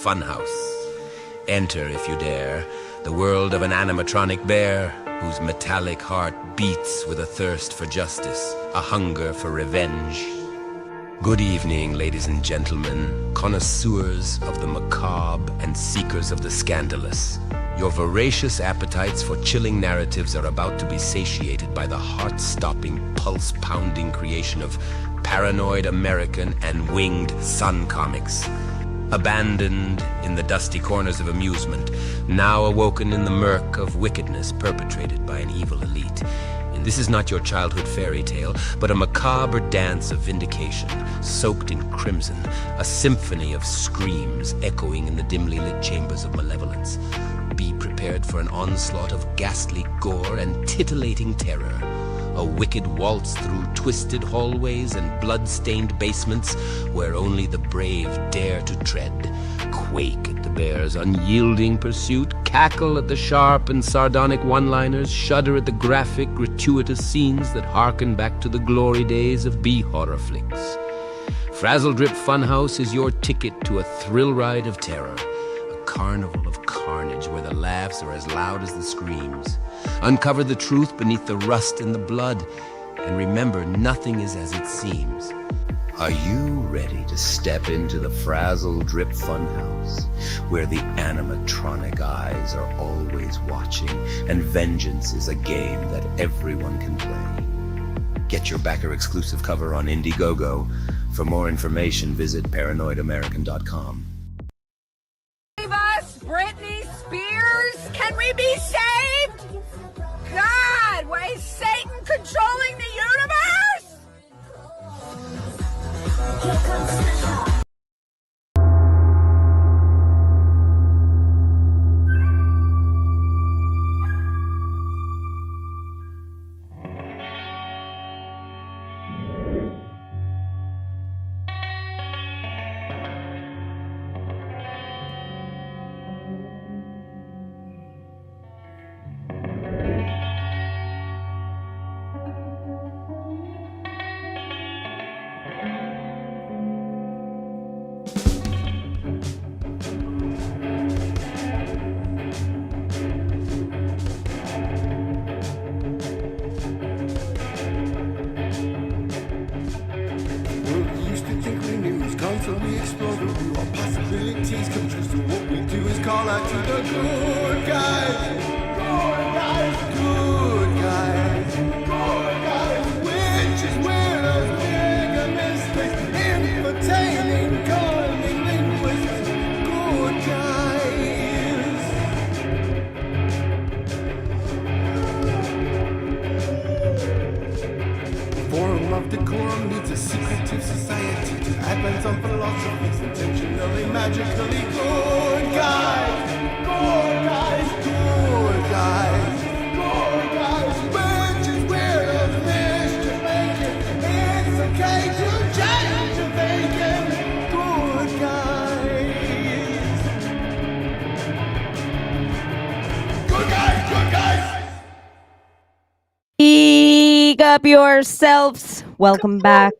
funhouse. Enter, if you dare, the world of an animatronic bear whose metallic heart beats with a thirst for justice, a hunger for revenge. Good evening, ladies and gentlemen, connoisseurs of the macabre and seekers of the scandalous. Your voracious appetites for chilling narratives are about to be satiated by the heart-stopping, pulse-pounding creation of paranoid American and winged Sun comics. Abandoned in the dusty corners of amusement, now awoken in the murk of wickedness perpetrated by an evil elite. And this is not your childhood fairy tale, but a macabre dance of vindication, soaked in crimson, a symphony of screams echoing in the dimly lit chambers of malevolence. Be prepared for an onslaught of ghastly gore and titillating terror. A wicked waltz through twisted hallways and blood-stained basements where only the brave dare to tread. Quake at the bear's unyielding pursuit, cackle at the sharp and sardonic one-liners, shudder at the graphic, gratuitous scenes that harken back to the glory days of B-horror flicks. Frazzle Drip Funhouse is your ticket to a thrill ride of terror. Carnival of carnage where the laughs are as loud as the screams. Uncover the truth beneath the rust and the blood, and remember, nothing is as it seems. Are you ready to step into the Frazzle Drip Funhouse, where the animatronic eyes are always watching, and vengeance is a game that everyone can play? Get your backer exclusive cover on Indiegogo. For more information, visit paranoidamerican.com. Britney Spears? Can we be saved? God, why is Satan controlling the universe? Here comes constantly exploding through our possibilities come true. So what we do is call out to the good guys. Good guys. Good guys. Good guys. Witches, weirdos, bigger mistakes, entertaining, calming linguists. Good guys. Forum of decorum needs a secretive society to advance on philosophies intentionally, magically. Good guys, good guys, good guys, good guys. Witches, weirdos, mischief making. It's okay to change your thinking. Good guys. Good guys, good guys. Speak up yourselves. Welcome back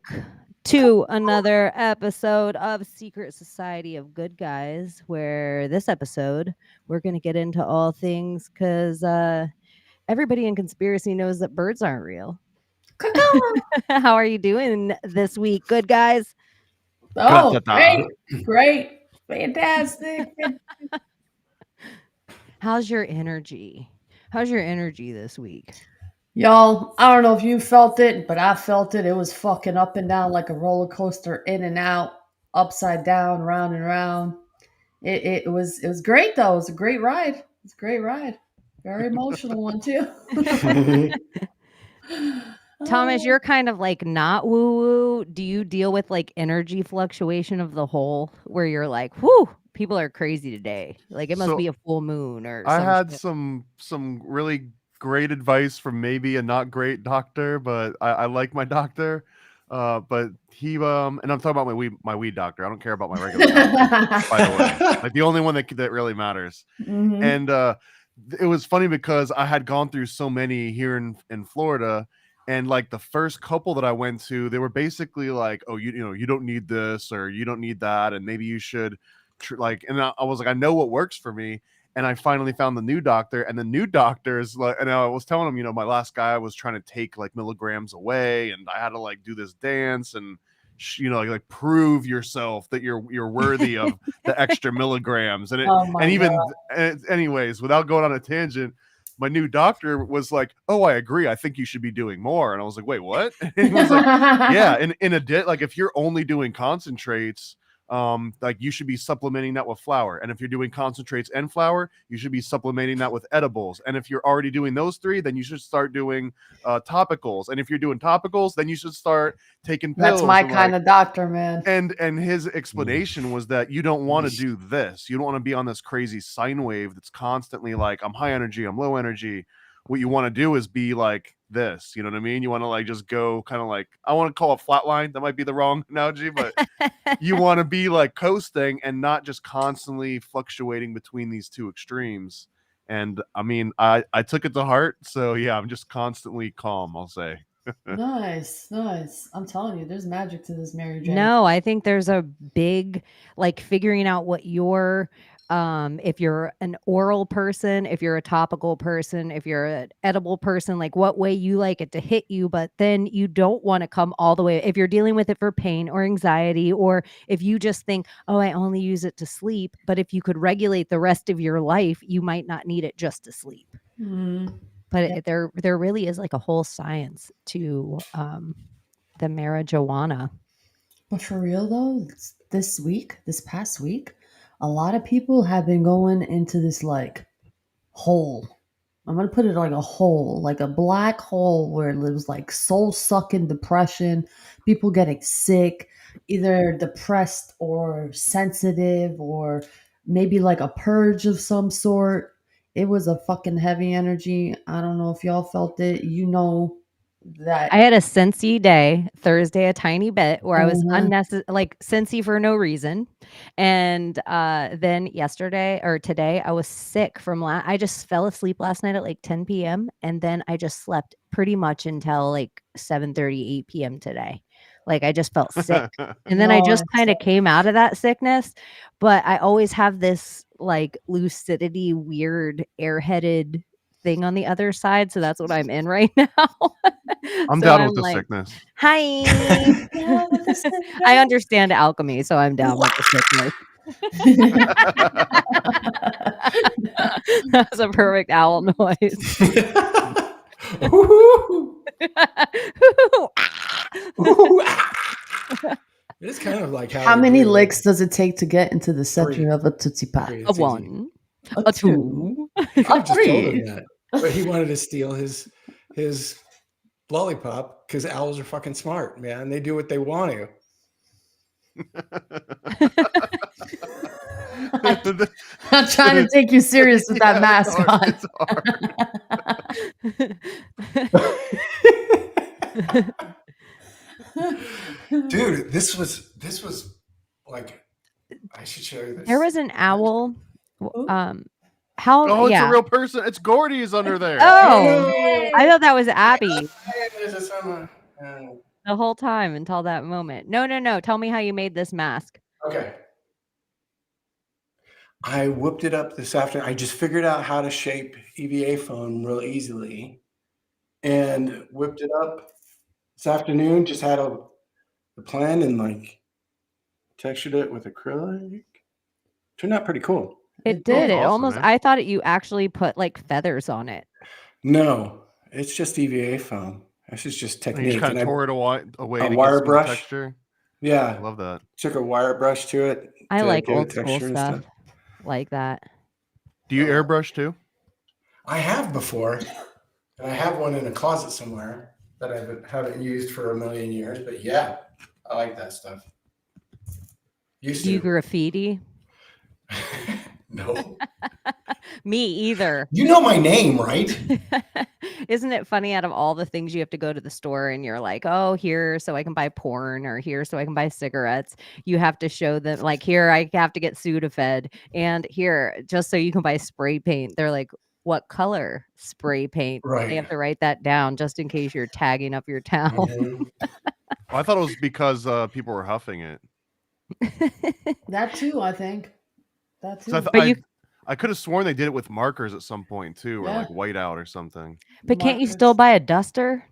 to another episode of Secret Society of Good Guys, where this episode we're going to get into all things because everybody in conspiracy knows that birds aren't real. How are you doing this week, good guys? Oh, great, fantastic. How's your energy? How's your energy this week? Y'all, I don't know if you felt it, but I felt it. It was fucking up and down like a roller coaster, in and out, upside down, round and round. It was great though. It was a great ride. It's a great ride. Very emotional one too. Thomas, you're kind of like not woo-woo. Do you deal with like energy fluctuation of the whole where you're like, whoo, people are crazy today? Like it must be a full moon or I had shit. some really great advice from maybe a not great doctor, but I like my doctor. But he and I'm talking about my weed doctor. I don't care about my regular doctor, by the way. Like the only one that really matters. Mhm. And it was funny because I had gone through so many here in Florida, and like the first couple that I went to, they were basically like, oh, you know, you don't need this or you don't need that, and maybe you should, and I was like, I know what works for me. And I finally found the new doctor, and the new doctor is like, and I was telling him, my last guy was trying to take like milligrams away, and I had to like do this dance and like prove yourself that you're worthy of the extra milligrams. And anyways, without going on a tangent, my new doctor was like, "Oh, I agree. I think you should be doing more." And I was like, "Wait, what?" And he was like, "Yeah, like if you're only doing concentrates, like you should be supplementing that with flour. And if you're doing concentrates and flour, you should be supplementing that with edibles. And if you're already doing those three, then you should start doing topicals. And if you're doing topicals, then you should start taking pills." That's my kind of doctor, man. And his explanation was that you don't want to do this. You don't want to be on this crazy sine wave that's constantly like, I'm high energy, I'm low energy. What you want to do is be like this, you know what I mean? You want to like just go kind of like, I want to call it flatline. That might be the wrong analogy, but you want to be like coasting and not just constantly fluctuating between these two extremes. And I mean, I took it to heart. So yeah, I'm just constantly calm, I'll say. Nice. I'm telling you, there's magic to this, Mary Jane. No, I think there's a big like figuring out what your if you're an oral person, if you're a topical person, if you're an edible person, like what way you like it to hit you, but then you don't want to come all the way. If you're dealing with it for pain or anxiety, or if you just think, oh, I only use it to sleep, but if you could regulate the rest of your life, you might not need it just to sleep. Mm-hmm. But there really is like a whole science to the marijuana. But for real though, this past week, a lot of people have been going into this like hole. I'm going to put it like a hole, like a black hole where it lives like soul sucking depression, people getting sick, either depressed or sensitive, or maybe like a purge of some sort. It was a fucking heavy energy. I don't know if y'all felt it. That I had a Cincy day, Thursday, a tiny bit where I was like Cincy for no reason. And then yesterday or today, I was sick from I just fell asleep last night at like 10 p.m. And then I just slept pretty much until like 7:30, 8 p.m. today. Like I just felt sick. And then I just kind of came out of that sickness. But I always have this like lucidity, weird, airheaded thing on the other side. So that's what I'm in right now. I'm down with the sickness. Hi. I understand alchemy, so I'm down with the sickness. That's a perfect owl noise. It's kind of like how many licks does it take to get into the center of a Tootsie Pop? A one, a two, a three. Just told him that, but he wanted to steal his lollipop because owls are fucking smart, man. They do what they want to. I'm trying to take you serious with that mask on. Dude, this was like, I should show you this. There was an owl. It's a real person. It's Gordy's under there. Oh, I thought that was Abby. The whole time until that moment. No. Tell me how you made this mask. Okay. I whipped it up this afternoon. I just figured out how to shape EVA foam real easily and whipped it up this afternoon. Just had a plan and like textured it with acrylic. Turned out pretty cool. It did. It almost, man. I thought you actually put like feathers on it. No, it's just EVA foam. This is just technique. You kind of tore it away a wire brush texture. Yeah, I love that. Took a wire brush to it. I like old school stuff like that. Do you airbrush too? I have before, and I have one in a closet somewhere that I haven't used for a million years. But yeah, I like that stuff. Do you graffiti? No. Me either. You know my name, right? Isn't it funny, out of all the things you have to go to the store and you're like, oh, here so I can buy porn, or here so I can buy cigarettes, you have to show them like, here I have to get Sudafed, and here just so you can buy spray paint. They're like, what color spray paint? Right. They have to write that down just in case you're tagging up your town. Mm-hmm. I thought it was because people were huffing it. That too, I think. That too. So But I could have sworn they did it with markers at some point too, or Yeah. like whiteout or something. But can't you Markers. still buy a duster?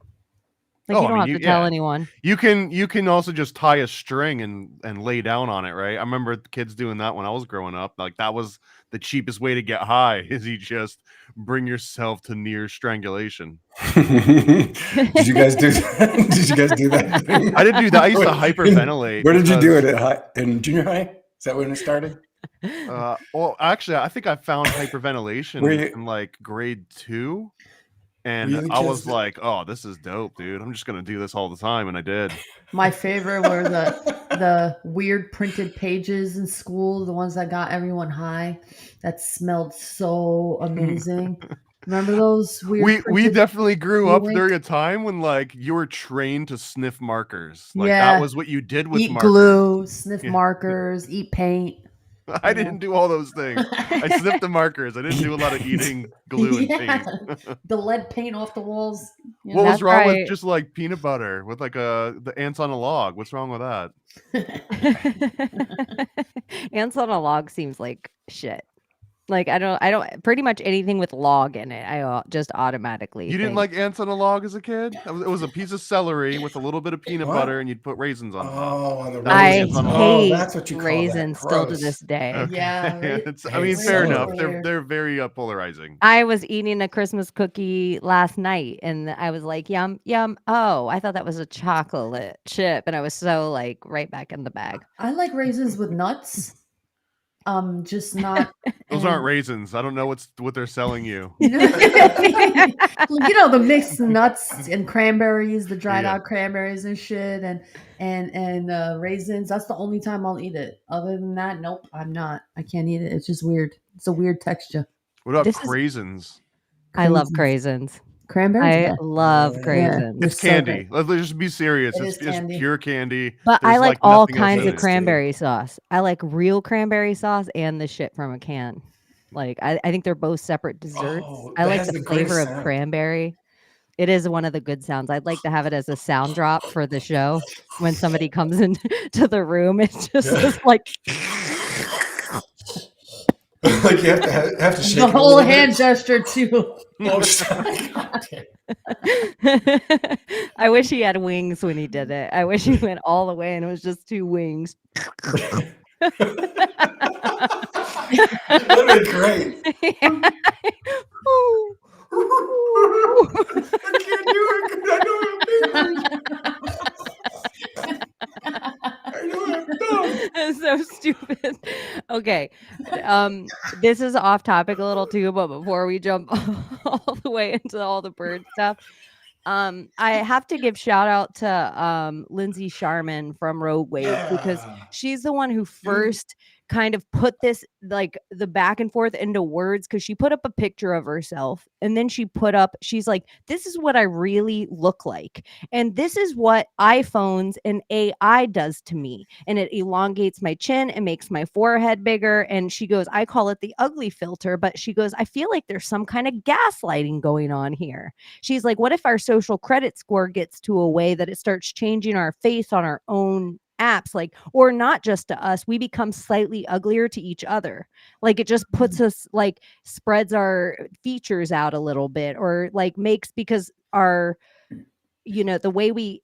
Like Oh, you I don't mean, have to tell yeah. anyone. You can also just tie a string and lay down on it, right? I remember the kids doing that when I was growing up. Like that was the cheapest way to get high, is you just bring yourself to near strangulation. Did you guys do that? Did you guys do that thing? I didn't do that. I used to hyperventilate. Where did you do because, it? In junior high? Is that when it started? Well, actually, I think I found hyperventilation Were you- in like grade 2. Were you And the I kids was that- like, oh, this is dope, dude. I'm just gonna do this all the time, and I did. My favorite were the weird printed pages in school, the ones that got everyone high. That smelled so amazing. Remember those weird? We definitely grew up Wink. during a time when like you were trained to sniff markers. Like Yeah. that was what you did with eat markers. glue, sniff Yeah. markers, eat paint. I didn't do all those things. I sniffed the markers. I didn't do a lot of eating glue and Yeah. paint. The lead paint off the walls. You What know? was That's wrong right. with just like peanut butter with like the ants on a log? What's wrong with that? Ants on a log seems like shit. Like I don't pretty much anything with log in it. I just automatically. You didn't think. like ants on a log as a kid? It was a piece of celery with a little bit of peanut What? butter, and you'd put raisins on top. Oh, on the That was I ants on a log. hate that's what you call that. raisins still to Gross. this day. Okay. Yeah, I mean, hate fair celery. enough. Weird. They're very polarizing. I was eating a Christmas cookie last night and I was like, yum, yum. Oh, I thought that was a chocolate chip. And I was so like right back in the bag. I like raisins with nuts. Just not. Those aren't raisins. I don't know what they're selling you. You know the mixed nuts and cranberries, the dried Yeah. out cranberries and shit, and raisins. That's the only time I'll eat it. Other than that, nope, I'm not. I can't eat it. It's just weird. It's a weird texture. What about This is- craisins? I love Craisins. craisins. Cranberries. I Yeah. love Yeah. craisins. They're It's so candy. good. Let's just be serious. It It's is candy. pure candy. But I There's, like all nothing else kinds in of it. cranberry sauce. I like real cranberry sauce and the shit from a can. Like I think they're both separate desserts. Oh, I that like has the the greatest flavor of sound. cranberry. It is one of the good sounds. I'd like to have it as a sound drop for the show when somebody comes into the room. It's just Yeah. this, like Like you have to shake The it a whole little bit. hand gesture too. Oh, sorry. I wish he had wings when he did it. I wish he went all the way and it was just two wings. That'd be great. Ooh. I can't do it 'cause I don't have fingers. That's so stupid. Okay. This is off topic a little too, but before we jump all the way into all the bird stuff, I have to give shout out to Lindsay Sharman from Rogue Wave because Yeah. she's the one who first kind of put this like the back and forth into words because she put up a picture of herself and then she's like, this is what I really look like. And this is what iPhones and AI does to me. And it elongates my chin and makes my forehead bigger. And she goes, I call it the ugly filter, but she goes, I feel like there's some kind of gaslighting going on here. She's like, what if our social credit score gets to a way that it starts changing our face on our own apps, like, or not just to us, we become slightly uglier to each other. Like it just puts us like spreads our features out a little bit, or like makes because our, the way we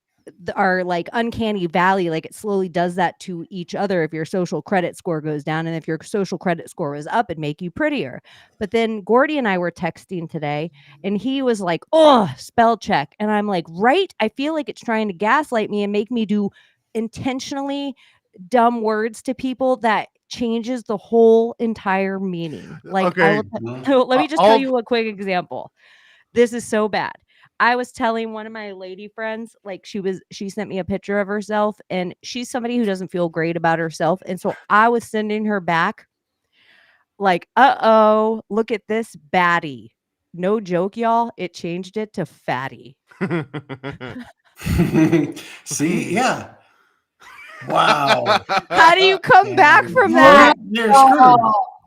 our like uncanny valley, like it slowly does that to each other. If your social credit score goes down and if your social credit score was up, it'd make you prettier. But then Gordy and I were texting today and he was like, oh, spell check. And I'm like, right? I feel like it's trying to gaslight me and make me do intentionally dumb words to people that changes the whole entire meaning. Like, Okay. let me just tell you a quick example. This is so bad. I was telling one of my lady friends, like she sent me a picture of herself and she's somebody who doesn't feel great about herself. And so I was sending her back like, uh-oh, look at this baddie. No joke, y'all. It changed it to fatty. See, yeah. Wow. How do you come back from that? You're screwed.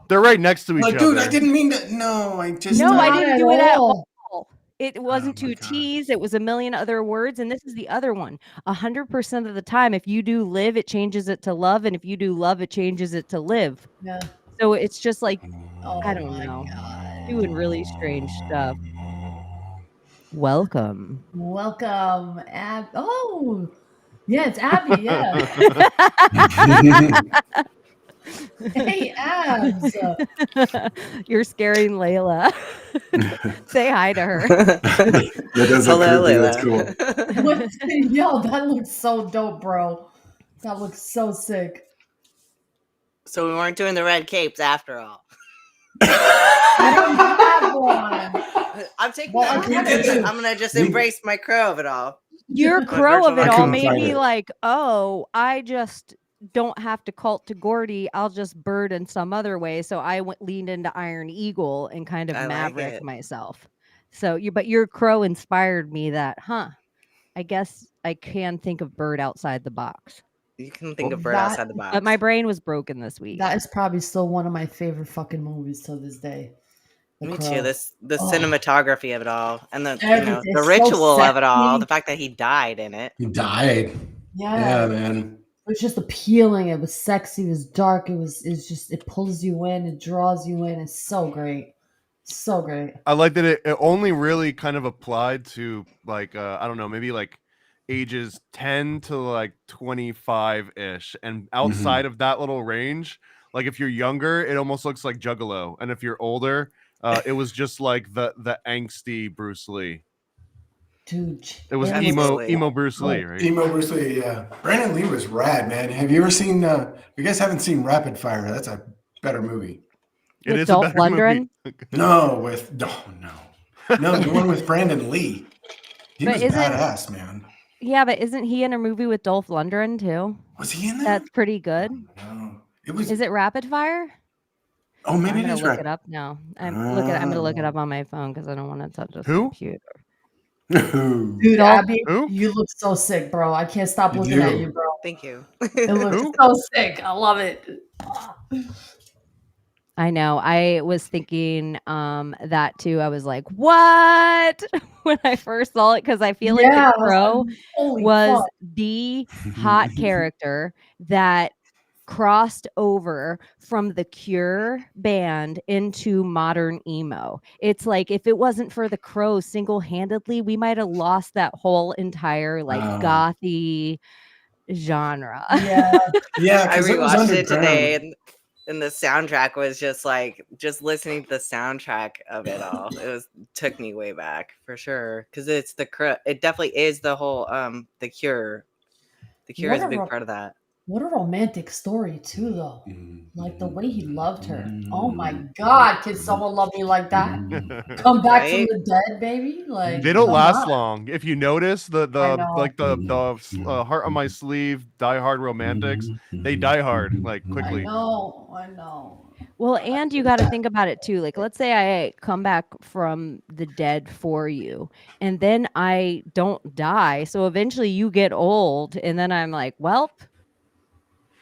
They're right next to each Like, other. dude, I didn't mean to. No, I just. No, I Not didn't at do it at all. all. It wasn't my to God. tease. It was a million other words. And this is the other one. 100% of the time, if you do live, it changes it to love. And if you do love, it changes it to live. Yeah. So it's just like, Oh I don't my know, god. doing really strange stuff. Welcome. Welcome, Ab. Oh, yeah, it's Abby. Yeah. Hey, Abs. You're scaring Layla. Say hi to her. That does look Hello, creepy. That's Layla. cool. What? Yo, that looks so dope, bro. That looks so sick. So we weren't doing the red capes after all. I don't have one. I'm taking Well, my I own. kinda do. I'm gonna just We- embrace my crow of it all. Your My crow of virtual it I all couldn't made find me it. like, oh, I just don't have to cult to Gordy. I'll just bird in some other way. So I leaned into Iron Eagle and kind of I like maverick it. myself. So but your crow inspired me that, I guess I can think of bird outside the box. You can think Well, of bird that- outside the box. But my brain was broken this week. That is probably still one of my favorite fucking movies to this day. The Me Crow. too. The Oh. cinematography of it all, and the Everything. the So ritual of it all. sexy. The fact that he died in it. He died. Yeah. Yeah, man. It was just appealing. It was sexy. It was dark. It's just, it pulls you in. It draws you in. It's so great. So great. I like that it only really kind of applied to like I don't know, maybe like ages 10 to like 25-ish, and outside of that little range, like if you're younger it almost looks like Juggalo, and if you're older it was just like the angsty Bruce Lee. Dude. It was Absolutely. emo Bruce Lee, right? Emo Bruce Lee, yeah. Brandon Lee was rad, man. Have you ever seen? You guys haven't seen Rapid Fire? That's a better movie. It With is Dolph a better movie. Lundgren? No, the one with Brandon Lee. He But was isn't- badass, man. Yeah, but isn't he in a movie with Dolph Lundgren too? Was he in that? That's pretty good. No, it was. Is it Rapid Fire? Oh, maybe I'm it gonna is look Rapid. it up now. I'm gonna look it up on my phone because I don't want to touch this Who? computer. Who? Dude, Abby, Who? you look so sick, bro. I can't stop You looking at do. you, bro. Thank you. It looks Who? so sick. I love it. I know. I was thinking that too. I was like, what? When I first saw it, because I feel like Yeah, the Crow holy was fuck. the hot character that crossed over from the Cure band into modern emo. It's like if it wasn't for the Crow single-handedly, we might have lost that whole entire like Wow. gothy genre. Yeah. Yeah, I because it was rewatched it underground. today, and the soundtrack was just like listening to the soundtrack of it all. Took me way back for sure, because it's the Crow. It definitely is the whole the Cure. The Cure is a big What a part of that. What a romantic story, too, though. Mm-hmm. Like the way he loved her. Oh my God, can someone love me like that? Mm-hmm. Come back Right? from the dead, baby. Like They don't come last on. long. If you notice the I know. like the heart on my sleeve, Die Hard romantics, they die hard like I quickly. know. Well, and you got to think about it too. Like, let's say I come back from the dead for you, and then I don't die. So eventually you get old, and then I'm like, well,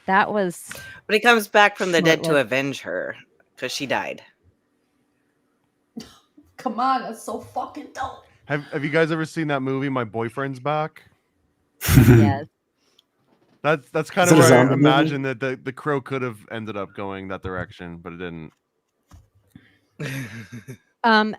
that was. But he comes back from the dead to Short-lived. avenge her because she died. Come on, that's so fucking dope. Have you guys ever seen that movie, My Boyfriend's Back? Yes. That's kind Is of it a where I zombie imagine that the Crow could have ended up going that direction, but it didn't.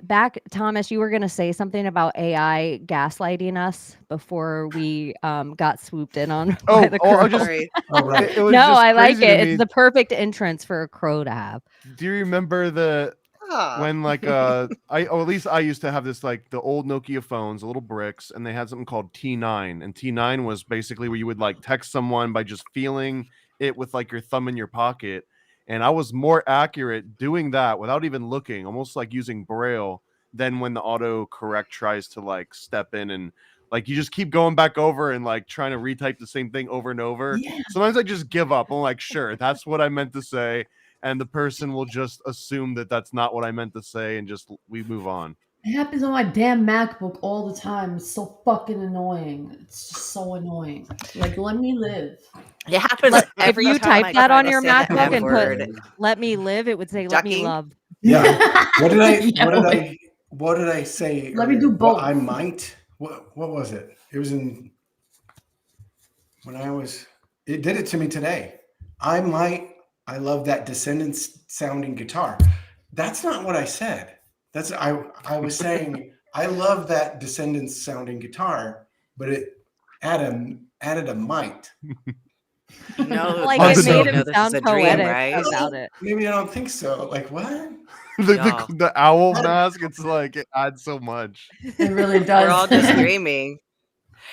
Back, Thomas, you were going to say something about AI gaslighting us before we got swooped in on by the Crow. I just, Sorry. Oh, right. it was No, just I like crazy to it. me. It's the perfect entrance for a crow to have. Do you remember the Ah. when like or at least I used to have this like the old Nokia phones, the little bricks, and they had something called T9, and T9 was basically where you would like text someone by just feeling it with like your thumb in your pocket, and I was more accurate doing that without even looking, almost like using Braille, than when the auto correct tries to like step in and like you just keep going back over and like trying to retype the same thing over and over. Yeah. Sometimes I just give up. I'm like, sure, that's what I meant to say. And the person will just assume that that's not what I meant to say, and just we move on. It happens on my damn MacBook all the time. It's so fucking annoying. It's just so annoying. Like, let me live. It happens If every you time type I that try on to your say the MacBook and F-word. put "Let me live," it would say "Let me Ducking? love." Yeah. What did I? Yeah, What did I say? Let me earlier? do Well, both. I might. What was it? It was when I was. It did it to me today. I might I love that Descendants sounding guitar. That's not what I said. I was saying I love that Descendants sounding guitar, but it added a might. No, Like On it the made note. him this is sound a dream, poetic right? about it. Maybe I don't think so. Like what? Y'all. The owl mask, it's like it adds so much. It really does. We're all just dreaming.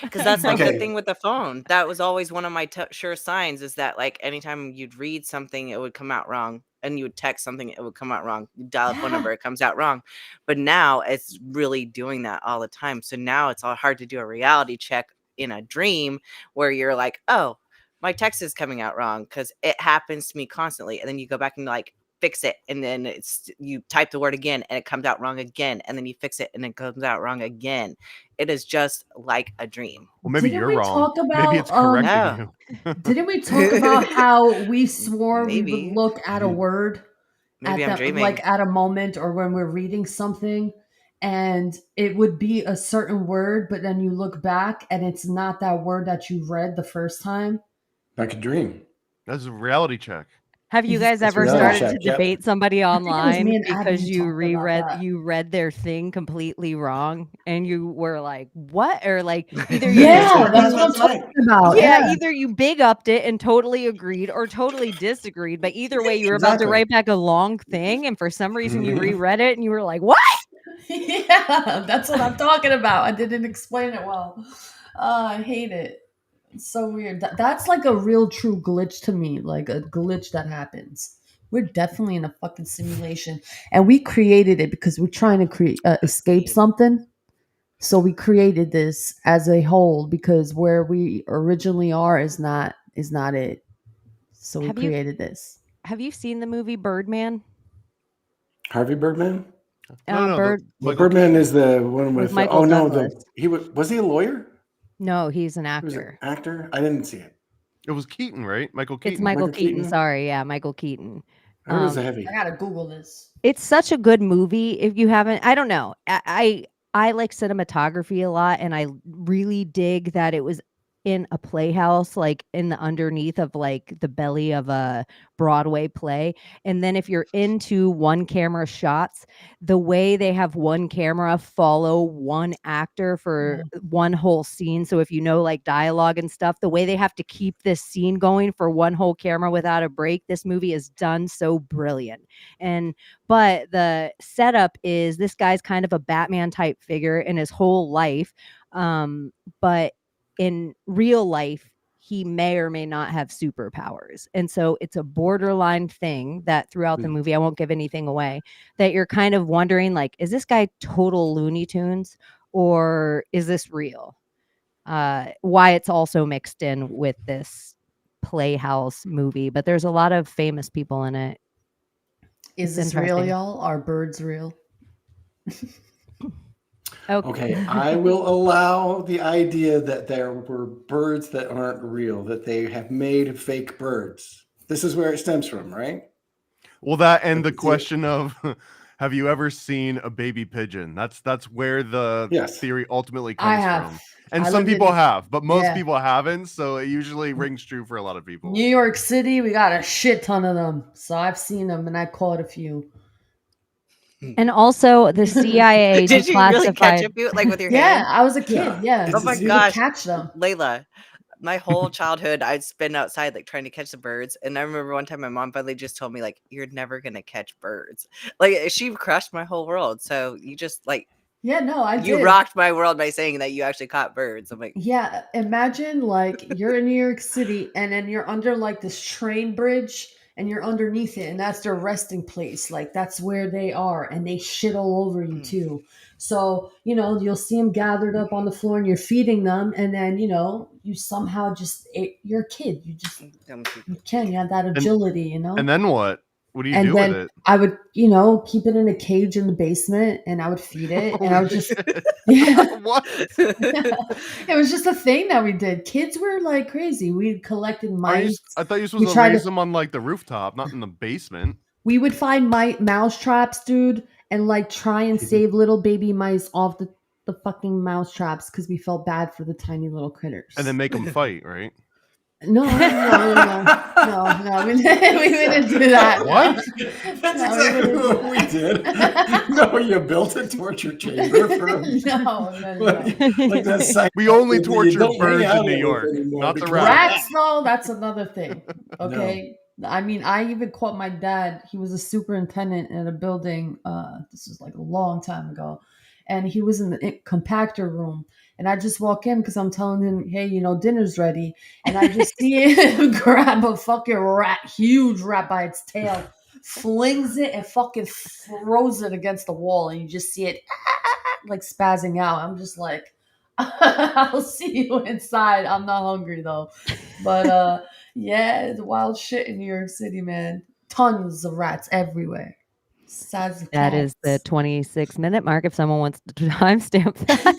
Because that's like Okay. the thing with the phone. That was always one of my sure signs, is that like anytime you'd read something, it would come out wrong. And you would text something, it would come out wrong. You dial a phone number, it comes out wrong. But now it's really doing that all the time. So now it's all hard to do a reality check in a dream where you're like, oh, my text is coming out wrong, because it happens to me constantly. And then you go back and like fix it, and then you type the word again and it comes out wrong again, and then you fix it and it comes out wrong again. It is just like a dream. Well, maybe Didn't you're we wrong. talk about, Maybe it's correcting No. you. Didn't we talk about how we swore we Maybe. would look at a word Maybe I'm at dreaming. like at a moment or when we're reading something, and it would be a certain word, but then you look back and it's not that word that you read the first time? Like a dream. That's a reality check. Have you guys It's ever reality started check, to yep. debate somebody I think it was online me and Abby because who you talked about that. read their thing completely wrong and you were like, what? Or like either Yeah, That's that's what I'm last night. talking about. yeah, either you big upped it and totally agreed or totally disagreed. But either way, you were about to Exactly. write back a long thing, and for some reason you Mhm. reread it and you were like, what? Yeah, that's what I'm talking about. I didn't explain it well. I hate it. It's so weird. That's like a real true glitch to me, like a glitch that happens. We're definitely in a fucking simulation, and we created it because we're trying to escape something. So we created this as a whole because where we originally are is not it. So we Have you created this. have you seen the movie Birdman? Harvey Birdman? No, Bird Well, Michael Birdman Keaton. is the one with with Michael Douglas. he was he a lawyer? No, he's an He was an actor. actor? I didn't see it. It was Keaton, right? Michael Keaton. It's Michael Michael Keaton. Keaton? Sorry, yeah, Michael Keaton. I heard it was a heavy. I gotta Google this. It's such a good movie. If you haven't, I don't know. I like cinematography a lot, and I really dig that it was in a playhouse, like in the underneath of like the belly of a Broadway play. And then if you're into one camera shots, the way they have one camera follow one actor for one whole scene. So if you know like dialogue and stuff, the way they have to keep this scene going for one whole camera without a break, this movie is done so brilliant. But the setup is this guy's kind of a Batman type figure in his whole life. But in real life, he may or may not have superpowers. And so it's a borderline thing that throughout the movie, I won't give anything away, that you're kind of wondering, like, is this guy total Looney Tunes or is this real? Why it's also mixed in with this Playhouse movie, but there's a lot of famous people in it. Is It's this real, interesting. y'all? Are birds real? Okay, I will allow the idea that there were birds that aren't real, that they have made fake birds. This is where it stems from, right? Well, that and the question of have you ever seen a baby pigeon? That's where the theory ultimately comes I have. from. And I some lived in- people have, but most yeah. people haven't. So it usually rings true for a lot of people. New York City, we got a shit ton of them. So I've seen them and I caught a few. And also the CIA Did you really catch declassified. a few, like with your Yeah, hand? I was a kid. Yeah. Oh my You could gosh, catch them. Layla. My whole childhood, I'd spend outside like trying to catch the birds. And I remember one time my mom finally just told me, like, you're never gonna catch birds. Like she crushed my whole world. So you just like Yeah, no, I you did. rocked my world by saying that you actually caught birds. I'm like, Yeah, imagine like you're in New York City and then you're under like this train bridge and you're underneath it and that's their resting place. Like that's where they are and they shit all over you too. So, you'll see them gathered up on the floor and you're feeding them and then, you somehow you're a kid. You have that agility, And then what? What do you and do then with it? I would, keep it in a cage in the basement and I would feed it. And I would just, What? it was just a thing that we did. Kids were like crazy. We collected mice. I thought you were supposed to raise them on like the rooftop, not in the basement. We would find mouse traps, dude, and like try and save little baby mice off the fucking mouse traps because we felt bad for the tiny little critters. And then make them fight, right? No, we didn't do that. What? That's exactly what we did. No, you built a torture chamber for No. like that site. We only You torture don't hang birds out in New with York, anymore not the because- rats. Rats, though, that's another thing. Okay. I mean, I even caught my dad. He was a superintendent in a building. This was like a long time ago. And he was in the compactor room. And I just walk in because I'm telling him, hey, dinner's ready. And I just see him grab a fucking huge rat by its tail, flings it and fucking throws it against the wall. And you just see it like spazzing out. I'm just like, I'll see you inside. I'm not hungry though. But yeah, it's wild shit in New York City, man. Tons of rats everywhere. Size of That is the 26-minute mark. If someone wants to timestamp that.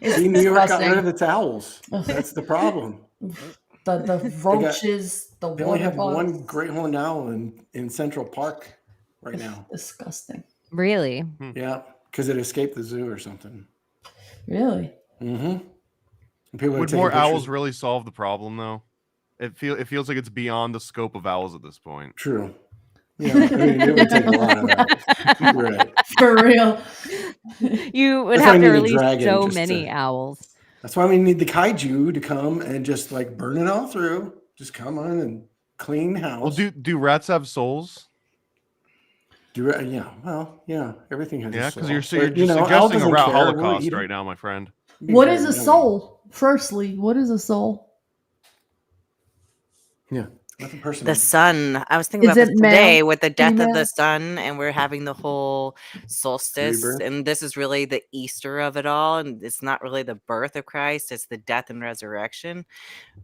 It's See, New York got disgusting. rid of its owls. That's the problem. The roaches, the They only water have bugs. one great horned owl in Central Park right now. Disgusting. Really? Yeah, because it escaped the zoo or something. Really? Mm-hmm. Would more owls really solve the problem, though? It feels like it's beyond the scope of owls at this point. True. Yeah, I mean, it would take a lot of owls. You're right. For real. You would That's have why I to need a release dragon so just many to- owls. That's why we need the kaiju to come and just like burn it all through. Just come on and clean house. Well, do rats have souls? Yeah, well, yeah, everything has. Yeah, a soul. because you're But, just Al suggesting a doesn't rat care. We'll holocaust eat it. right now, my friend. Be What very is a yummy. soul? Firstly, what is a soul? Yeah, nothing personal. The sun. I was thinking Is about this it male, today with the death of female? the sun, and we're having the whole solstice, Rebirth. and this is really the Easter of it all. And it's not really the birth of Christ; it's the death and resurrection.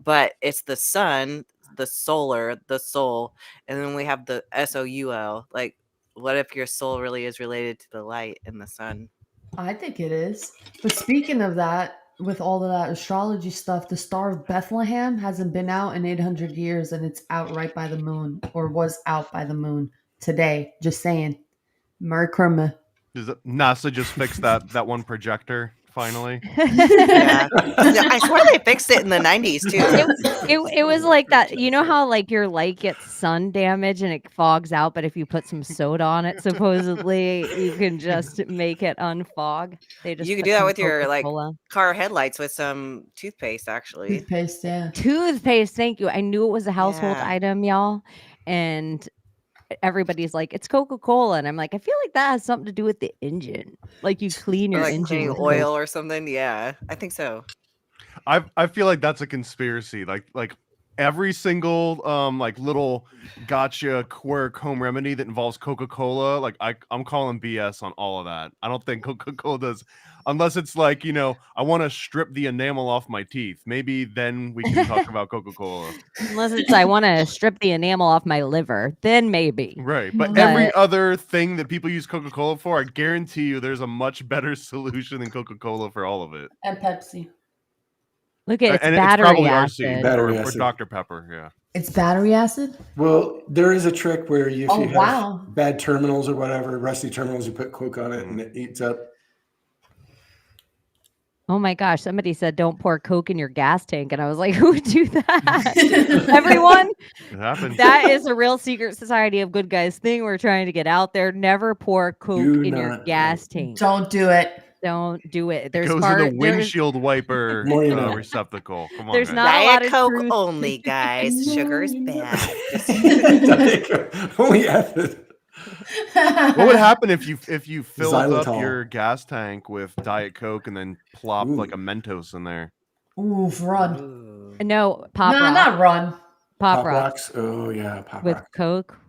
But it's the sun, the solar, the soul, and then we have the soul. Like, what if your soul really is related to the light and the sun? I think it is. But speaking of that, with all of that astrology stuff, the Star of Bethlehem hasn't been out in 800 years, and it's out right by the moon, or was out by the moon today. Just saying. Merry Christmas. Does NASA just fix that one projector finally? Yeah. I swear they fixed it in the 90s too. It was like that. You know how like your light gets sun damage and it fogs out, but if you put some soda on it, supposedly you can just make it unfog. They just You could put do that some with your like Coca-Cola. car headlights with some toothpaste, actually. Toothpaste, yeah. Toothpaste. Thank you. I knew it was a household Yeah. item, y'all, and everybody's like, it's Coca-Cola, and I'm like, I feel like that has something to do with the engine. Like you clean Or your like engine cleaning with oil or something. Yeah, I think so. I feel like that's a conspiracy. Like every single like little gotcha quirk home remedy that involves Coca-Cola, like I'm calling BS on all of that. I don't think Coca-Cola does, unless it's like, I want to strip the enamel off my teeth. Maybe then we can talk about Coca-Cola. Unless it's I want to strip the enamel off my liver, then maybe. Right. But But- every other thing that people use Coca-Cola for, I guarantee you there's a much better solution than Coca-Cola for all of it. And Pepsi. Look at it's And it's battery probably acid. RC Battery or acid. Dr. Pepper, yeah. It's battery acid? Well, there is a trick where if you Oh, have wow. bad terminals or whatever, rusty terminals, you put Coke on it and it eats up. Oh my gosh, somebody said don't pour Coke in your gas tank. And I was like, who would do that? Everyone, It happens. that is a real secret society of good guys thing we're trying to get out there. Never pour Coke Do in your not. gas tank. Don't do it. Don't do it. There's Goes part, in the there's, windshield wiper More you know. receptacle. Come on, There's guys. not a lot Diet of Coke truth. only, guys. Sugar is bad. Only acid. What would happen if you filled up Xylitol. your gas tank with Diet Coke and then plopped Ooh. like a Mentos in there? Oof, run. Ooh. No, Pop No, Rock. not run. Pop Pop Rock rocks. Oh yeah, pop with rock. Coke.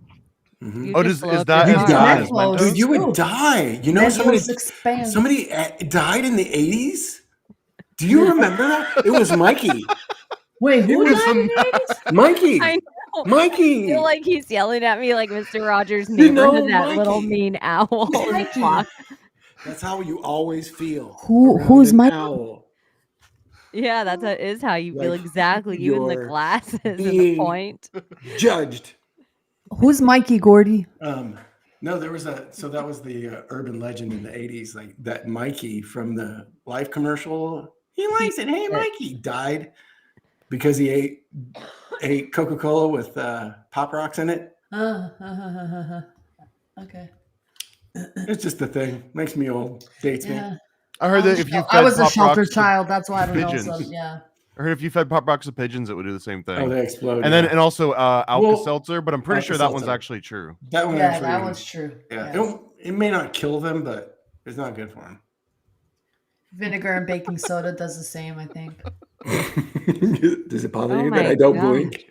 Mhm. You Oh, just is blow up that your as car. bad as Mentos. Mentos? Dude, you would Ooh. die. You know, Mentos expands. somebody died in the 80s. Do you remember that? It was Mikey. Wait, who was died a in the 80s? Mikey. I know. I Mikey. feel like he's yelling at me like Mr. Rogers' You neighborhood, know that little Mikey. mean owl in the Mikey. clock. That's how you always feel. Who's around an Mikey? owl. Yeah, is how you feel Like, exactly. You and the you're glasses and the being- point. Judged. Who's Mikey Gordy? No, there was so that was the urban legend in the 80s, like that Mikey from the Life commercial. He likes it. Hey, Mikey died because he ate Coca-Cola with Pop Rocks in it. Okay. It's just a thing. Makes me old. Dates me. I heard that if you I fed was a Pop shelter Rocks to child. That's why I don't know. So, pigeons. yeah. I heard if you fed Pop Rocks to pigeons, it would do the same thing. Oh, they explode. And then and also Alka-Seltzer, but I'm pretty sure that one's Alka-Seltzer. actually true. That one Yeah, actually. that one's true. Yeah. Yes. It may not kill them, but it's not good for them. Vinegar and baking soda does the same, I think. Does it bother Oh you that my I don't God. blink?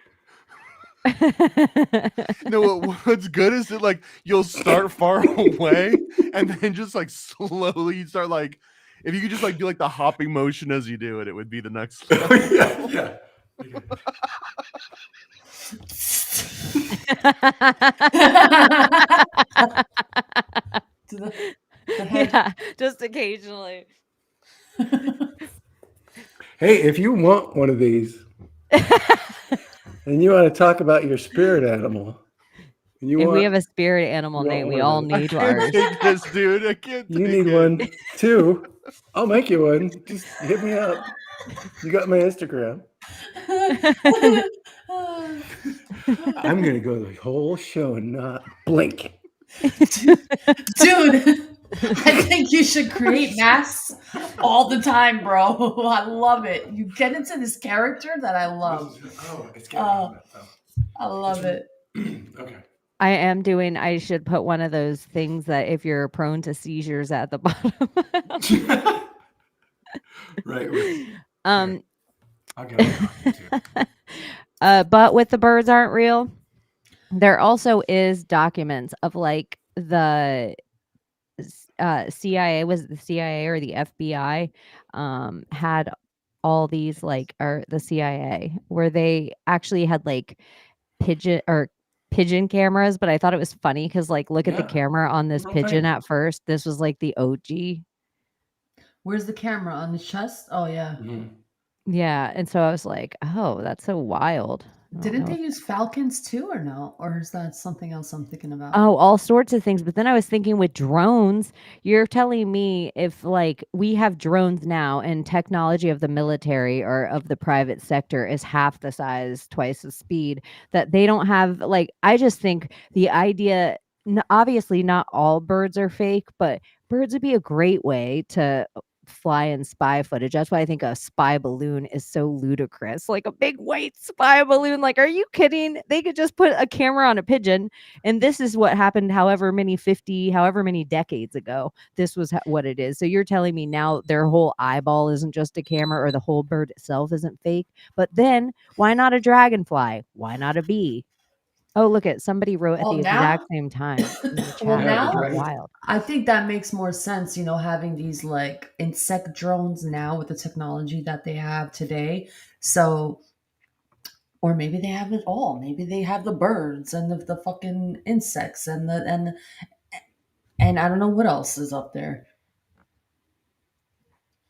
No, what's good is that like you'll start far away and then just like slowly start like if you could just like do like the hopping motion as you do it, it would be the next level. Yeah. Yeah, just occasionally. Hey, if you want one of these and you want to talk about your spirit animal, If we have a spirit animal, you Nate, want we one of all those. need I can't ours. take this, dude. I can't You take need it. one too. I'll make you one. Just hit me up. You got my Instagram. I'm gonna go the whole show and not blink. Dude, I think you should create masks all the time, bro. I love it. You get into this character that I love. Oh, it's I love it. Okay. I should put one of those things that if you're prone to seizures at the bottom. Right. Um, I'll get on too. but with the birds aren't real, there also is documents of like the CIA, was it the CIA or the FBI, had all these like, or the CIA, where they actually had like pigeon cameras, but I thought it was funny because like look at the camera on this Real pigeon thing. at first. This was like the OG. Where's the camera? On the chest? Oh, yeah. Mhm. Yeah, and so I was like, oh, that's so wild. I don't Didn't know. they use falcons too, or no? Or is that something else I'm thinking about? Oh, all sorts of things. But then I was thinking with drones, you're telling me if like we have drones now and technology of the military or of the private sector is half the size, twice the speed, that they don't have like, I just think the idea, obviously not all birds are fake, but birds would be a great way to fly and spy footage. That's why I think a spy balloon is so ludicrous. Like a big white spy balloon. Like, are you kidding? They could just put a camera on a pigeon, and this is what happened however many decades ago. This was what it is. So you're telling me now their whole eyeball isn't just a camera, or the whole bird itself isn't fake. But then why not a dragonfly? Why not a bee? Oh, look at somebody wrote at Well, the now- exact same time. In the chat. Well, now- That's wild. I think that makes more sense, having these like insect drones now with the technology that they have today. So, or maybe they have it all. Maybe they have the birds and the fucking insects and I don't know what else is up there.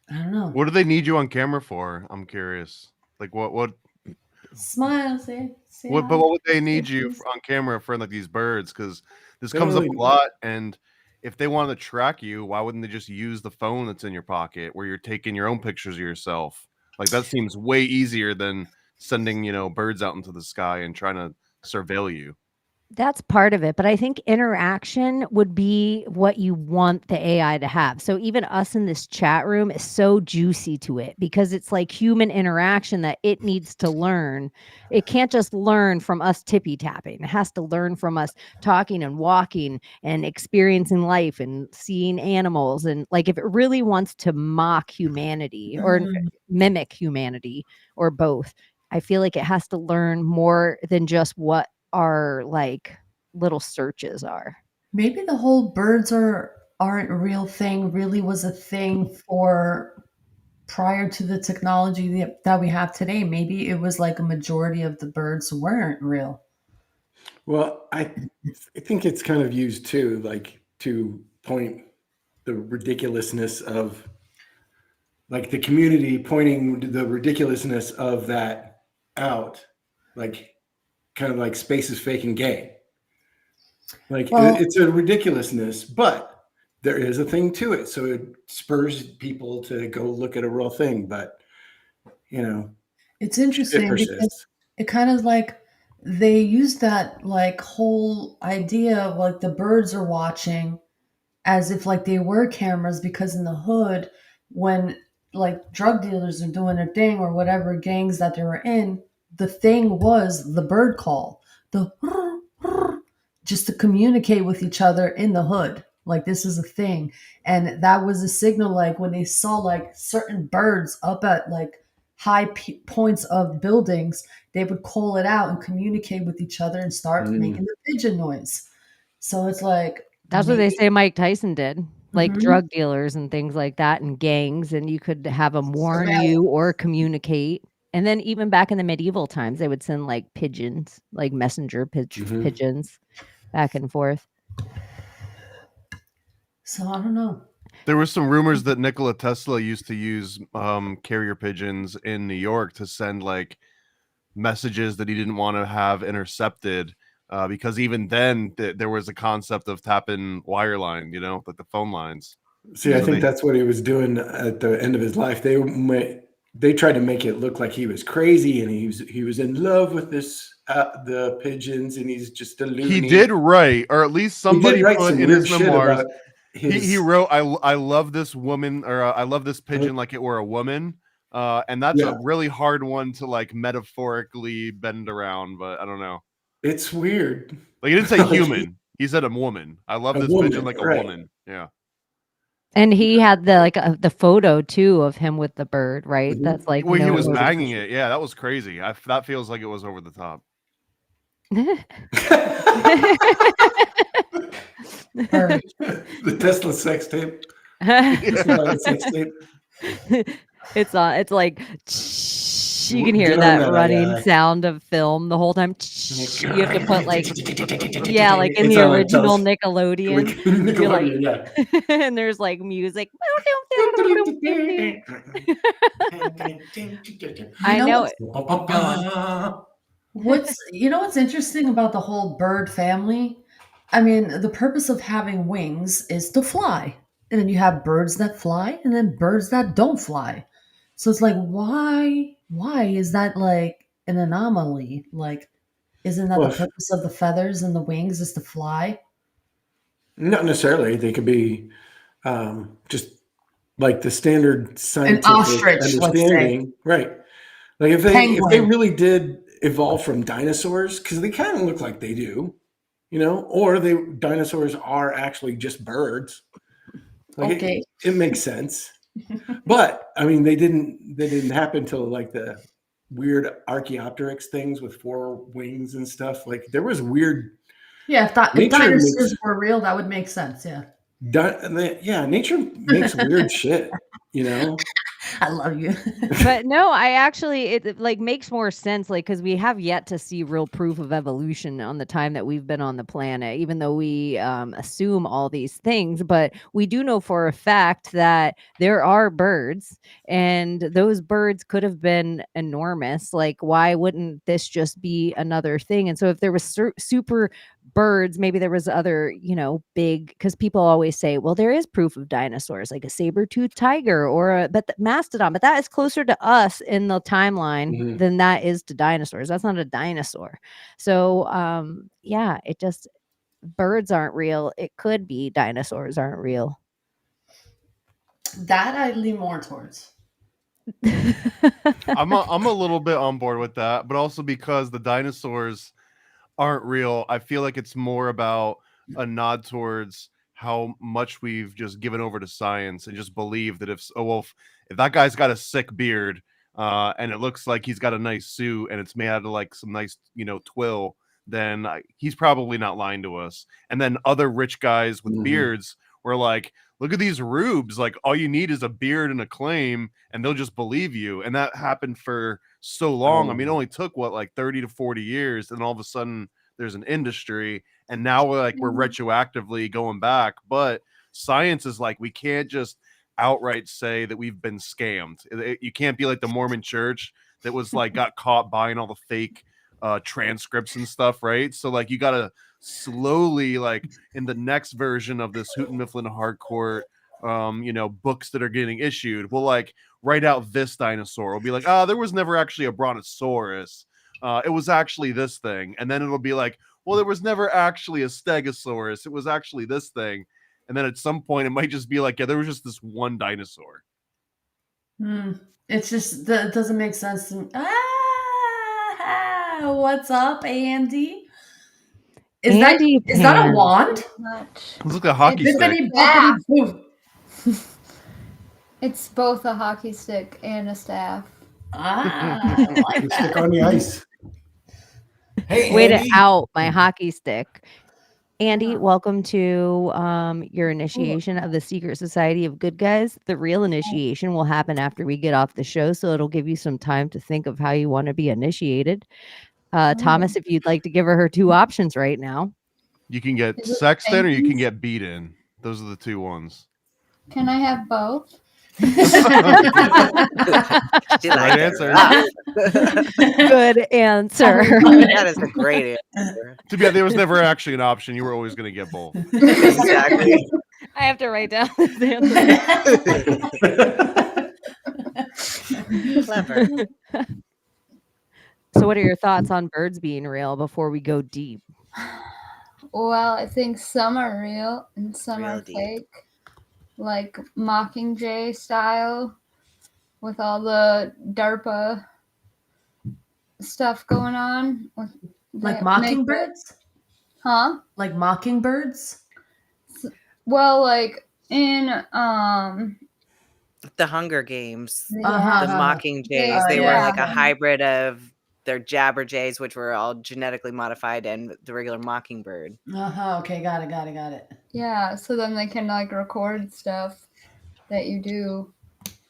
I don't know. What do they need you on camera for? I'm curious. Like what Smile, say what would they need you on camera for like these birds? Because this comes up a lot, and if they want to track you, why wouldn't they just use the phone that's in your pocket where you're taking your own pictures of yourself? Like that seems way easier than sending, birds out into the sky and trying to surveil you. That's part of it, but I think interaction would be what you want the AI to have. So even us in this chat room is so juicy to it because it's like human interaction that it needs to learn. It can't just learn from us tippy tapping. It has to learn from us talking and walking and experiencing life and seeing animals. And like if it really wants to mock humanity or mimic humanity or both, I feel like it has to learn more than just what our like little searches are. Maybe the whole birds aren't a real thing really was a thing for prior to the technology that we have today. Maybe it was like a majority of the birds weren't real. Well, I think it's kind of used too, like to point the ridiculousness of like the community pointing the ridiculousness of that out, like kind of like space is fake and gay. Like it's a ridiculousness, but there is a thing to it. So it spurs people to go look at a real thing. But, It's it interesting because persists. it kind of like they use that like whole idea of like the birds are watching as if like they were cameras, because in the hood, when like drug dealers are doing their thing or whatever gangs that they were in, the thing was the bird call, the just to communicate with each other in the hood. Like this is a thing. And that was a signal, like when they saw like certain birds up at like high points of buildings, they would call it out and communicate with each other and start making the pigeon noise. So it's like That's what they maybe. say Mike Tyson did, like Mhm. drug dealers and things like that and gangs, and you could have them warn you or communicate. And then even back in the medieval times, they would send like pigeons, like messenger pigeons back and forth. So I don't know. There were some rumors that Nikola Tesla used to use carrier pigeons in New York to send like messages that he didn't want to have intercepted, because even then there was a concept of tapping wire line, like the phone lines. See, I think that's what he was doing at the end of his life. They tried to make it look like he was crazy and he was in love with the pigeons, and he's just a loony. He did write, or at least somebody put in his memoirs. He wrote, "I love this woman," or "I love this pigeon like it were a woman," and that's a really hard one to like metaphorically bend around. But I don't know. It's weird. Like he didn't say human; he said a woman. I love this pigeon like a woman. Yeah. And he had the photo too of him with the bird, right? That's like he was banging it. Yeah, that was crazy. That feels like it was over the top. The Tesla sex tape. It's like you can hear that running sound of film the whole time. You have to put like like in the original Nickelodeon. And there's like music. I know. What's interesting about the whole bird family? I mean, the purpose of having wings is to fly. And then you have birds that fly and then birds that don't fly. So it's like, why is that like an anomaly? Like, isn't that the purpose of the feathers and the wings is to fly? Not necessarily. They could be just like the standard scientific ostrich, understanding. Right. Like if they really did evolve from dinosaurs, because they kind of look like they do, or dinosaurs are actually just birds. Like it makes sense. But I mean, they didn't happen till like the weird Archaeopteryx things with 4 wings and stuff. Like there was weird. Yeah, if dinosaurs were real, that would make sense. Yeah. Nature makes weird shit. I love you. But no, it like makes more sense, like, because we have yet to see real proof of evolution on the time that we've been on the planet, even though we assume all these things. But we do know for a fact that there are birds, and those birds could have been enormous. Like, why wouldn't this just be another thing? And so if there was super birds, maybe there was other, big, because people always say, well, there is proof of dinosaurs, like a saber-toothed tiger or the mastodon, but that is closer to us in the timeline than that is to dinosaurs. That's not a dinosaur. So it just, birds aren't real. It could be dinosaurs aren't real. That I lean more towards. I'm a little bit on board with that, but also because the dinosaurs aren't real, I feel like it's more about a nod towards how much we've just given over to science and just believe that if that guy's got a sick beard and it looks like he's got a nice suit and it's made out of like some nice twill, then he's probably not lying to us. And then other rich guys with beards were like, look at these rubes, like all you need is a beard and a claim and they'll just believe you. And that happened for so long. I mean, it only took 30 to 40 years, and all of a sudden there's an industry, and now we're retroactively going back. But science is like, we can't just outright say that we've been scammed. You can't be like the Mormon church that was like got caught buying all the fake transcripts and stuff, right? So like you gotta slowly, like in the next version of this Houghton Mifflin Harcourt books that are getting issued, we'll like write out this dinosaur. We'll be like, there was never actually a brontosaurus. It was actually this thing. And then it'll be like, well, there was never actually a stegosaurus. It was actually this thing. And then at some point it might just be like, yeah, there was just this one dinosaur. It's just that doesn't make sense to me. What's up, Andy? Is Andy that a wand? It looks like a hockey stick. It's both a hockey stick and a staff. I like that. Stick on the ice. Hey, Way to Andy. out my hockey stick. Andy, welcome to your initiation of the Secret Society of Good Guys. The real initiation will happen after we get off the show, so it'll give you some time to think of how you want to be initiated. Thomas, if you'd like to give her 2 options right now. You can get sexed in or you can get beat in. Those are the 2 ones. Can I have both? Right answer. Good answer. That is a great answer. To be honest, there was never actually an option. You were always going to get both. Exactly. I have to write down this answer. Clever. So what are your thoughts on birds being real before we go deep? Well, I think some are real and some Real are deep. fake. Like Mockingjay style with all the DARPA stuff going on. Like mockingbirds? Huh? Like mockingbirds? Well, like in The Hunger Games. the Mockingjays. They were Yeah. like a hybrid of their Jabberjays, which were all genetically modified, and the regular mockingbird. Okay, got it. Yeah, so then they can like record stuff that you do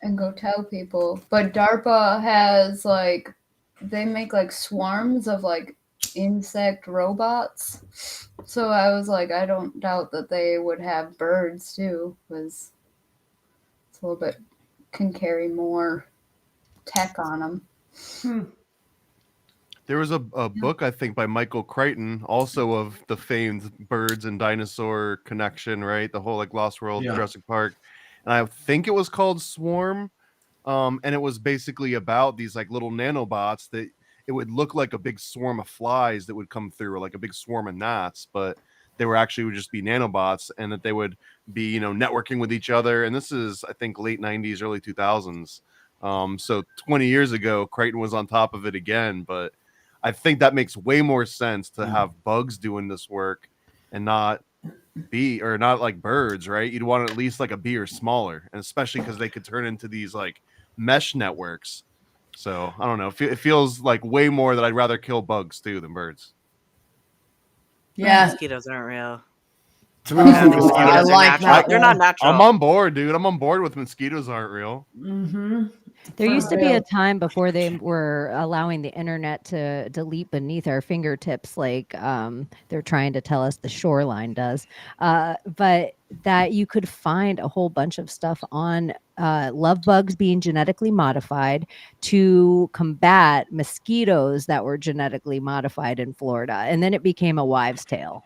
and go tell people. But DARPA has like they make like swarms of like insect robots. So I was like, I don't doubt that they would have birds too, because it's a little bit can carry more tech on them. There was a book, I think, by Michael Crichton, also of the famed birds and dinosaur connection, right? The whole like Lost World, Jurassic Park. And I think it was called Swarm. And it was basically about these like little nanobots that it would look like a big swarm of flies that would come through, or like a big swarm of gnats, but they were actually would just be nanobots, and that they would be, networking with each other. And this is, I think, late 90s, early 2000s. So 20 years ago, Crichton was on top of it again, but I think that makes way more sense to have bugs doing this work and not like birds, right? You'd want at least like a bee or smaller, and especially because they could turn into these like mesh networks. So I don't know. It feels like way more that I'd rather kill bugs too than birds. Yeah. Mosquitoes aren't real. I like that. They're not natural. I'm on board, dude. I'm on board with mosquitoes aren't real. There used to be a time before they were allowing the internet to delete beneath our fingertips, like they're trying to tell us the shoreline does. But that you could find a whole bunch of stuff on love bugs being genetically modified to combat mosquitoes that were genetically modified in Florida. And then it became a wives' tale.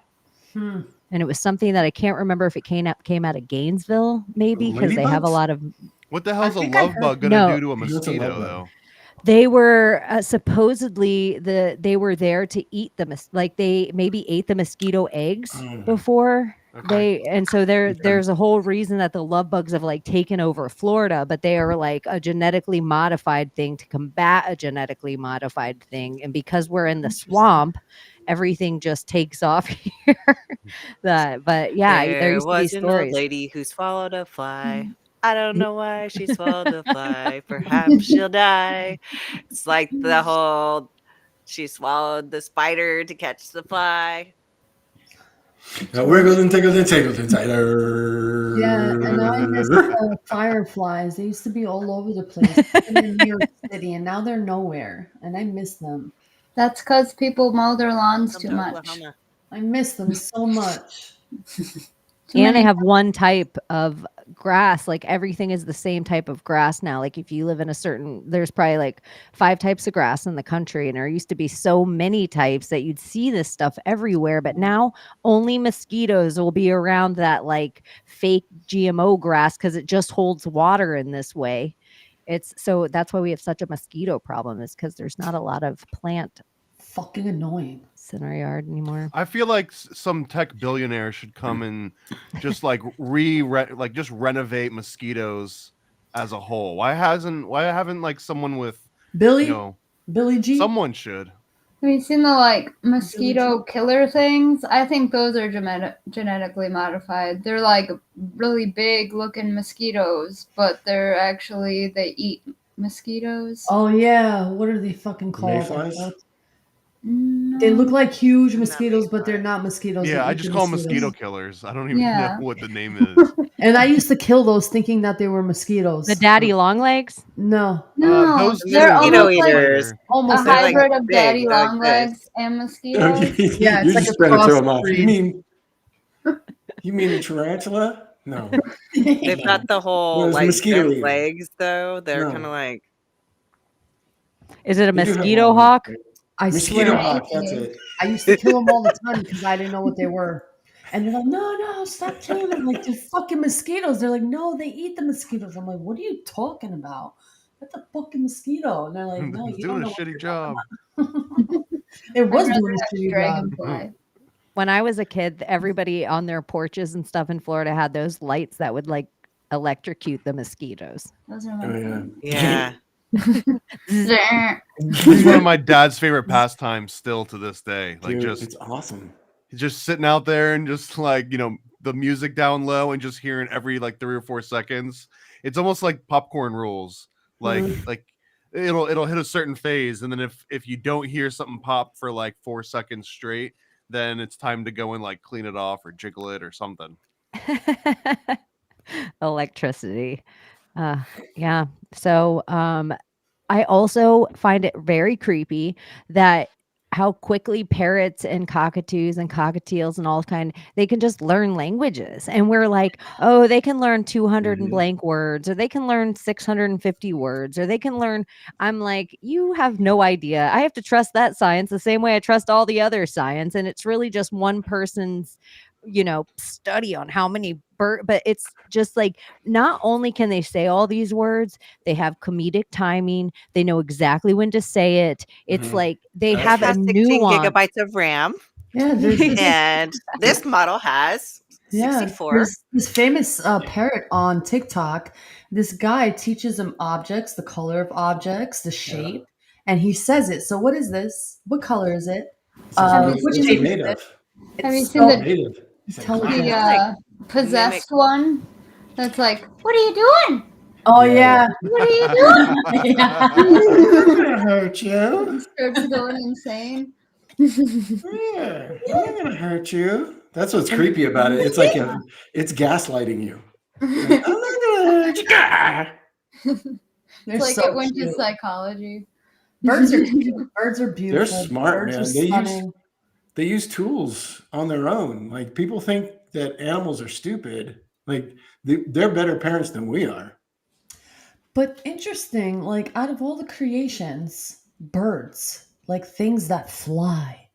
And it was something that I can't remember if it came out of Gainesville, maybe, because they have a lot of... What the hell's a love bug gonna do to a mosquito, though? They were supposedly they were there to eat they maybe ate the mosquito eggs before there's a whole reason that the love bugs have like taken over Florida, but they are like a genetically modified thing to combat a genetically modified thing, and because we're in the swamp, everything just takes off here. But yeah, there used to be stories. A lady who swallowed a fly. I don't know why she swallowed a fly. Perhaps she'll die. It's like the whole she swallowed the spider to catch the fly. Now wiggled and tickled and tickled inside her. Yeah, and now I miss the fireflies. They used to be all over the place in New York City, and now they're nowhere, and I miss them. That's because people mow their lawns too much. I miss them so much. And they have one type of grass. Like everything is the same type of grass now. Like if you live in there's probably like 5 types of grass in the country. And there used to be so many types that you'd see this stuff everywhere. But now only mosquitoes will be around that like fake GMO grass because it just holds water in this way. So that's why we have such a mosquito problem, is because there's not a lot of plant Fucking annoying in our yard anymore. I feel like some tech billionaire should come and just like just renovate mosquitoes as a whole. Why haven't like someone with Billy Billy G. Someone should. Have you seen the like mosquito killer things? I think those are genetically modified. They're like really big looking mosquitoes, but they eat mosquitoes. Oh yeah, what are they fucking called? Mayflies? No. They look like huge mosquitoes, but they're not mosquitoes. Yeah, They I eat just the call them mosquitoes. mosquito killers. I don't even Yeah. know what the name is. And I used to kill those thinking that they were mosquitoes. The daddy long legs? No. No, those they're mosquito almost like eaters. a Almost They're, like, hybrid of big, daddy they're like long this. legs and mosquitoes. Yeah, it's You're like just a trying to throw them off. crossbreed. You mean the tarantula? No. They've got the whole Those like mosquito their eaters. legs though. They're No. kind of like Is it a They do have mosquito long hawk? legs. I Mosquito swear, hawk, that's it. I used to kill them all the time because I didn't know what they were. And they're like, no, stop killing them. Like, they're fucking mosquitoes. They're like, no, they eat the mosquitoes. I'm like, what are you talking about? What the fucking mosquito? And they're like, no, It's you don't doing a know what shitty you're job. It was I'd doing rather a shitty job. dragonfly. When I was a kid, everybody on their porches and stuff in Florida had those lights that would like electrocute the mosquitoes. Those are my Oh, yeah. yeah. It's one of my dad's favorite pastimes still to this day. Like Dude, it's awesome. just sitting out there and just like, the music down low and just hearing every like 3 or 4 seconds. It's almost like popcorn rules. Like it'll hit a certain phase, and then if you don't hear something pop for like 4 seconds straight, then it's time to go and like clean it off or jiggle it or something. Electricity. Yeah. So I also find it very creepy that how quickly parrots and cockatoos and cockatiels and all they can just learn languages. And we're like, oh, they can learn 200 and blank words, or they can learn 650 words, or they can learn. I'm like, you have no idea. I have to trust that science the same way I trust all the other science. And it's really just one person's study on how many but it's just like, not only can they say all these words, they have comedic timing, they know exactly when to say it. It's like they have a has 16 nuance. gigabytes of RAM. Yeah, And this model has 64. There's this famous parrot on TikTok. This guy teaches him objects, the color of objects, the shape, and he says it. So what is this? What color is it? Which What's shape it made is of? it? Have you It's seen the Native. the possessed one? That's like, what are you doing? Oh yeah. What are you doing? I'm gonna hurt you. Starts going insane. Yeah, I'm not gonna hurt you. That's what's creepy about it. It's like it's gaslighting you. Like, I'm not gonna hurt you. They're It's like so it went to cute. psychology. Birds are cute. Birds are They're beautiful. smart, Birds man. are stunning. They use tools on their own. Like, people think that animals are stupid. Like, they're better parents than we are. But interesting, like out of all the creations, birds, like things that fly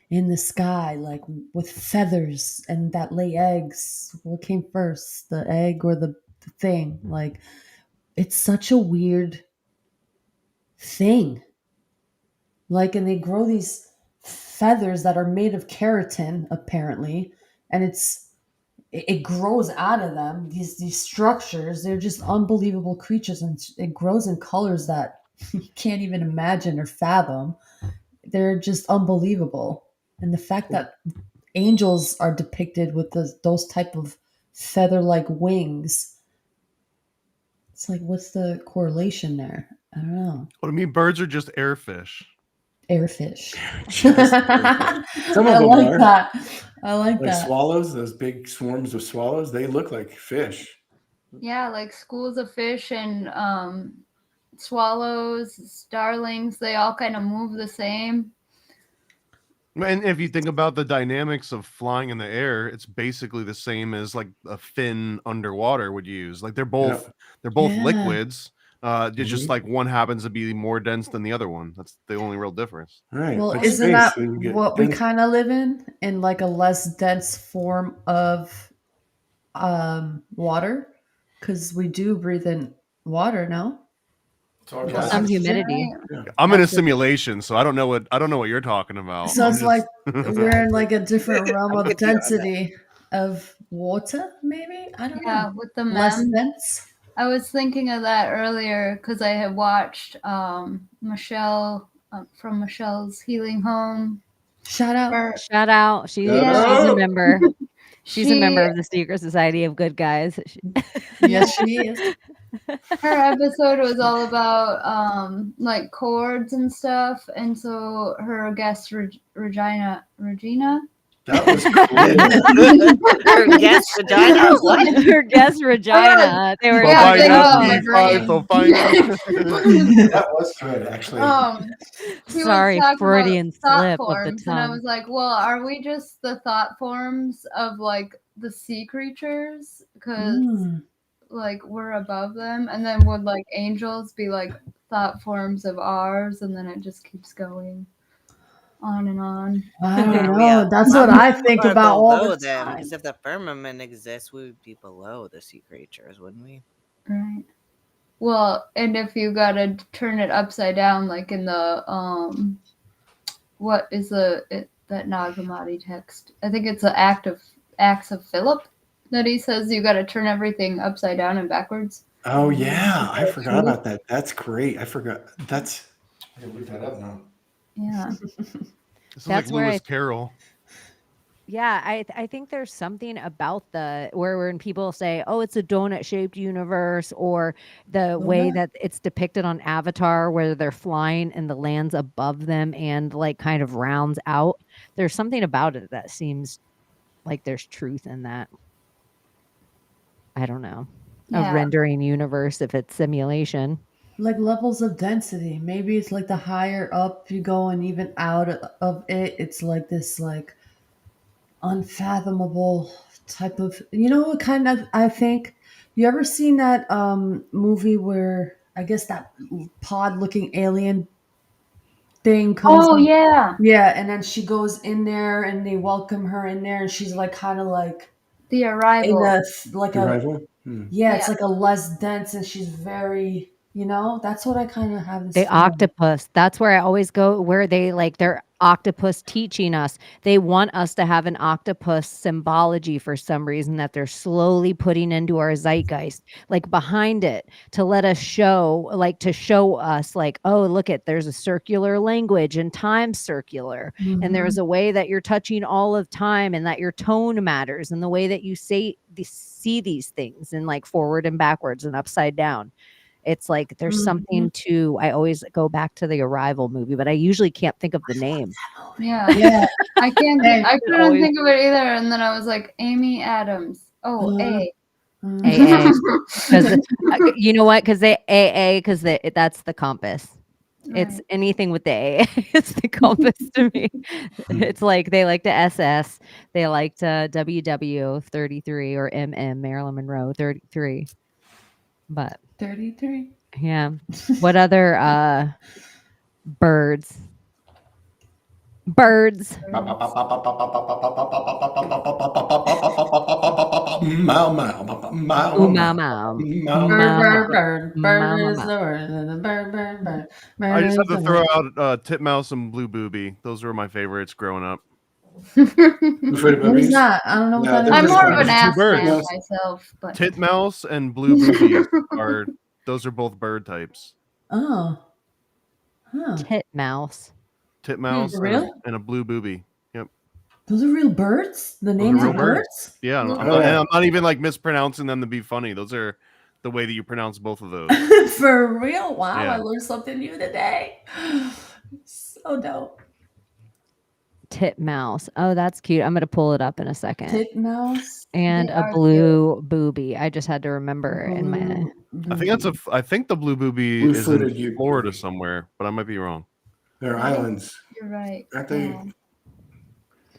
in the sky, like with feathers and that lay eggs. What came first, the egg or the thing? Like, it's such a weird thing. Like, and they grow these feathers that are made of keratin, apparently, and it grows out of them. These structures, they're just unbelievable creatures, and it grows in colors that you can't even imagine or fathom. They're just unbelievable. And the fact that angels are depicted with those type of feather-like wings, it's like, what's the correlation there? I don't know. What I mean, birds are just airfish. Airfish. Some of I them like are. that. I like Like that. swallows, those big swarms of swallows, they look like fish. Yeah, like schools of fish and swallows, starlings, they all kind of move the same. And if you think about the dynamics of flying in the air, it's basically the same as like a fin underwater would use. Like they're both Yeah. liquids. It's just Mhm. like one happens to be more dense than the other one. That's the only real difference. Right. Well, like isn't space, that so you get what we dense- kind of live in like a less dense form of water? Because we do breathe in water, no? it's all Well, gas. Some oxygen. humidity. Yeah. I'm in a That's it. simulation, so I don't know what you're talking about. So I'm it's just- like we're in like a different realm I'm of with you on that. density of water, maybe? I don't Yeah, know. with the Less mem. dense? I was thinking of that earlier because I had watched Michelle from Michelle's Healing Home. Shout out. Her, Shout out. She's Shout a out. member. She's a member she of the Secret Society of Good Guys. Yes, she is. her episode was all about like chords and stuff, and so her guest Regina That was cool. Her guest vagina. What? Her guest Regina. They were Yeah, talking they about know. my brain. That was good, actually. He Sorry, was talking Freudian about thought slip of the forms, and I tongue. was like, well, are we just the thought forms of like the sea creatures? Because Mm. like we're above them, and then would like angels be like thought forms of ours, and then it just keeps going on and on. I don't We know. That's what I think are about all below the them, time. because if the firmament exists, we would be below the sea creatures, wouldn't we? Right. Well, and if you gotta turn it upside down, like in the what is that Nagamati text? I think it's the Acts of Philip that he says you gotta turn everything upside down and backwards. Oh yeah, I forgot True. about that. That's great. I forgot. That's. I gotta look that up now. Yeah. This is That's like where Lewis Carroll. Yeah, I think there's something about where when people say, "Oh, it's a donut-shaped universe," or the way that it's depicted on Avatar, where they're flying and the land's above them and like kind of rounds out. There's something about it that seems like there's truth in that. I don't know. A Yeah. rendering universe if it's simulation. Like levels of density. Maybe it's like the higher up you go and even out of it, it's like this like unfathomable type of, you know what kind of, I think, you ever seen that movie where I guess that pod looking alien thing comes Oh in? yeah. Yeah, and then she goes in there and they welcome her in there and she's like kind of like The in Arrival. a like The a rival? yeah, it's Yeah. like a less dense and she's very, you know, that's what I kind of have this The feeling. octopus. That's where I always go, where they like their octopus teaching us. They want us to have an octopus symbology for some reason that they're slowly putting into our zeitgeist, like behind it, to let us show, like to show us, like, oh, look at there's a circular language and time's circular. And there's a way that you're touching all of time and that your tone matters and the way that you see these things and like forward and backwards and upside down. It's like there's something to, I always go back to the Arrival movie, but I usually can't think of the name. Yeah. Yeah. I can't. I couldn't always- think of it either, and then I was like, Amy Adams. Oh, A. AA. Because you know what? Because they AA, because that's the compass. It's Right. anything with the AA. It's the compass to me. It's like they like to SS. They like to WW 33 or MM Marilyn Monroe 33. But 33. yeah. What other birds? Birds. Mau mau. Mau Ooh, mau. mama. Bird Mama. is the word. Bird. I just have is to the throw word. out Titmouse and Blue Booby. Those were my favorites growing up. Afraid of What is boobies? that? I don't know what Yeah, that they're I'm is. more of an Those are two ass birds. man myself, but Titmouse and Blue Boobies are those are both bird types. Oh. Huh. Titmouse. Titmouse For real? and a Blue Booby. Yep. Those are real birds? The Those are names real of birds. birds? Yeah, Oh. and I'm not even like mispronouncing them to be funny. Those are the way that you pronounce both of those. For real? Wow, Yeah. I learned something new today. So dope. Titmouse. Oh, that's cute. I'm gonna pull it up in a second. Titmouse. And They a are blue booby. I just had to remember in my. I think the Blue Booby is Blue-footed in you- Florida somewhere, but I might be wrong. They're islands, you're right. aren't they? Yeah.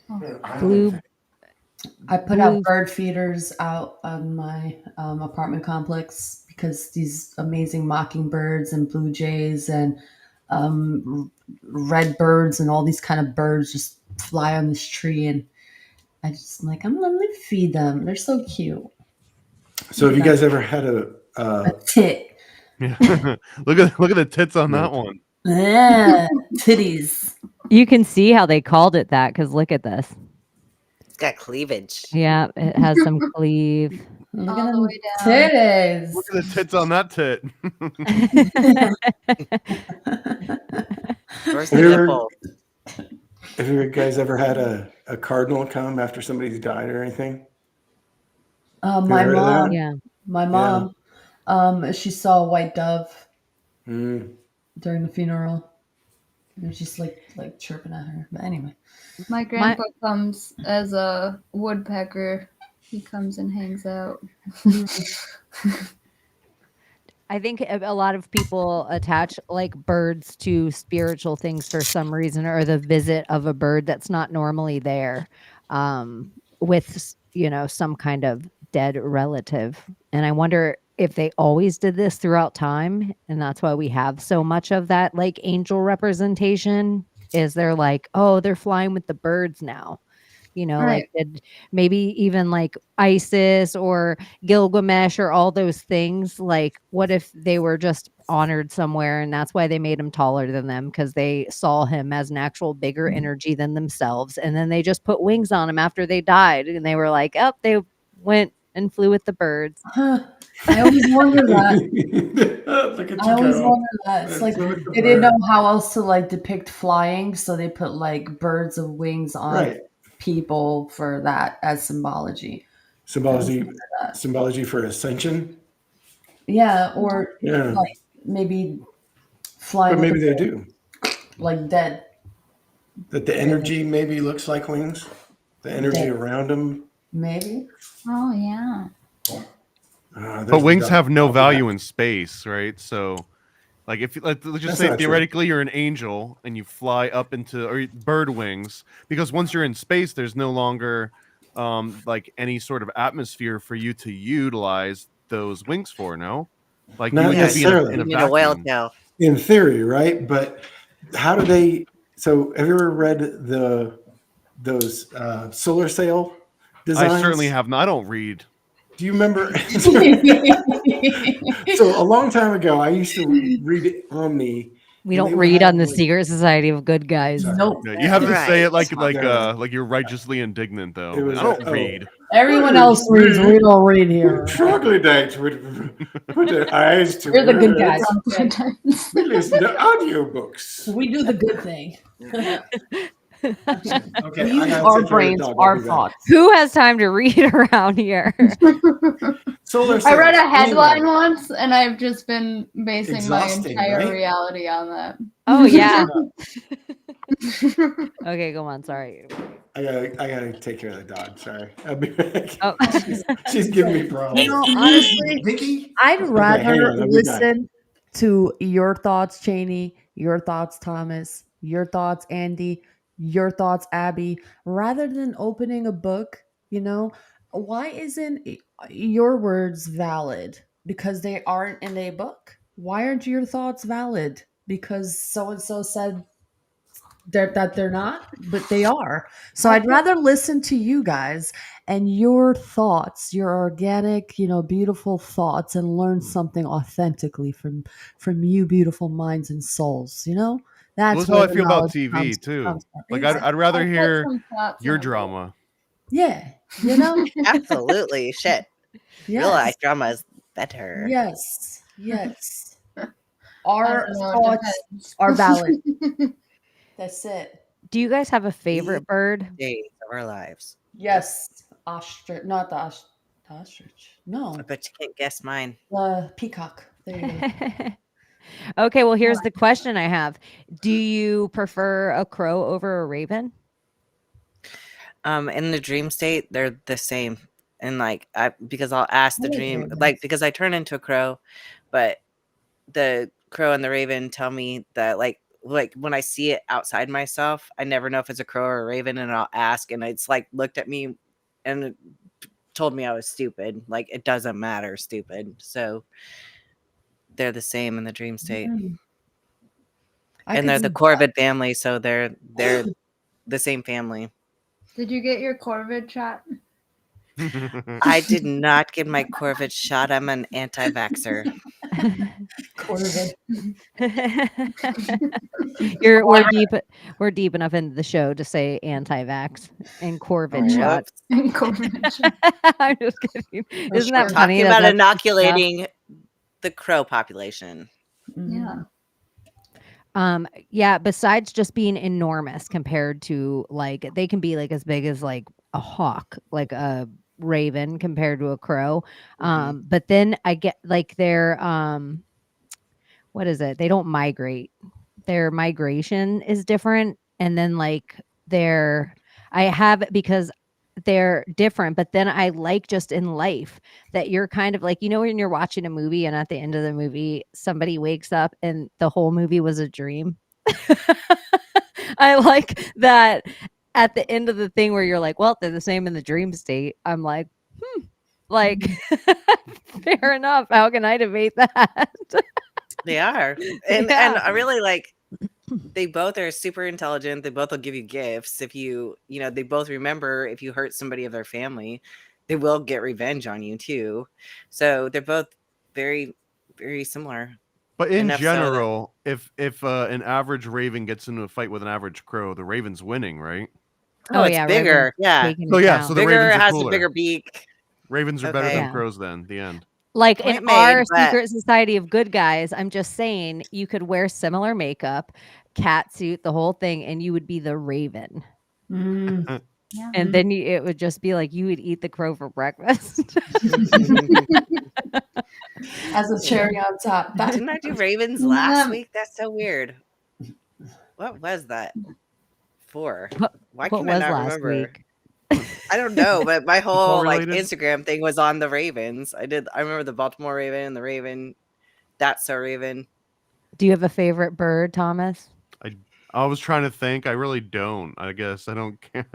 Blue. I put out Blue- bird feeders out on my apartment complex because these amazing mockingbirds and blue jays and red birds and all these kind of birds just fly on this tree, and I just like, I'm gonna feed them. They're so cute. So have you guys ever had a Tit. Yeah. look at the tits on that one. Yeah, titties. You can see how they called it that because look at this. It's got cleavage. Yeah, it has some cleave. Look All at the them way down. titties. Look at the tits on that tit. Where's Have the you ever- nipple? have you guys ever had a cardinal come after somebody's died or anything? My heard of that? mom. Yeah. My mom. She saw a white dove Mm. during the funeral. It was just like chirping at her. But anyway. My grandpa comes as a woodpecker. He comes and hangs out. I think a lot of people attach like birds to spiritual things for some reason, or the visit of a bird that's not normally there, with some kind of dead relative. And I wonder if they always did this throughout time, and that's why we have so much of that like angel representation. Is they're like, oh, they're flying with the birds now. Right. Like maybe even like Isis or Gilgamesh or all those things. Like, what if they were just honored somewhere and that's why they made him taller than them because they saw him as an actual bigger energy than themselves. And then they just put wings on him after they died. And they were like, oh, they went and flew with the birds. Huh. I always wonder that. Look at I always go. wonder that. It's like they didn't know how else to like depict flying, so they put like birds of wings on Right. people for that as symbology. Symbology for ascension. Yeah, or Yeah. like maybe flying. But maybe with they the do. bird, like dead. That the energy maybe looks like wings. The energy Dead. around them. Maybe. Oh yeah. But wings have no value in space, right? So, like, if let's just That's say not true. theoretically you're an angel and you fly up into or bird wings, because once you're in space, there's no longer like any sort of atmosphere for you to utilize those wings for. No, like Not you would just be in necessarily. a You need a whale vacuum. tail. In theory, right? But how do they? So have you ever read those solar sail designs? I certainly have not. I don't read. Do you remember? So a long time ago, I used to read Omni. We and don't they would read have, on the like- Secret Society of Good Guys. Sorry. Nope. Yeah, you have to say it like Yeah. like you're righteously indignant though. It was I don't oh. read. Everyone else reads. We don't read here. Troglodytes would put their eyes to We're the good words. guys. We listen to audiobooks. We do the good thing. Okay, We I use gotta our take care of the brains, dog. I'll our be back. thoughts. Who has time to read around here? Solar I read a sails. headline Anyway, once, and I've just been basing Exhausting, my entire right? reality on that. Oh yeah. Okay, go on. Sorry. I gotta take care of the dog. Sorry, I'll be back. Oh. She's giving me problems. You know, honestly, Vicky, I'd hang rather on, I'll be back. listen to your thoughts, Chaney, your thoughts, Thomas, your thoughts, Andy, your thoughts, Abby, rather than opening a book. Why isn't your words valid? Because they aren't in a book. Why aren't your thoughts valid? Because so and so said that they're not, but they are. So I'd rather listen to you guys and your thoughts, your organic, beautiful thoughts, and learn something authentically from you, beautiful minds and souls. That's That's how where I the feel about knowledge TV too. comes from. Like Exactly. I'd rather I'll put hear some thoughts your in a book. drama. Yeah, Absolutely. Shit. yes, Real life drama is better. yes. I Our don't know, it thoughts depends. are valid. That's it. Do you guys have a favorite bird? Days of our lives. Yes, ostrich, not the ostrich. No, But you can't guess mine. the peacock. There you go. Okay, well here's the question I have. Do you prefer a crow over a raven? In the dream state, they're the same. And because I'll ask the I like dream, ravens. because I turn into a crow, but the crow and the raven tell me that like when I see it outside myself, I never know if it's a crow or a raven, and I'll ask, and it's like looked at me and told me I was stupid. Like, it doesn't matter, stupid. So they're the same in the dream state. And they're the corvid family, so they're the same family. Did you get your corvid shot? I did not get my corvid shot. I'm an anti-vaxxer. Corvid. We're deep enough into the show to say anti-vax and corvid Oh, shot. Corvid shot. I'm just kidding. Isn't We're that funny? talking about that's inoculating the crow population. Yeah. Yeah, besides just being enormous compared to like they can be like as big as like a hawk, like a raven compared to a crow. But then I get like they're what is it? They don't migrate. Their migration is different. And then like I have it because they're different, but then I like just in life that you're kind of like, when you're watching a movie and at the end of the movie, somebody wakes up and the whole movie was a dream. I like that at the end of the thing where you're like, well, they're the same in the dream state. I'm like, like, fair enough. How can I debate that? They are. And I really like, they both are super intelligent. They both will give you gifts. If they both remember if you hurt somebody of their family, they will get revenge on you too. So they're both very, very similar. But in general, if an average raven gets into a fight with an average crow, the raven's winning, right? Oh, it's bigger. Yeah. So the bigger ravens are has cooler. a bigger beak. Ravens are better than crows then, the end. Like Point in made, our but- secret society of good guys, I'm just saying you could wear similar makeup, cat suit, the whole thing, and you would be the raven. Yeah. And then it would just be like you would eat the crow for breakfast. As a cherry on top. Didn't I do ravens last week? That's so weird. What was that for? Why What can I was not last remember? week? I don't know, but my whole like related? Instagram thing was on the Ravens. I remember the Baltimore Raven, the Raven, That's So Raven. Do you have a favorite bird, Thomas? I was trying to think. I really don't. I guess I don't care.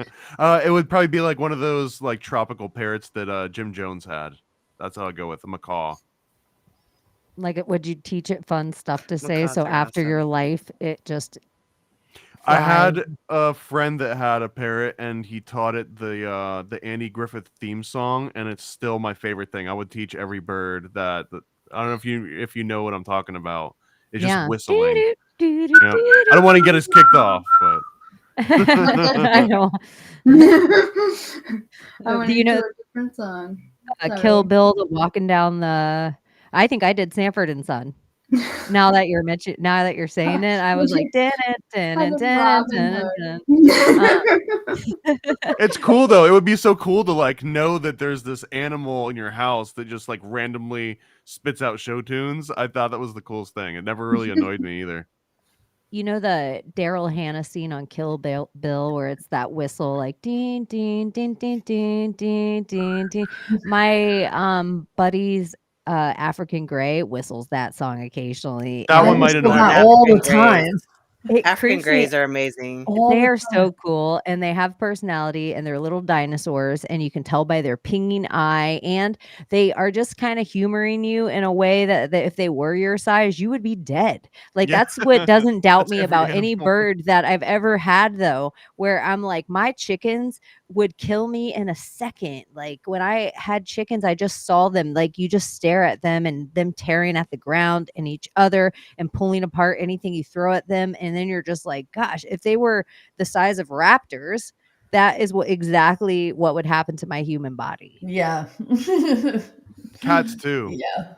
It would probably be like one of those like tropical parrots that Jim Jones had. That's how I go with a macaw. Like, would you teach it fun stuff to say? Macaws So are after awesome. your life, it just. I fly? had a friend that had a parrot, and he taught it the Andy Griffith theme song, and it's still my favorite thing. I would teach every bird that. I don't know if you know what I'm talking about. It's just whistling. Yeah. I don't want to get us kicked off, but I know. I went Do you into know a different song. Kill Bill walking down the? I think I did Sanford and Son. Now that you're saying it, I was like, it's cool though. It would be so cool to like know that there's this animal in your house that just like randomly spits out show tunes. I thought that was the coolest thing. It never really annoyed me either. You know the Daryl Hannah scene on Kill Bill where it's that whistle like ding ding ding ding ding ding ding ding. My buddy's African Gray whistles that song occasionally. That one might annoy me all the time. African Greys are amazing. They are so cool, and they have personality, and they're little dinosaurs, and you can tell by their pinging eye, and they are just kind of humoring you in a way that if they were your size, you would be dead. Like that's what doesn't doubt me about any bird that I've ever had, though, where I'm like, my chickens would kill me in a second. Like when I had chickens, I just saw them, like you just stare at them and them tearing at the ground and each other and pulling apart anything you throw at them. And then you're just like, gosh, if they were the size of raptors, that is exactly what would happen to my human body. Yeah. Cats too. Yeah.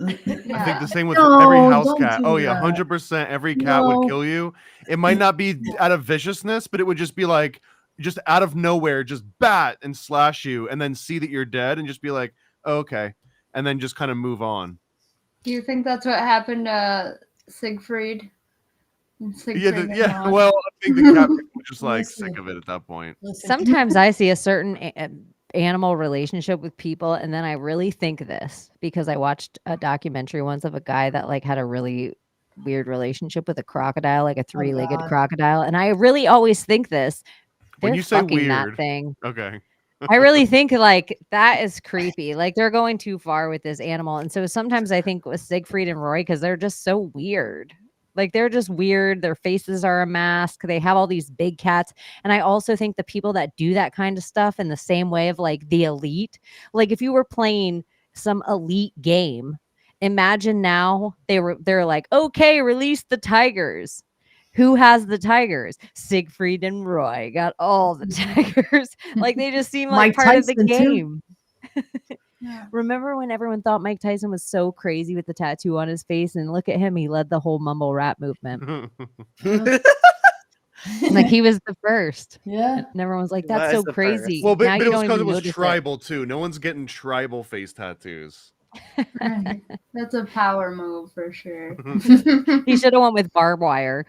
I think the same with every house cat. Oh yeah, 100%. Every cat would kill you. It might not be out of viciousness, but it would just be like, just out of nowhere, just bat and slash you, and then see that you're dead, and just be like, oh, okay, and then just kind of move on. Do you think that's what happened to Siegfried? Yeah. Well, I think the cat was just like sick of it at that point. Sometimes I see a certain animal relationship with people, and then I really think this because I watched a documentary once of a guy that like had a really weird relationship with a crocodile, like a three-legged God. crocodile. And I really always think this. When They're you say fucking that weird, thing. okay. I really think like that is creepy. Like they're going too far with this animal. And so sometimes I think with Siegfried and Roy, because they're just so weird. Like they're just weird. Their faces are a mask. They have all these big cats. And I also think the people that do that kind of stuff in the same way of like the elite, like if you were playing some elite game, imagine now they're like, okay, release the tigers. Who has the tigers? Siegfried and Roy got all the tigers. Like they just seem like Mike part of the Tyson, too. game. Remember when everyone thought Mike Tyson was so crazy with the tattoo on his face? And look at him, he led the whole mumble rap movement. Like he was the first. Yeah. And everyone was like, He that's was so the crazy. Well, but Now it you was don't because it even was notice tribal too. No one's getting tribal face tattoos. Right. That's a power move for sure. He should have went with barbed wire.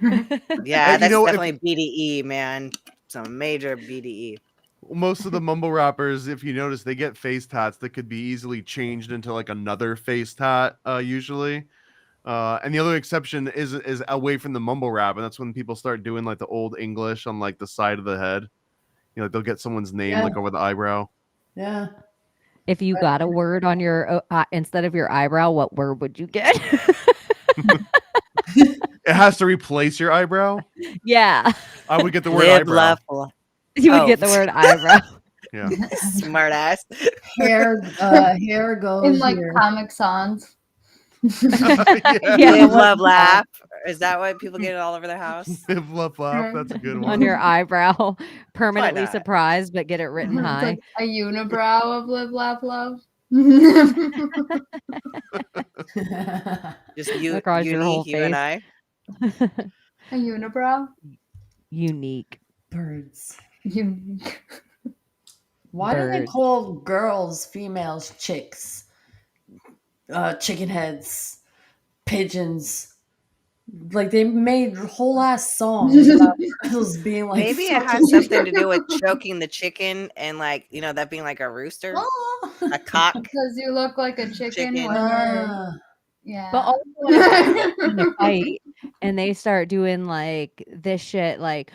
Yeah, You that's know, if- definitely BDE, man. Some major BDE. Most of the mumble rappers, if you notice, they get face tats that could be easily changed into like another face tat, usually. And the other exception is away from the mumble rap, and that's when people start doing like the old English on like the side of the head. You know, like, they'll get someone's name like over the eyebrow. Yeah. If you got a word on your instead of your eyebrow, what word would you get? It has to replace your eyebrow. Yeah. I would get the word Live, eyebrow. laugh, laugh. You would Oh. get the word eyebrow. Yeah. Smart ass. Hair goes In like here. Comic Sans. Yeah. Live, love, laugh. Is that why people get it all over their house? Live, love, laugh. That's a good one. On your eyebrow, permanently not? surprised, but get it written It's high. like a unibrow of live, laugh, love. Just you, Across your whole you and face. I. A unibrow? Unique. Birds. Unique. Why do they Birds. call girls, females, chicks? Chicken heads, pigeons. Like they made whole ass songs about girls being like. Maybe it has fucking- something to do with choking the chicken and like, you know, that being like a rooster, Oh. a cock. Because you look like a chicken. Chicken. When you're, Ah. yeah. But also when it's in a fight and they start doing like this shit, like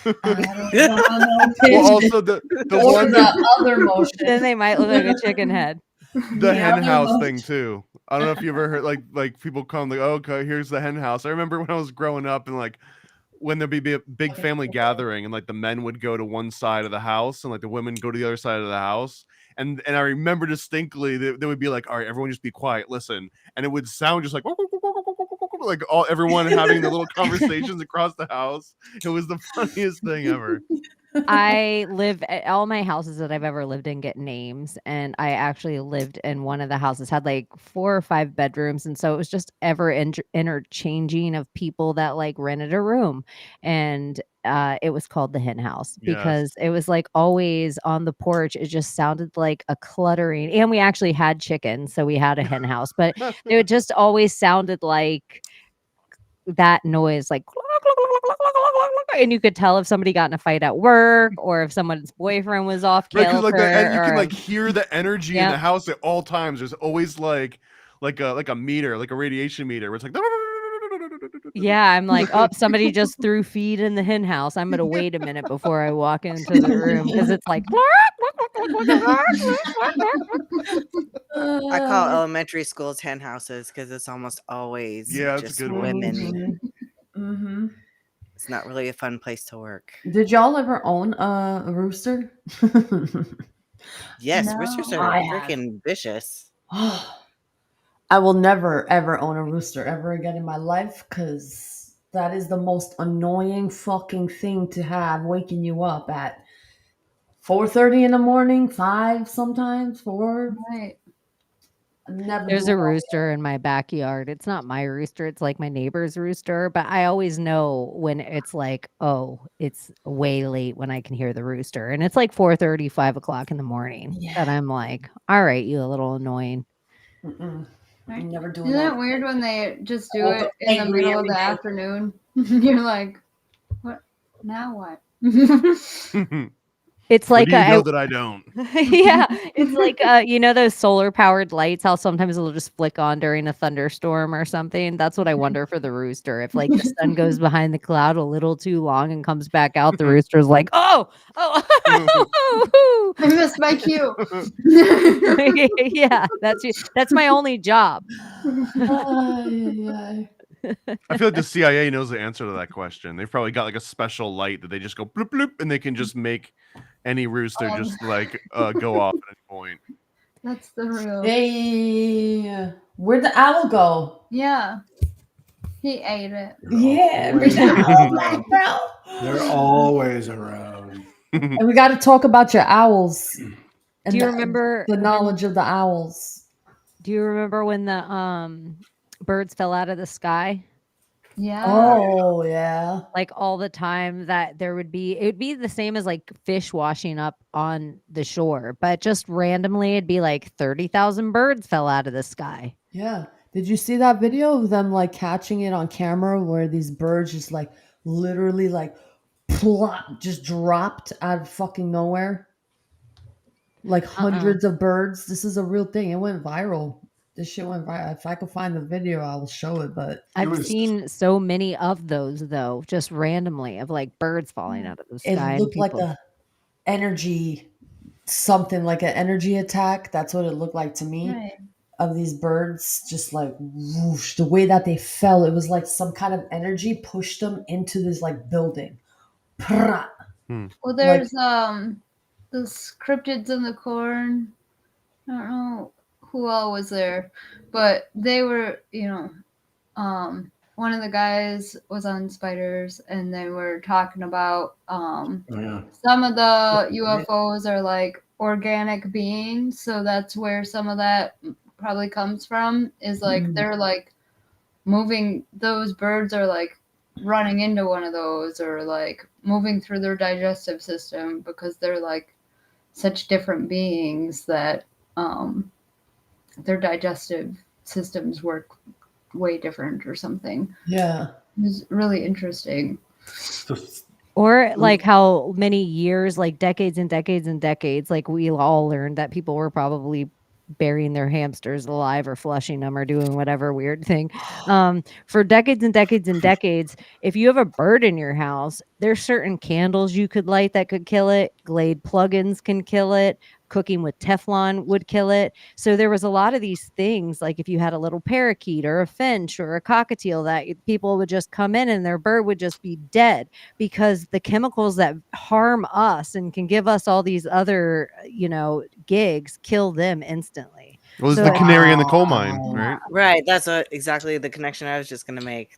Well, also the Or one the other motion. then they might look like a chicken head. the The hen other house motion. thing too. I don't know if you ever heard like people come like, oh, okay, here's the hen house. I remember when I was growing up and like when there'd be a big family gathering and like the men would go to one side of the house and like the women go to the other side of the house. And I remember distinctly that they would be like, all right, everyone just be quiet, listen. And it would sound just like everyone having the little conversations across the house. It was the funniest thing ever. All my houses that I've ever lived in get names, and I actually lived in one of the houses, had like 4 or 5 bedrooms, and so it was just ever interchanging of people that like rented a room, and it was called the hen house because it was like always on the porch. It just sounded like a cluttering, and we actually had chickens, so we had a hen house, but it just always sounded like that noise, like, and you could tell if somebody got in a fight at work or if someone's boyfriend was off Right, because kilter. like and you can or- like hear the energy in Yep. the house at all times. There's always like a meter, like a radiation meter, where it's like yeah, I'm like, oh, somebody just threw feed in the hen house. I'm gonna wait a minute before I walk into the room because it's like. I call elementary schools hen houses because it's almost always Yeah, that's a just good one. women. Mm-hmm. It's not really a fun place to work. Did y'all ever own a rooster? Yes, No. roosters are I have. freaking vicious. I will never ever own a rooster ever again in my life because that is the most annoying fucking thing to have waking you up at 4:30 in the morning, 5 sometimes, 4. Right. Never. There's do a that. rooster in my backyard. It's not my rooster. It's like my neighbor's rooster. But I always know when it's like, oh, it's way late when I can hear the rooster. And it's like 4:30, 5 o'clock in the morning. Yeah. That I'm like, all right, you a little annoying. Mm-mm. Right. Never doing Isn't that. it weird when they just do Woke it up in the angry middle of every the day. afternoon? You're like, what? Now what? It's What like do you know that I don't? yeah, it's like you know those solar powered lights. How sometimes it'll just flick on during a thunderstorm or something. That's what I wonder for the rooster. If like the sun goes behind the cloud a little too long and comes back out, the rooster's like, oh, I missed my cue. yeah, that's my only job. I feel like the CIA knows the answer to that question. They've probably got like a special light that they just go bloop bloop, and they can just make any rooster just like go off at any point. That's the real. Hey, where'd the owl go? Yeah. He ate it. Yeah, Always where'd the owl around. go, bro? They're always around. And we got to talk about your owls. And Do you remember the knowledge of the owls? Do you remember when the birds fell out of the sky? Yeah. Oh, yeah. Like all the time that it would be the same as like fish washing up on the shore, but just randomly it'd be like 30,000 birds fell out of the sky. Yeah. Did you see that video of them like catching it on camera where these birds just like literally like plop just dropped out of fucking nowhere? Like hundreds of birds. This is a real thing. It went viral. This shit went viral. If I could find the video, I will show it. But I've seen so many of those though, just randomly of like birds falling out of the sky. it looked like a energy something like an energy attack. That's what it looked like to me. Right. Of these birds, just like whoosh, the way that they fell, it was like some kind of energy pushed them into this like building. Well, there's the cryptids in the corn. I don't know who all was there, but they were, one of the guys was on spiders, and they were talking about some of the UFOs are like organic beings, so that's where some of that probably comes from, is like they're like moving, those birds are like running into one of those or like moving through their digestive system because they're like such different beings that their digestive systems work way different or something. Yeah. It's really interesting. Or like how many years, like decades and decades and decades, like we all learned that people were probably burying their hamsters alive or flushing them or doing whatever weird thing. For decades and decades and decades, if you have a bird in your house, there's certain candles you could light that could kill it. Glade plugins can kill it. Cooking with Teflon would kill it. So there was a lot of these things, like if you had a little parakeet or a finch or a cockatiel, that people would just come in and their bird would just be dead because the chemicals that harm us and can give us all these other, gigs kill them instantly. Well, it's the canary in the coal mine, right? Right. That's exactly the connection I was just going to make.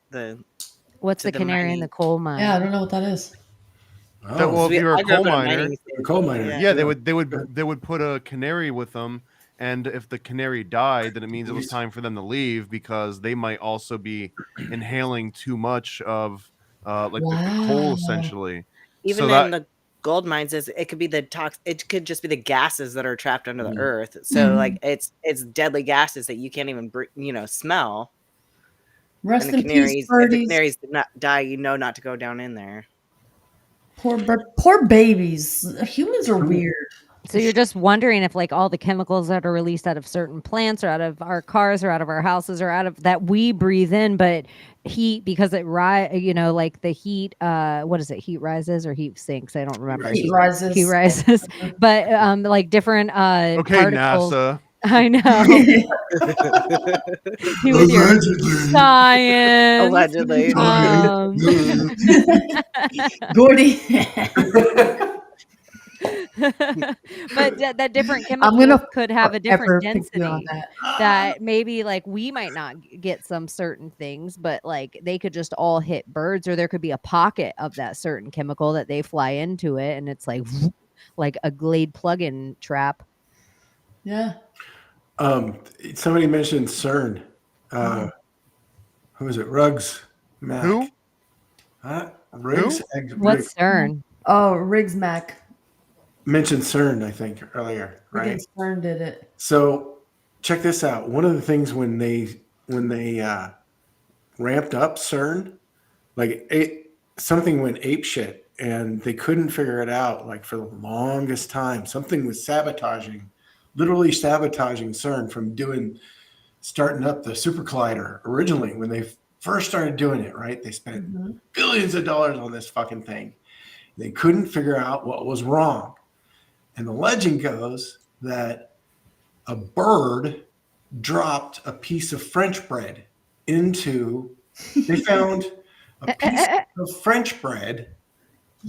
What's the canary in the coal mine? Yeah, I don't know what that is. Well, if you're a coal miner, yeah, they would put a canary with them, and if the canary died, then it means it was time for them to leave because they might also be inhaling too much of the coal, essentially. Even in the gold mines, it could be it could just be the gases that are trapped under the earth. So like it's deadly gases that you can't even smell. Rest and the in canaries, peace, birdies. If the canaries did not die, not to go down in there. Poor babies. Humans are weird. So you're just wondering if like all the chemicals that are released out of certain plants or out of our cars or out of our houses or out of that we breathe in, but heat because it like the heat, what is it? Heat rises or heat sinks? I don't remember. Heat rises. Heat rises. But like different particles. NASA. I know. With your science. Allegedly. Gordy. But that different chemical could have a different density that maybe like we might not get some certain things, but like they could just all hit birds, or there could be a pocket of that certain chemical that they fly into it and it's like a Glade plug-in trap. Yeah. Somebody mentioned CERN. Who is it? Ruggs Mac. Who? Riggs? What's CERN? Oh, Riggs Mac. Mentioned CERN, I think, earlier, right? I think CERN did it. So check this out. One of the things when they ramped up CERN, like something went ape shit and they couldn't figure it out. Like for the longest time, something was literally sabotaging CERN from starting up the super collider originally when they first started doing it. Right, they spent billions of dollars on this fucking thing. They couldn't figure out what was wrong, and the legend goes that a bird dropped a piece of French bread into. They found a piece of French bread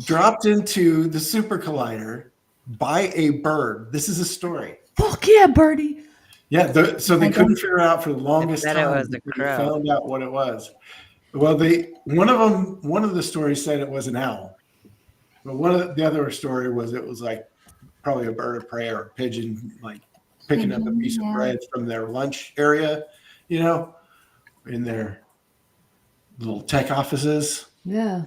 dropped into the super collider by a bird. This is a story. Fuck yeah, birdie. Yeah, so they couldn't figure it out for the longest time. It was a They crow. found out what it was. Well, one of the stories said it was an owl, but the other story was it was like probably a bird of prey or a pigeon, like picking up a piece of bread from their lunch area, in their little tech offices. Yeah.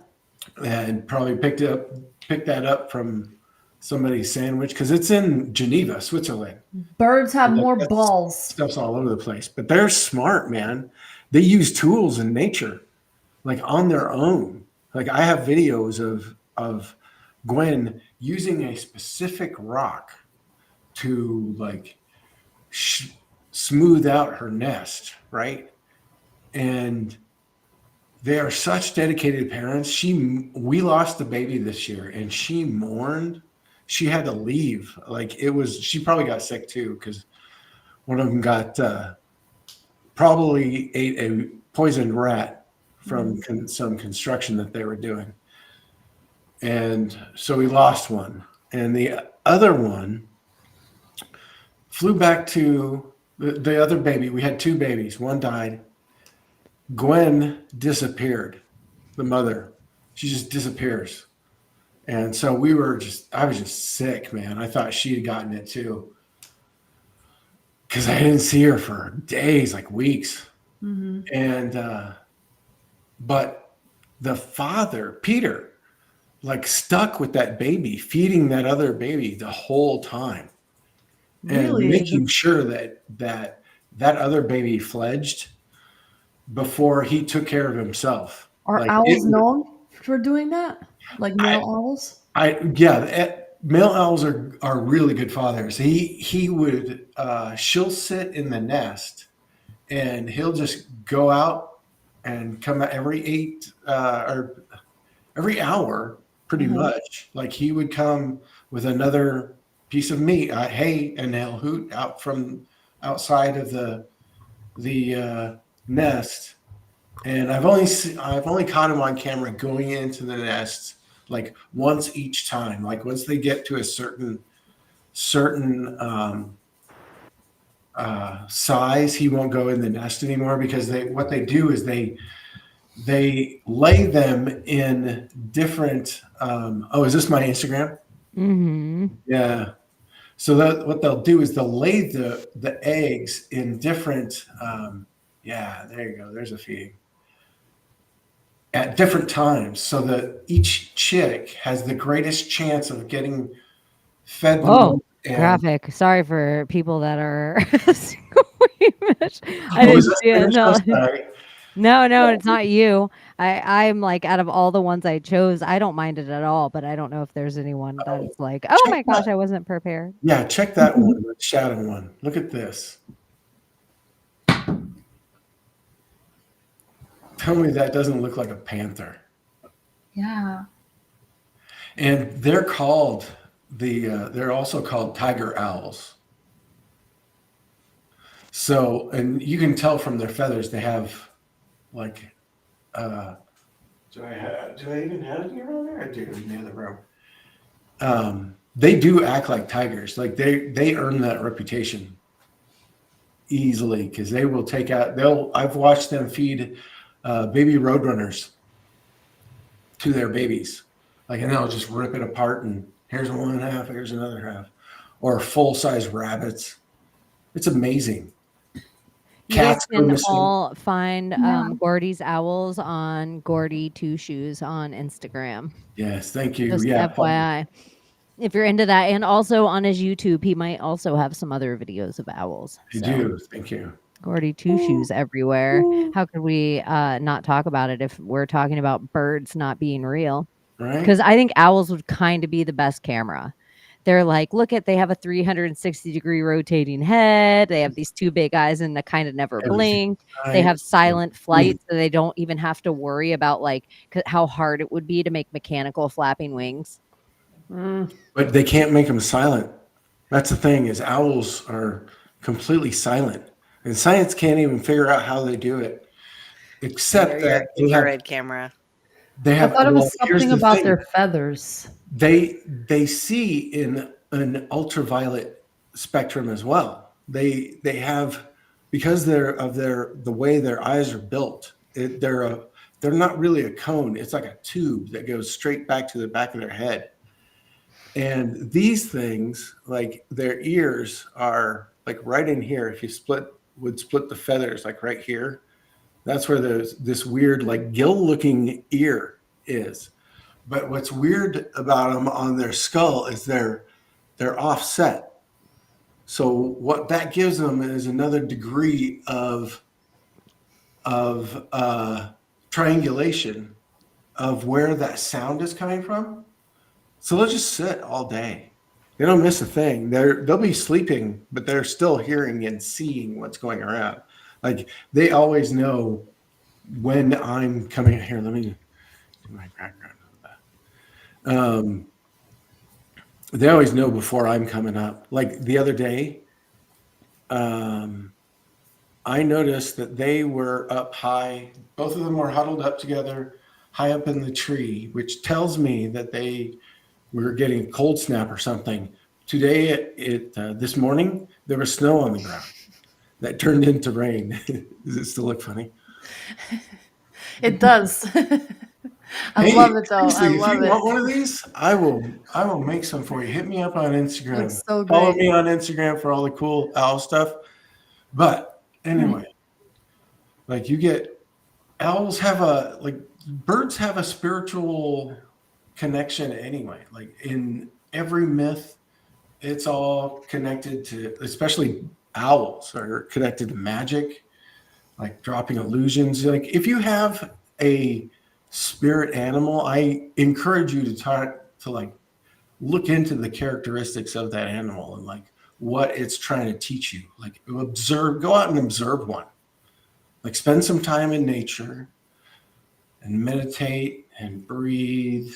And probably picked that up from somebody's sandwich because it's in Geneva, Switzerland. Birds have more balls. Stuff's all over the place, but they're smart, man. They use tools in nature, like on their own. Like I have videos of Gwen using a specific rock to like smooth out her nest, right? And they are such dedicated parents. We lost the baby this year, and she mourned. She had to leave. Like she probably got sick too because one of them got probably ate a poisoned rat from some construction that they were doing, and so we lost one. And the other one flew back to the other baby. We had two babies. One died. Gwen disappeared, the mother. She just disappears. And so I was just sick, man. I thought she had gotten it too. Because I didn't see her for days, like weeks. And, but the father, Peter, like stuck with that baby, feeding that other baby the whole time. Really? And making sure that other baby fledged before he took care of himself. Are owls known for doing that? Like male owls? Male owls are really good fathers. He would she'll sit in the nest and he'll just go out and come out every hour pretty much. Like he would come with another piece of meat, hay, and they'll hoot out from outside of the nest. And I've only caught him on camera going into the nest like once each time. Like once they get to a certain size, he won't go in the nest anymore because what they do is they lay them in different. Is this my Instagram? Mm-hmm. Yeah. So what they'll do is they'll lay the eggs in different. There you go. There's a feeding. At different times, so that each chick has the greatest chance of getting fed. Graphic. Sorry for people that are squeamish. I didn't see it. No, it's not you. I'm like, out of all the ones I chose, I don't mind it at all, but I don't know if there's anyone that's like, oh my gosh, I wasn't prepared. Yeah, check that one, the shadow one. Look at this. Tell me that doesn't look like a panther. Yeah. And they're called they're also called tiger owls. So, and you can tell from their feathers, they have like, do I even have it here on there? I do in the other room. They do act like tigers. Like they earn that reputation easily because they will take out, I've watched them feed baby roadrunners to their babies, like, and they'll just rip it apart and here's one half, here's another half, or full-size rabbits. It's amazing. You guys can all find Gordy's owls on Gordy Two Shoes on Instagram. Yes, thank you. Just FYI, if you're into that, and also on his YouTube, he might also have some other videos of owls. I do. Thank you. Gordy Two Shoes everywhere. How could we not talk about it if we're talking about birds not being real? right? Because I think owls would kind of be the best camera. They're like, they have a 360-degree rotating head. They have these two big eyes and they kind of never Everything. blink. They have silent I mean, flight, so they don't even have to worry about like how hard it would be to make mechanical flapping wings. but they can't make them silent. That's the thing, is owls are completely silent, and science can't even figure out how they do it, except Your that infrared camera. they I have. thought it Well, was here's something the about thing. their feathers. They see in an ultraviolet spectrum as well. They have, because the way their eyes are built. They're not really a cone. It's like a tube that goes straight back to the back of their head. And these things, like their ears, are like right in here. If you would split the feathers, like right here, that's where there's this weird, like gill-looking ear is. But what's weird about them on their skull is they're offset. So what that gives them is another degree of triangulation of where that sound is coming from. So they'll just sit all day. They don't miss a thing. They'll be sleeping, but they're still hearing and seeing what's going around. Like they always know when I'm coming here. Let me do my background on that. They always know before I'm coming up. Like the other day, I noticed that they were up high. Both of them were huddled up together, high up in the tree, which tells me that they were getting a cold snap or something. Today, this morning, there was snow on the ground that turned into rain. Does it still look funny? It does. I Hey, love it though. seriously, I love if you it. want one of these, I will make some for you. Hit me up on Instagram. Looks so Follow great. me on Instagram for all the cool owl stuff. But anyway, like owls have birds have a spiritual connection anyway. Like in every myth, it's all connected to, especially owls are connected to magic, like dropping illusions. Like if you have a spirit animal, I encourage you to like look into the characteristics of that animal and like what it's trying to teach you. Like go out and observe one. Like spend some time in nature and meditate and breathe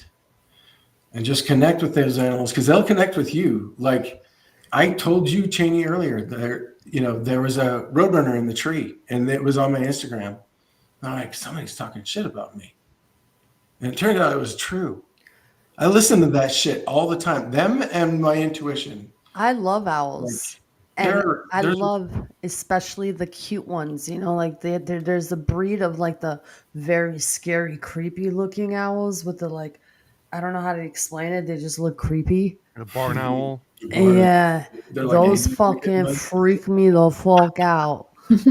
and just connect with those animals, because they'll connect with you. Like I told you, Chaney, earlier, there was a roadrunner in the tree, and it was on my Instagram. I'm like, somebody's talking shit about me. And it turned out it was true. I listen to that shit all the time. Them and my intuition. I love owls. And I there's- love especially the cute ones, like there's a breed of like the very scary, creepy looking owls with the like, I don't know how to explain it. They just look creepy. The barn owl. Yeah, They're like those angry fucking ones. freak me the fuck out.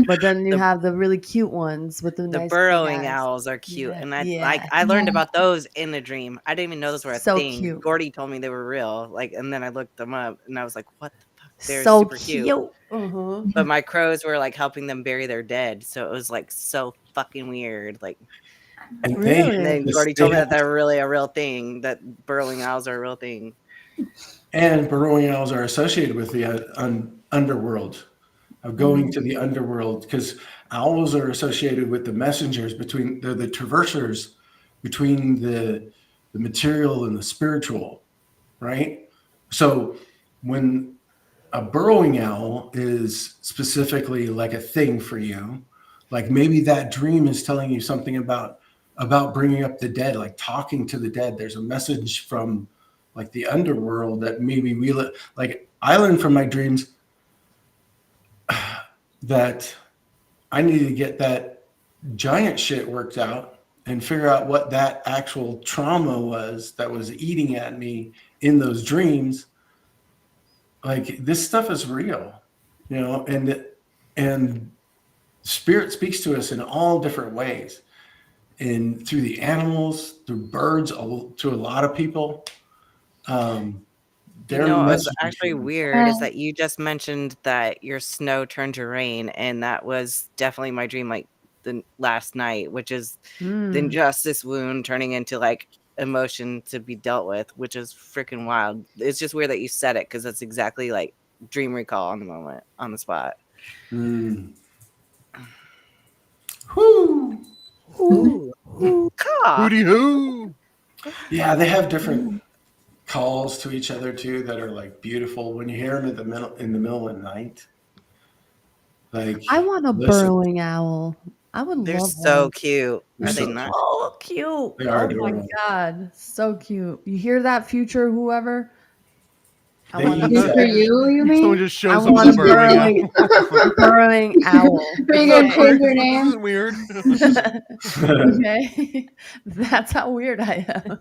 But then you have the really cute ones with the The nice big burrowing eyes. owls are cute, Yeah, and I yeah. I learned about those in a dream. I didn't even know those were a So thing. cute. Gordy told me they were real, and then I looked them up, and I was like, "What the fuck? They're So super cute." Mhm. But my crows were like helping them bury their dead, so it was like so fucking weird. Like, And Really? and then Gordy told me that they're really a real thing. That burrowing owls are a real thing. And burrowing owls are associated with the underworld, of going to the underworld, because owls are associated with the messengers between the traversers between the material and the spiritual, right? So when a burrowing owl is specifically like a thing for you, like maybe that dream is telling you something about bringing up the dead, like talking to the dead. There's a message from like the underworld that maybe like I learned from my dreams that I needed to get that giant shit worked out and figure out what that actual trauma was that was eating at me in those dreams. Like this stuff is real, and spirit speaks to us in all different ways, and through the animals, through birds, to a lot of people. You know, what was actually weird is that you just mentioned that your snow turned to rain, and that was definitely my dream, like the last night, which is the injustice wound turning into like emotion to be dealt with, which is freaking wild. It's just weird that you said it because that's exactly like dream recall on the moment, on the spot. Mm. Whoo! Hooty hoo! Yeah, they have different calls to each other too that are like beautiful when you hear them in the middle of the night. Like I want a listen, burrowing owl. I would They're love so one. cute. They're Are they so not? Oh, cute. They are Oh my adorable. god, so cute. You hear that, future whoever? I They want a eat For you, you mean? Someone just I shows up want with a a burrowing burrowing, owl. burrowing owl. Are you What's gonna up, change your Chris? name? This isn't weird. Okay, that's how weird I am.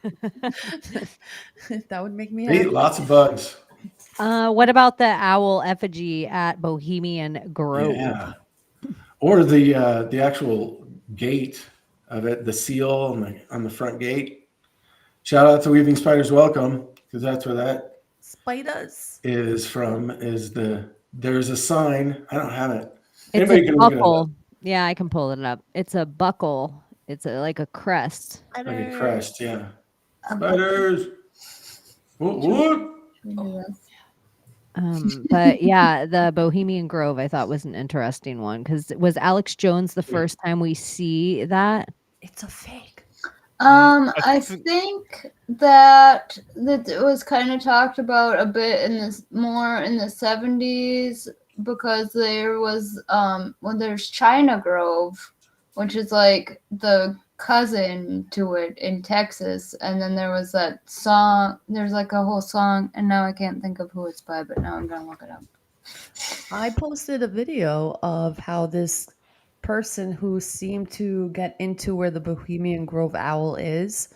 That would make me They eat happy. lots of bugs. What about the owl effigy at Bohemian Grove? Yeah. Or the actual gate of it, the seal on the front gate. Shout out to Weaving Spiders Welcome, because that's where that Spiders. is from. There's a sign. I don't have it. It's Anybody a can look it up. buckle. Yeah, I can pull it up. It's a buckle. It's like a crest. Like a crest, yeah. Spiders. What? But yeah, the Bohemian Grove I thought was an interesting one because was Alex Jones the first time we see that? It's a fake. I think that it was kind of talked about a bit in this more in the 70s because there was well, there's China Grove, which is like the cousin to it in Texas, and then there was that song. There's like a whole song, and now I can't think of who it's by, but now I'm gonna look it up. I posted a video of how this person who seemed to get into where the Bohemian Grove owl is,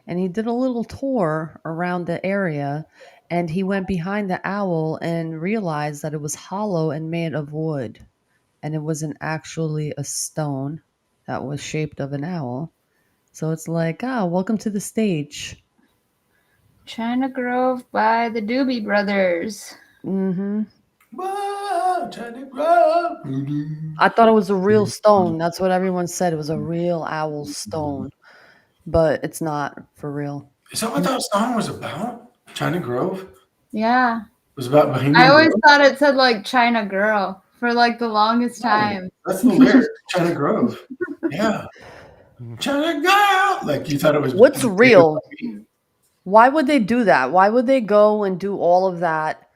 and he did a little tour around the area, and he went behind the owl and realized that it was hollow and made of wood, and it wasn't actually a stone that was shaped of an owl. So it's like, welcome to the stage. China Grove by the Doobie Brothers. Mm-hmm. Whoa, China Grove. I thought it was a real stone. That's what everyone said. It was a real owl stone, but it's not for real. Is that what that song was about? China Grove? Yeah. It was about Bohemian I always Grove? thought it said like China Girl for like the longest time. That's the lyric. China Grove. Yeah. China Girl. Like you thought it was. What's real? Why would they do that? Why would they go and do all of that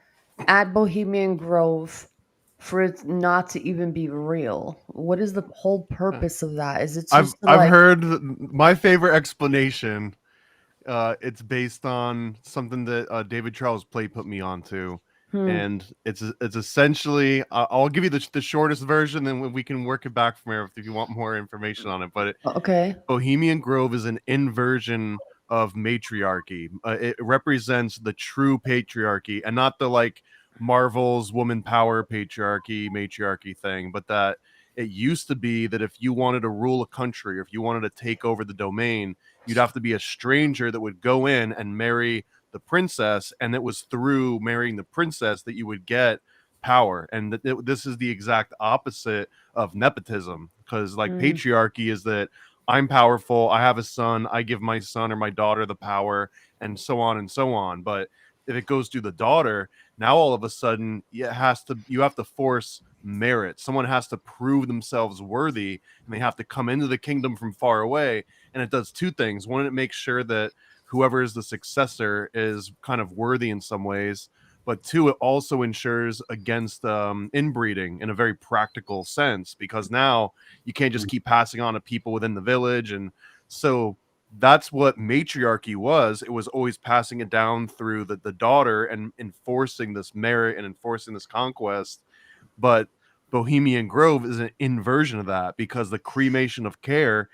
at Bohemian Grove for it not to even be real? What is the whole purpose of that? Is it just I've heard my favorite explanation. It's based on something that David Charles Play put me onto, and it's essentially I'll give you the shortest version, then we can work it back from there if you want more information on it. But okay, Bohemian Grove is an inversion of matriarchy. It represents the true patriarchy, and not the like Marvel's woman power matriarchy thing, but that it used to be that if you wanted to rule a country, or if you wanted to take over the domain, you'd have to be a stranger that would go in and marry the princess, and it was through marrying the princess that you would get power. And this is the exact opposite of nepotism, because like patriarchy is that I'm powerful, I have a son, I give my son or my daughter the power, and so on and so on. But if it goes to the daughter, now all of a sudden you have to force merit. Someone has to prove themselves worthy, and they have to come into the kingdom from far away. And it does two things. One, it makes sure that whoever is the successor is kind of worthy in some ways, but two, it also ensures against inbreeding in a very practical sense, because now you can't just keep passing on to people within the village. And so that's what matriarchy was. It was always passing it down through the daughter and enforcing this merit and enforcing this conquest. But Bohemian Grove is an inversion of that, because the cremation of care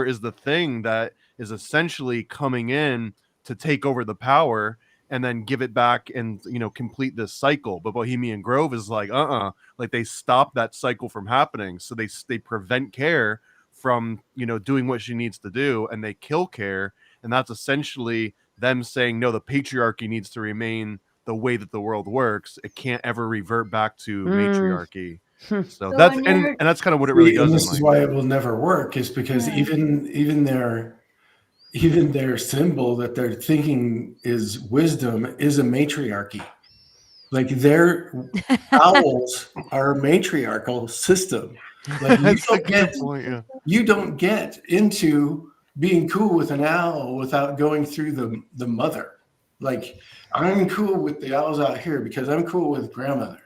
is the thing that is essentially coming in to take over the power and then give it back and, complete this cycle. But Bohemian Grove is like, like they stop that cycle from happening. So they prevent care from, doing what she needs to do, and they kill care. And that's essentially them saying, no, the patriarchy needs to remain the way that the world works. It can't ever revert back to matriarchy. So that's and that's kind of what it really does. And this is why it will never work, is because even even their symbol that they're thinking is wisdom is a matriarchy. Like their owls are a matriarchal system. Like That's a good point. Yeah. you don't get into being cool with an owl without going through the mother. Like I'm cool with the owls out here because I'm cool with grandmother.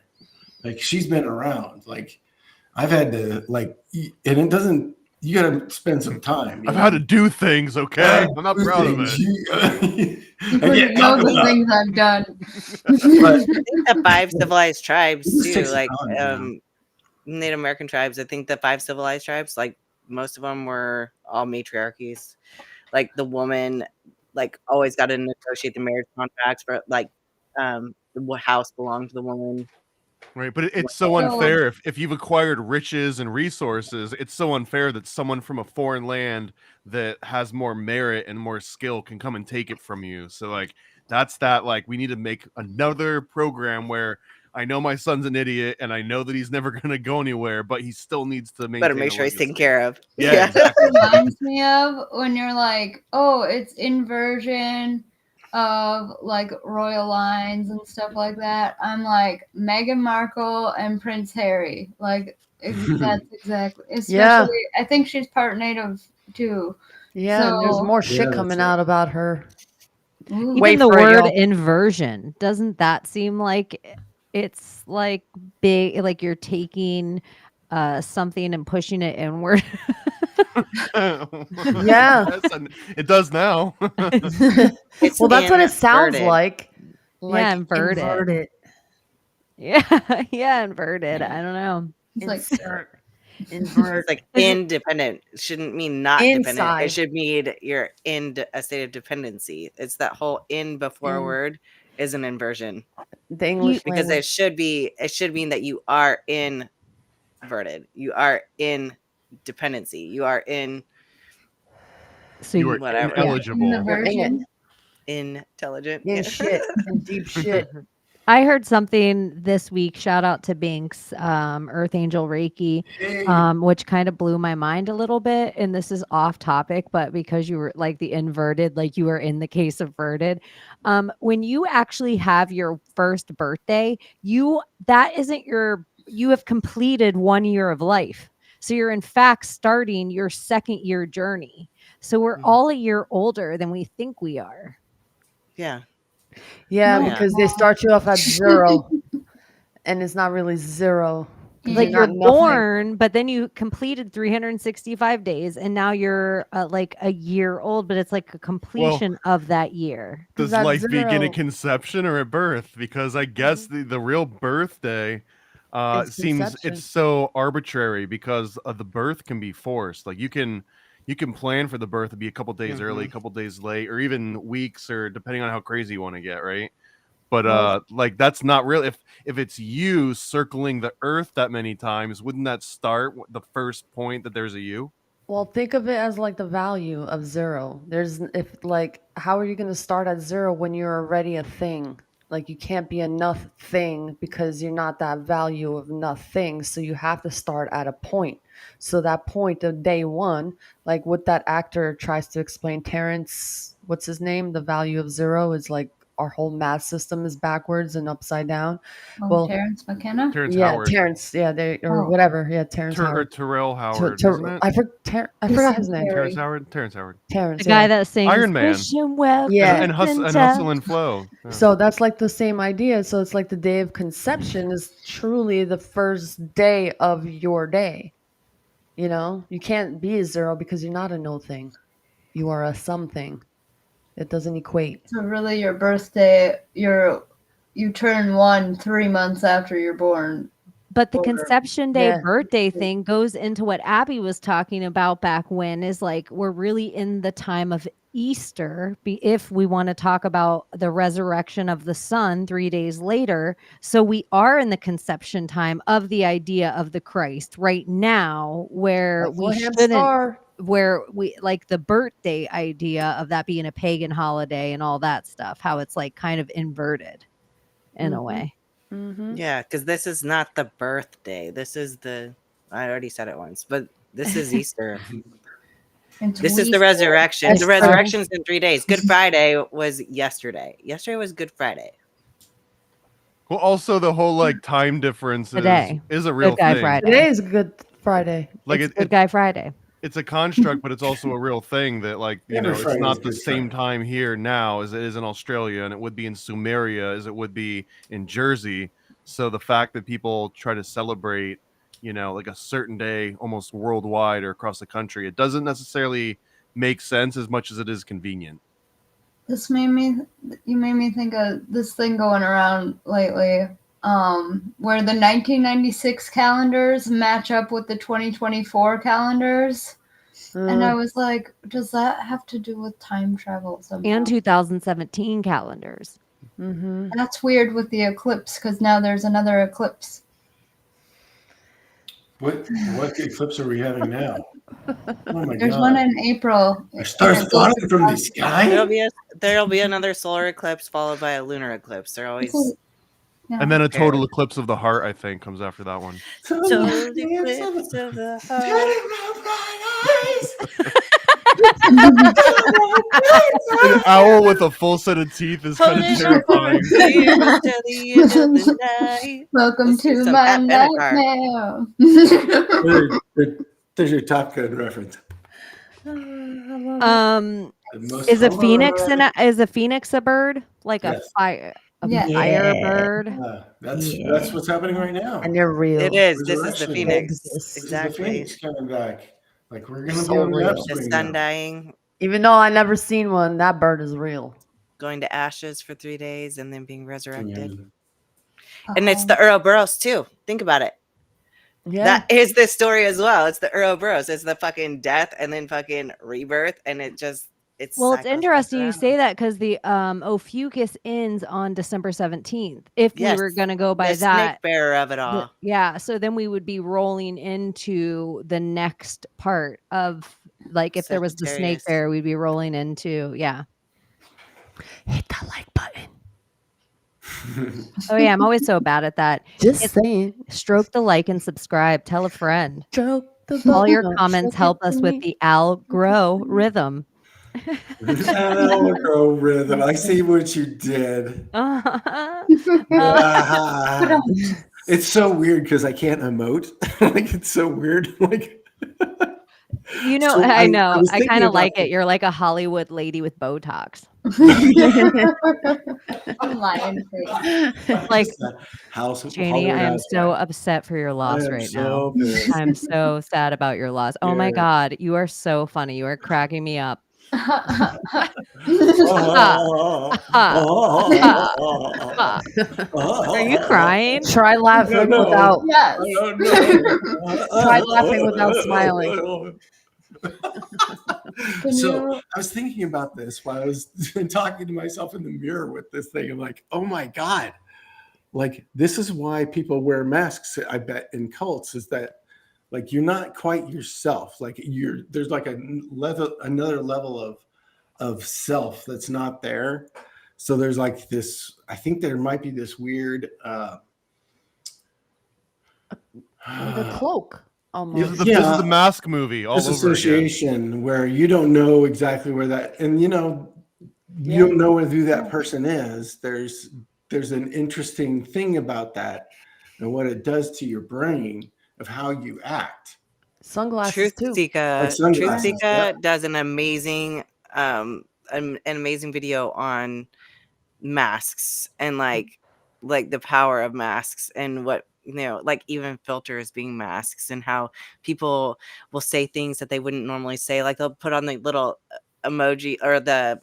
Like she's been around. Like I've had to and it doesn't. You got to spend some time. I've had to do things. Okay, I'm not proud of it. You wouldn't know the things I've done. I think the 5 civilized tribes This too, takes like time, Native American tribes. I think the 5 civilized tribes, like most of them were all matriarchies. Like the woman, like always got to negotiate the marriage contracts for like the house belonged to the woman. Right, but it's so unfair if you've acquired riches and resources. It's so unfair that someone from a foreign land that has more merit and more skill can come and take it from you. So like that's that. Like we need to make another program where I know my son's an idiot and I know that he's never going to go anywhere, but he still needs to maintain. Better make sure he's taken care of. Yeah, exactly. It reminds me of when you're like, oh, it's inversion of like royal lines and stuff like that. I'm like Meghan Markle and Prince Harry. Like that's exactly. Especially, I think she's part native too. Yeah, and there's more shit coming out about her. Even the word inversion, doesn't that seem like it's like big, like you're taking something and pushing it inward? Yeah. It does now. Well, that's what it sounds like. Yeah, inverted. Yeah, inverted. I don't know. It's like It's like independent. It shouldn't mean not dependent. It should mean you're in a state of dependency. It's that whole in before word is an inversion. The English because it should mean that you are inverted. You are in dependency. You are in you are whatever. ineligible. Intelligent. In shit. In deep shit. I heard something this week. Shout out to Binks, Earth Angel Reiki, which kind of blew my mind a little bit. And this is off topic, but because you were like the inverted, like you were in the case of verted. When you actually have your first birthday, you have completed 1 year of life. So you're in fact starting your second year journey. So we're all a year older than we think we are. Yeah. Yeah, because they start you off at 0 and it's not really 0. Like you're born, but then you completed 365 days and now you're like a year old, but it's like a completion of that year. Does life begin at conception or at birth? Because I guess the real birthday seems it's so arbitrary because the birth can be forced. Like you can plan for the birth to be a couple days early, a couple days late, or even weeks, or depending on how crazy you want to get, right? But like that's not real. If it's you circling the earth that many times, wouldn't that start the first point that there's a you? Well, think of it as like the value of 0. How are you going to start at 0 when you're already a thing? Like you can't be enough thing because you're not that value of nothing. So you have to start at a point. So that point of day 1, like what that actor tries to explain, Terrence, what's his name? The value of 0 is like our whole math system is backwards and upside down. Terrence McKenna? Howard. Terrence. Yeah, whatever. Yeah, Terrence Howard. Terrell Howard. I forgot his name. Terrence Howard. The guy that sings Iron Man. And Hustle and Flow. Yeah. So that's like the same idea. So it's like the day of conception is truly the first day of your day. You know, you can't be a 0 because you're not a no thing. You are a something. It doesn't equate. So really your birthday, you turn 1 3 months after you're born. But the conception day birthday thing goes into what Abby was talking about back when is like we're really in the time of Easter, if we want to talk about the resurrection of the sun 3 days later. So we are in the conception time of the idea of the Christ right now, where we shouldn't, where we like the birthday idea of that being a pagan holiday and all that stuff, how it's like kind of inverted in a way. Yeah, because this is not the birthday. This is I already said it once, but this is Easter. This is the resurrection. That's The resurrection's in 3 days. Good Friday was yesterday. Yesterday was Good Friday. Well, also the whole like time difference Today. is a real Good Guy thing. Friday. Today is a Good Friday. Like It's Good Guy Friday. It's a construct, but it's also a real thing that, like, you Every know, it's Friday is not the Good same Friday. time here now as it is in Australia, and it would be in Sumeria as it would be in Jersey. So the fact that people try to celebrate, you know, like a certain day almost worldwide or across the country, it doesn't necessarily make sense as much as it is convenient. You made me think of this thing going around lately, where the 1996 calendars match up with the 2024 calendars. And I was like, does that have to do with time travel somehow? And 2017 calendars. Mm-hmm. That's weird with the eclipse, because now there's another eclipse. What eclipse are we having now? Oh my There's god! one in April. Are stars falling from the sky? There'll be another solar eclipse followed by a lunar eclipse. They're always Yeah. And then a total eclipse of the heart, I think, comes after that one. total eclipse of the heart. An owl with a full set of teeth is kind of terrifying. Welcome to some my Pat Benatar. nightmare. There's your Top Gun reference. Is a phoenix is a phoenix a bird? Like Yes. a fire Yeah. firebird? That's what's happening right now. And they're real. It is. This is the Resurrection. phoenix. This is This is the Exactly. Phoenix coming back. Like we're gonna So be on the real. The upswing sun now. dying, Even though I never seen one, that bird is real. going to ashes for 3 days, and then being resurrected. Yeah. And it's the Ouroboros too. Think about it. Yeah. That is the story as well. It's the Ouroboros. It's the fucking death and then fucking rebirth, and it's Well, it's cycles back interesting you around. say that because the Ophiuchus ends on December 17th. If we Yes, were going to go by the that, snake bearer of it all. yeah. So then we would be rolling into the next part of, like, if there was the snake Sagittarius. bear, we'd be rolling into, yeah. Hit that like button. Oh yeah, I'm always so bad at that. Just It's- saying. Stroke the like and subscribe. Tell a friend. Stroke the All your button, comments stroke help it us for with me. the algro rhythm. Allegro rhythm. I see what you did. It's so weird because I can't emote. Like it's so weird. Like You know, So I I know. was I thinking kind of about like the- it. You're like a Hollywood lady with Botox. Lion face. Like, House of Chaney, I Hollywood am so Housewives. upset for your loss am right so now. pissed. I'm so sad about your loss. Oh my Yeah. God, you are so funny. You are cracking me up. Are you crying? Try laughing No. without. Yes. Try laughing without smiling. So I was thinking about this while I was talking to myself in the mirror with this thing. I'm like, oh my God. Like, this is why people wear masks, I bet, in cults, is that like you're not quite yourself. Like there's like another level of self that's not there. So there's like this, I think there might be this weird Like a cloak. This Almost. is the Mask movie all over again. disassociation where you don't know exactly where that, and you don't know who that person is. There's an interesting thing about that and what it does to your brain of how you act. Sunglasses too. Like sunglasses, yeah. does an amazing an amazing video on masks and like the power of masks and what, you know, like even filters being masks and how people will say things that they wouldn't normally say. Like they'll put on the little emoji or the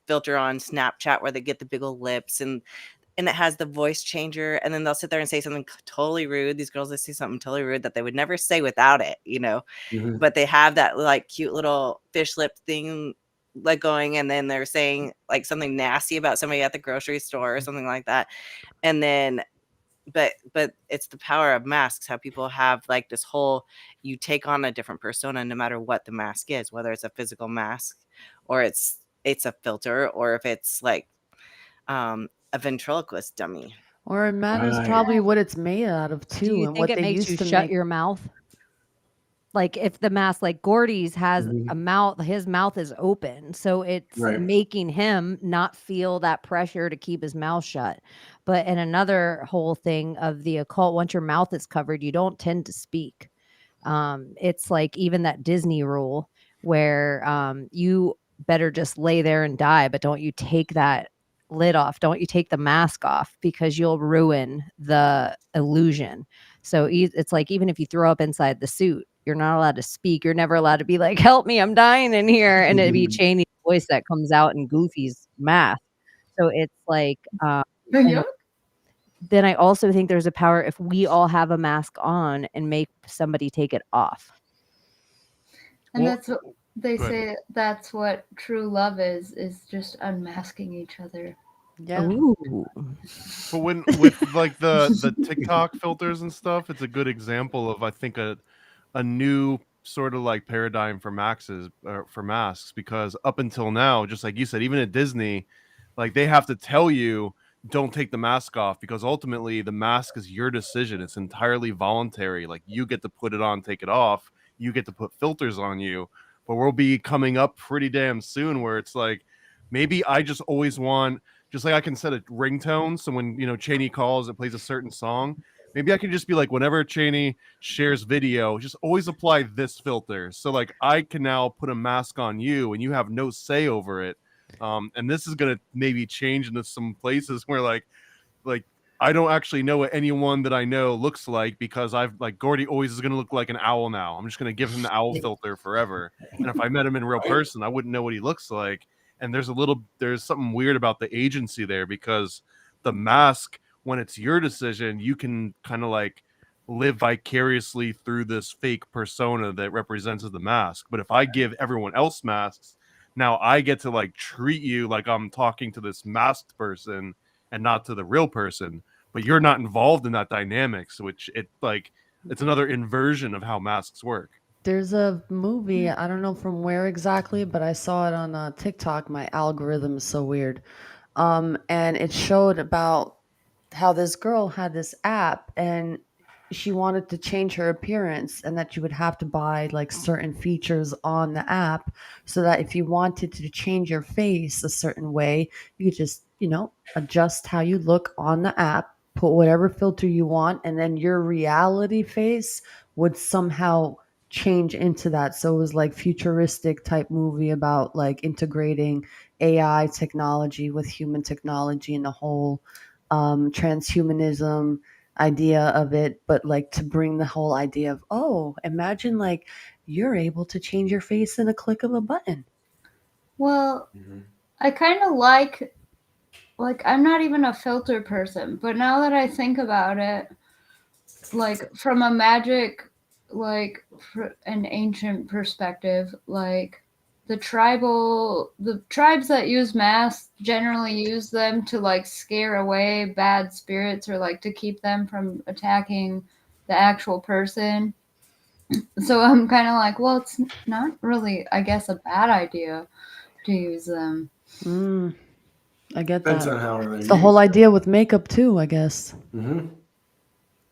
filter on Snapchat where they get the big old lips and it has the voice changer, and then they'll sit there and say something totally rude. These girls, they say something totally rude that they would never say without it, you know. Mhm. But they have that like cute little fish lip thing like going, and then they're saying like something nasty about somebody at the grocery store or something like that. And then but it's the power of masks, how people have like this whole, you take on a different persona no matter what the mask is, whether it's a physical mask or it's a filter, or if it's like a ventriloquist dummy. Or it matters Right. probably what it's made out of too, Do you and think what it they makes used you to shut make. your mouth? like if the mask, like Gordy's has Mhm. a mouth, his mouth is open, so it's Right. making him not feel that pressure to keep his mouth shut. But in another whole thing of the occult, once your mouth is covered, you don't tend to speak. It's like even that Disney rule where you better just lay there and die, but don't you take that lid off, don't you take the mask off, because you'll ruin the illusion. So it's like even if you throw up inside the suit, you're not allowed to speak. You're never allowed to be like, "Help me, I'm dying in here," and it'd be Chaney's voice that comes out in Goofy's mask. So it's like, and Yep. then I also think there's a power if we all have a mask on and make somebody take it off. And Well, that's what they go ahead. say. That's what true love is just unmasking each other. Yeah. Ooh. But when with like the TikTok filters and stuff, it's a good example of I think a new sort of like paradigm for masks, because up until now, just like you said, even at Disney, like they have to tell you don't take the mask off, because ultimately the mask is your decision. It's entirely voluntary. Like you get to put it on, take it off. You get to put filters on you. But we'll be coming up pretty damn soon where it's like maybe I just always want, just like I can set a ringtone, so when Chaney calls, it plays a certain song. Maybe I can just be like, whenever Chaney shares video, just always apply this filter. So like I can now put a mask on you and you have no say over it. And this is gonna maybe change into some places where like I don't actually know what anyone that I know looks like, because I've like Gordy always is gonna look like an owl now. I'm just gonna give him the owl filter forever. And if I met him in real person, I wouldn't know what he looks like. And there's something weird about the agency there, because the mask, when it's your decision, you can kind of like live vicariously through this fake persona that represents the mask. But if I give everyone else masks, now I get to like treat you like I'm talking to this masked person and not to the real person. But you're not involved in that dynamics, which it's another inversion of how masks work. There's a movie, I don't know from where exactly, but I saw it on TikTok. My algorithm is so weird. And it showed about how this girl had this app and she wanted to change her appearance, and that you would have to buy like certain features on the app, so that if you wanted to change your face a certain way, you could just, adjust how you look on the app, put whatever filter you want, and then your reality face would somehow change into that. So it was like futuristic type movie about like integrating AI technology with human technology and the whole transhumanism idea of it, but like to bring the whole idea of, oh, imagine like you're able to change your face in a click of a button. Well, I kind of like I'm not even a filter person, but now that I think about it, like from a magic, like an ancient perspective, like the tribes that use masks generally use them to like scare away bad spirits, or like to keep them from attacking the actual person. So I'm kind of like, well, it's not really, I guess, a bad idea to use them. I get Depends that. on how they're It's the whole used. idea with makeup too, I guess. Mm-hmm.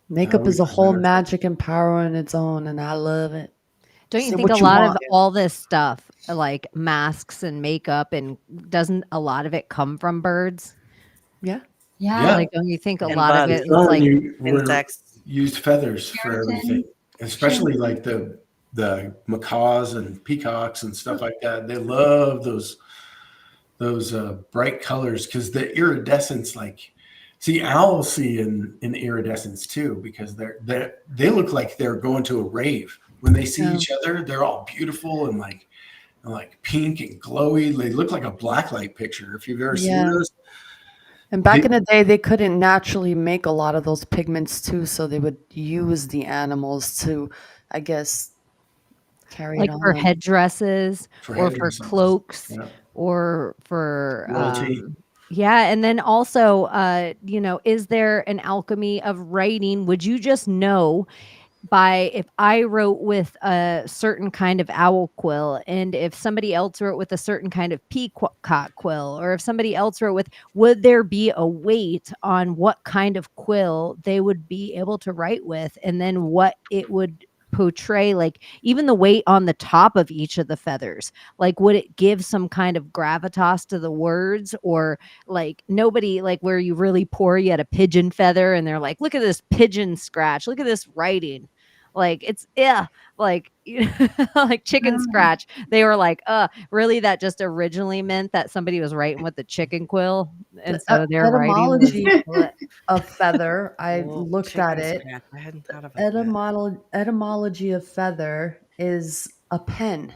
Makeup How is we a whole present ourselves. magic and power on its own, and I love it. Don't you Say think a what you lot of want. all this stuff, like masks and makeup, and doesn't a lot of it come from birds? Yeah. Yeah. Yeah. Like, don't you think a And lot of bugs. it is like, We're Insects. used feathers for Keratin. everything, especially like the macaws and peacocks and stuff like that. They love those bright colors because the iridescence, like, see, owls see in iridescence too, because they look like they're going to a rave. When they see Yeah. each other, they're all beautiful and like pink and glowy. They look like a blacklight picture. If you've ever seen Yeah. those. And back in the day, they couldn't naturally make a lot of those pigments too, so they would use the animals to, I guess, carry it like for on. headdresses For or for headdresses. cloaks Yeah. or for Royalty. yeah, and then also is there an alchemy of writing? Would you just know by if I wrote with a certain kind of owl quill, and if somebody else wrote with a certain kind of peacock quill, or if somebody else wrote with, would there be a weight on what kind of quill they would be able to write with, and then what it would portray, like, even the weight on the top of each of the feathers? Like, would it give some kind of gravitas to the words? Or like, nobody, like, where you really pour, you at a pigeon feather and they're like, look at this pigeon scratch, look at this writing, like, it's like like chicken scratch. They were like, really, that just originally meant that somebody was writing with the chicken quill, and so their writing was Etymology of feather. I Well, looked at chicken it. scratch. I hadn't thought about that. Etymology of feather is a pen.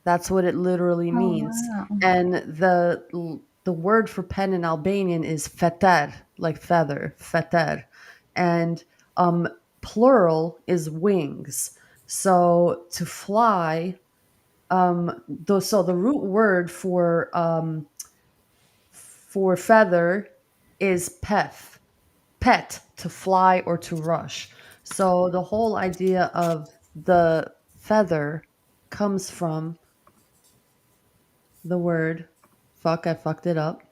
That's what it literally Oh, means. wow. And the word for pen in Albanian is feter, like feather, feter. And plural is wings. So to fly, so the root word for feather is pet, to fly or to rush. So the whole idea of the feather comes from the word, fuck, I fucked it up.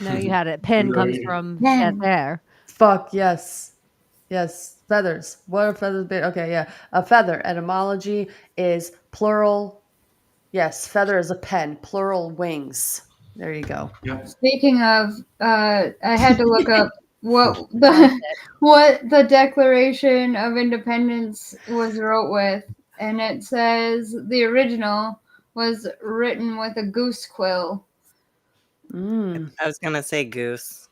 no, you had it. Pen comes from Pen. there. Fuck, yes. Yes, feathers. What are feathers? Okay, yeah. A feather, etymology is plural. Yes, feather is a pen, plural wings. There you go. Yep. Speaking of, I had to look up what the Declaration of Independence was wrote with, and it says the original was written with a goose quill. Mm. I was gonna say goose.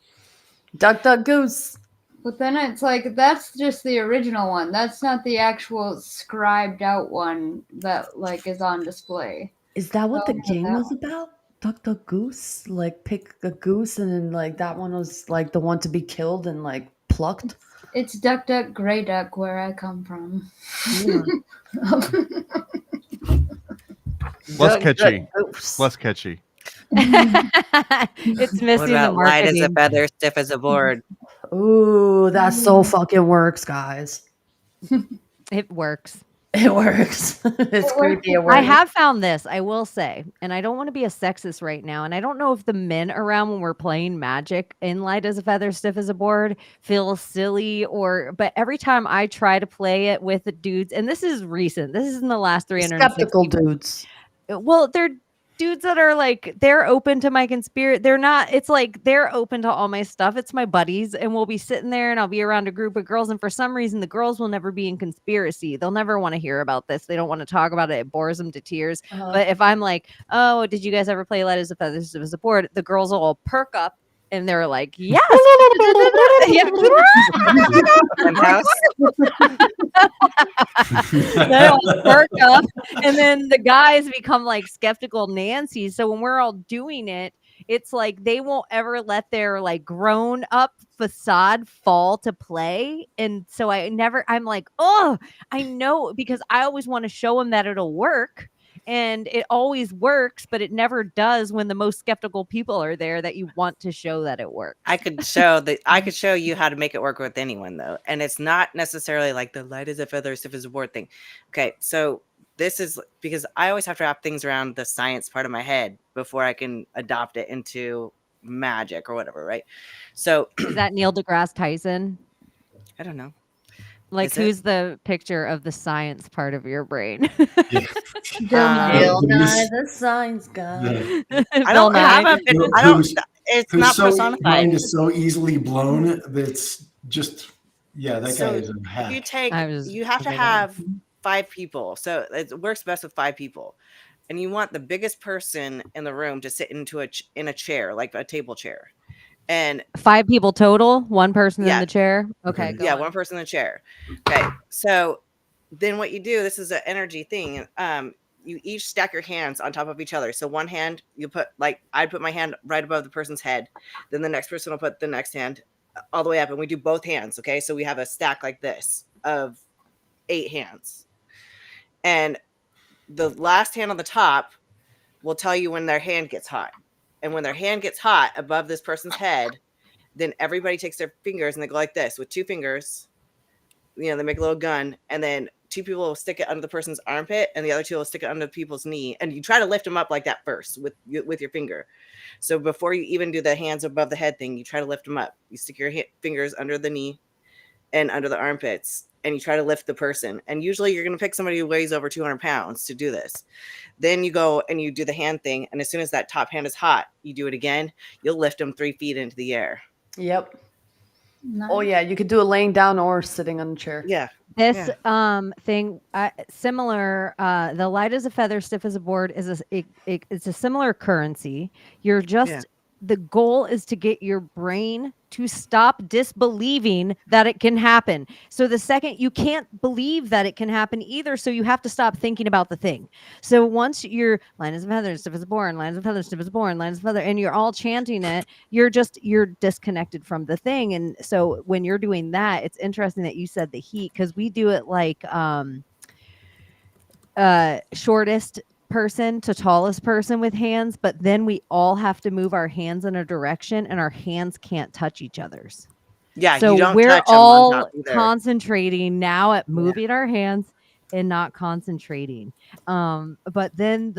Duck, duck, goose. But then it's like, that's just the original one. That's not the actual scribed out one that like is on display. Is that what the Oh, game that was about? Duck, duck, goose? Like pick a goose and then like that one was like the one to be killed and like plucked? It's duck, duck, gray duck, where I come from. Less Duck, catchy. duck, goose. Less catchy. It's What missing the about light as a marketing. feather, stiff as a board? Ooh, that so fucking works, guys. It works. It works. It's creepy. It I works. have found this, I will say, and I don't want to be a sexist right now, and I don't know if the men around when we're playing Magic in light as a feather, stiff as a board feel silly, but every time I try to play it with the dudes, and this is recent, this is in the last 360. Skeptical dudes. Well, they're dudes that are like, they're open to my conspiracy. They're not, it's like they're open to all my stuff. It's my buddies, and we'll be sitting there and I'll be around a group of girls, and for some reason the girls will never be in conspiracy. They'll never want to hear about this. They don't want to talk about it. It bores them to tears. But if I'm like, oh, did you guys ever play Light as a Feather, Stiff as a Board? The girls will all perk up and they're like, yes. They'll perk up, and then the guys become like skeptical Nancy. So when we're all doing it, it's like they won't ever let their like grown up facade fall to play. And so I'm like, oh, I know, because I always want to show them that it'll work. And it always works, but it never does when the most skeptical people are there that you want to show that it works. I could show you how to make it work with anyone though. And it's not necessarily like the light as a feather, stiff as a board thing. Okay, so this is because I always have to wrap things around the science part of my head before I can adopt it into magic or whatever, right? So is that Neil deGrasse Tyson? I don't know. Like, who's the picture of the science part of your brain? Bill Nye, the science guy. I don't have a picture. I don't. It's not so personified. Mind is so easily blown that's just that guy is a hack. You have to have 5 people, so it works best with 5 people, and you want the biggest person in the room to sit in a chair, like a table chair. And 5 people total, 1 person in the chair. Okay. Go on. 1 person in the chair. Okay. So then what you do, this is an energy thing. You each stack your hands on top of each other. So one hand you put, like I'd put my hand right above the person's head. Then the next person will put the next hand all the way up, and we do both hands. Okay. So we have a stack like this of 8 hands. And the last hand on the top will tell you when their hand gets hot. And when their hand gets hot above this person's head, then everybody takes their fingers and they go like this with 2 fingers. They make a little gun, and then 2 people will stick it under the person's armpit, and the other 2 will stick it under people's knee. And you try to lift them up like that first with your finger. So before you even do the hands above the head thing, you try to lift them up. You stick your fingers under the knee and under the armpits, and you try to lift the person. And usually you're going to pick somebody who weighs over 200 pounds to do this. Then you go and you do the hand thing. And as soon as that top hand is hot, you do it again. You'll lift them 3 feet into the air. Yep. Nice. Oh yeah, you could do it laying down or sitting on a chair. Yeah. This thing, similar, the light as a feather, stiff as a board it's a similar currency. You're just the goal is to get your brain to stop disbelieving that it can happen. So the second you can't believe that it can happen either, so you have to stop thinking about the thing. So once you're line as a feather, stiff as a board, line as a feather, stiff as a board, line as a feather, and you're all chanting it, you're disconnected from the thing. And so when you're doing that, it's interesting that you said the heat, because we do it like shortest person to tallest person with hands, but then we all have to move our hands in a direction and our hands can't touch each other's. Yeah. So you don't we're touch them on all top either. concentrating now at moving our hands and not concentrating. But then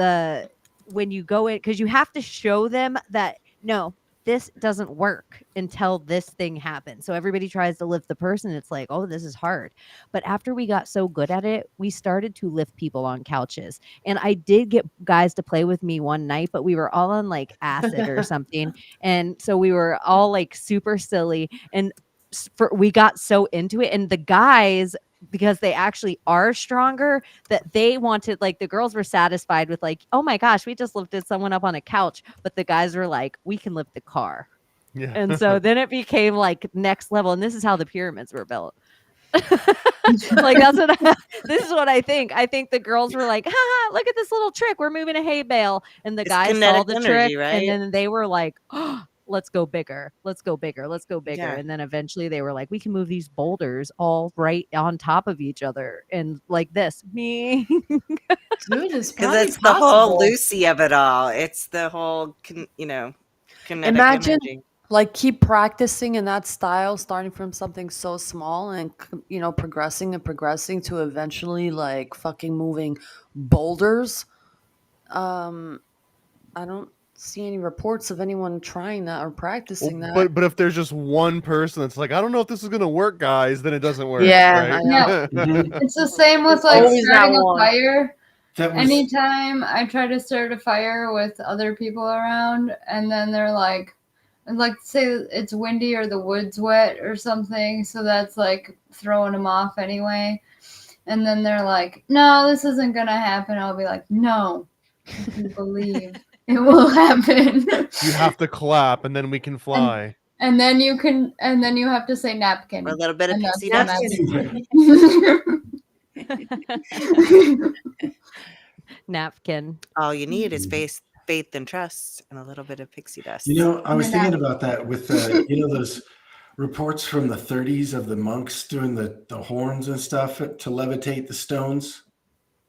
when you go in, because you have to show them that no, this doesn't work until this thing happens. So everybody tries to lift the person. It's like, oh, this is hard. But after we got so good at it, we started to lift people on couches. And I did get guys to play with me one night, but we were all on like acid or something. And so we were all like super silly. And we got so into it. And the guys, because they actually are stronger, that they wanted, like, the girls were satisfied with like, oh my gosh, we just lifted someone up on a couch, but the guys were like, we can lift the car. Yeah. And so then it became like next level, and this is how the pyramids were built. Like this is what I think the girls were like, ha, look at this little trick, we're moving a hay bale, and the guys saw the energy, trick, right? and then they were like, oh, let's go bigger. Yeah. And then eventually they were like, we can move these boulders all right on top of each other. And like this, me. Dude, it's Because it's the whole Lucy of it all. It's the whole, kinetic energy. Like, keep practicing in that style, starting from something so small and, progressing to eventually like fucking moving boulders. I don't see any reports of anyone trying that or practicing that. But if there's just one person that's like, I don't know if this is gonna work, guys, then it doesn't work. Yeah, right? I know. It's the same with like Always starting that a one. fire. That was Anytime I try to start a fire with other people around, and then they're like say it's windy or the wood's wet or something, so that's like throwing them off anyway. And then they're like, no, this isn't gonna happen. I'll be like, no, you believe it will happen. You have to clap, and then we can fly. And then you have to say napkin. Or a little bit of And that's pixie when dust. Napkin. All you need is faith and trust and a little bit of pixie dust. I was thinking about that with those reports from the 30s of the monks doing the horns and stuff to levitate the stones.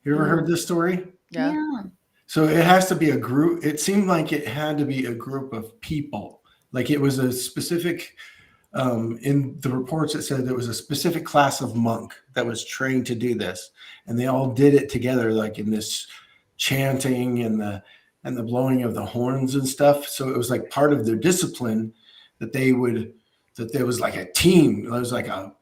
You ever heard this story? Yeah. So it has to be a group. It seemed like it had to be a group of people. Like it was a specific, in the reports it said there was a specific class of monk that was trained to do this. And they all did it together, like in this chanting and the blowing of the horns and stuff. So it was like part of their discipline that there was like a team. There was like a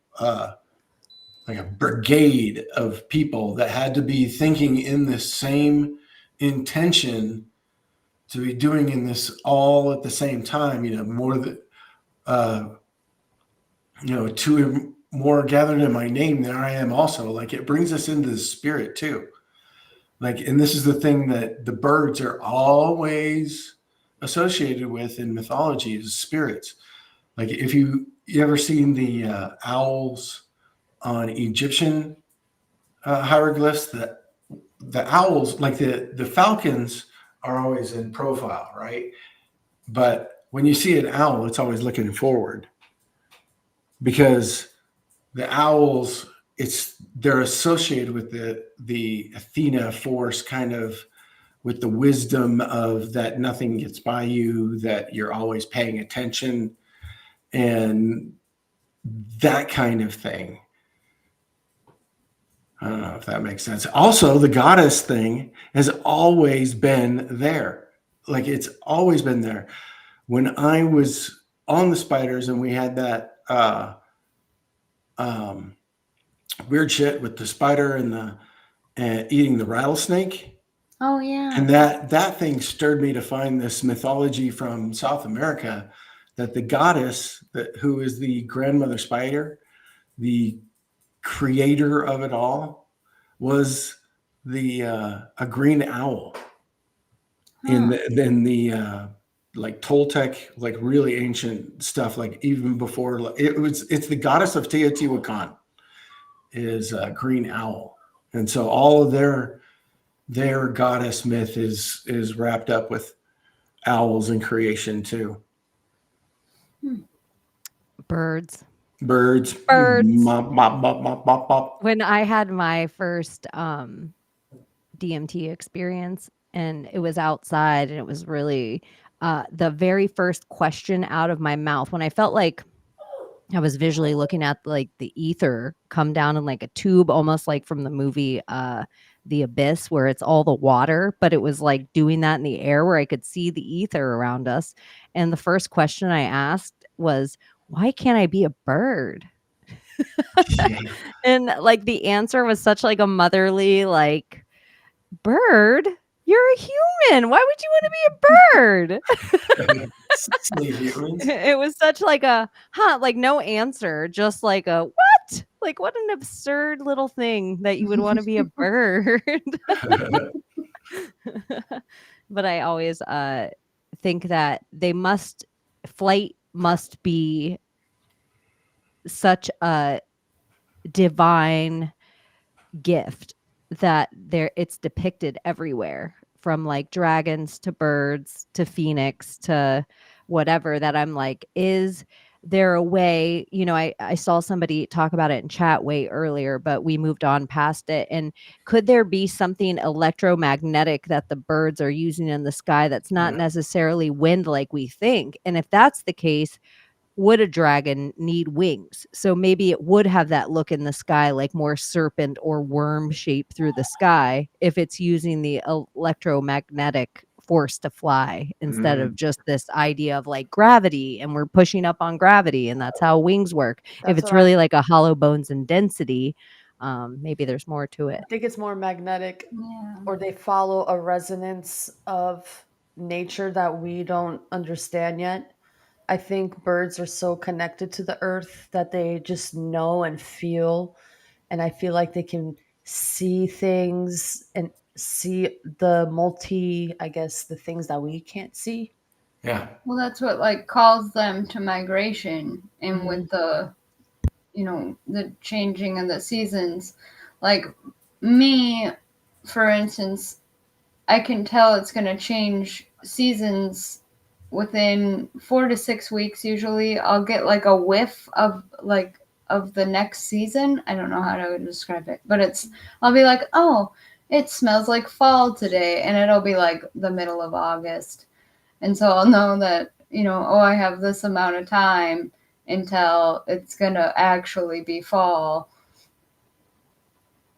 brigade of people that had to be thinking in the same intention to be doing in this all at the same time. Two more gathered in my name, there I am also. Like, it brings us into the spirit too. Like, and this is the thing that the birds are always associated with in mythology is spirits. Like, if you ever seen the owls on Egyptian hieroglyphs, the owls, like the falcons, are always in profile, right? But when you see an owl, it's always looking forward, because the owls, they're associated with the Athena force, kind of with the wisdom of that nothing gets by you, that you're always paying attention, and that kind of thing. I don't know if that makes sense. Also, the goddess thing has always been there. Like, it's always been there. When I was on the spiders and we had that weird shit with the spider and the eating the rattlesnake. Oh yeah. And that thing stirred me to find this mythology from South America that the goddess who is the grandmother spider, the creator of it all, was a green owl in the like Toltec, like really ancient stuff, like even before it's the goddess of Teotihuacan is a green owl. And so all of their goddess myth is wrapped up with owls and creation too. Birds. Birds. Mop, mop, mop, mop, mop, mop. When I had my first DMT experience, and it was outside, and it was really the very first question out of my mouth when I felt like I was visually looking at like the ether come down in like a tube, almost like from the movie The Abyss, where it's all the water, but it was like doing that in the air where I could see the ether around us. And the first question I asked was, why can't I be a bird? And like the answer was such like a motherly, like, bird? You're a human. Why would you want to be a bird? It was such like a like no answer, just like a what? Like what an absurd little thing that you would want to be a bird. But I always think that flight must be such a divine gift that it's depicted everywhere, from like dragons to birds to phoenix to whatever, that I'm like, is there a way, I saw somebody talk about it in chat way earlier, but we moved on past it. And could there be something electromagnetic that the birds are using in the sky that's not necessarily wind like we think? And if that's the case, would a dragon need wings? So maybe it would have that look in the sky, like more serpent or worm shape through the sky, if it's using the electromagnetic force to fly instead of just this idea of like gravity, and we're pushing up on gravity and that's how wings work. If it's really like a hollow bones and density, maybe there's more to it. I think it's more magnetic, or they follow a resonance of nature that we don't understand yet. I think birds are so connected to the earth that they just know and feel. And I feel like they can see things and see the things that we can't see. Yeah. Well, that's what like calls them to migration, and with the the changing of the seasons. Like me, for instance, I can tell it's going to change seasons within 4 to 6 weeks. Usually I'll get like a whiff of the next season. I don't know how to describe it, but I'll be like, oh, it smells like fall today, and it'll be like the middle of August. And so I'll know that, I have this amount of time until it's going to actually be fall.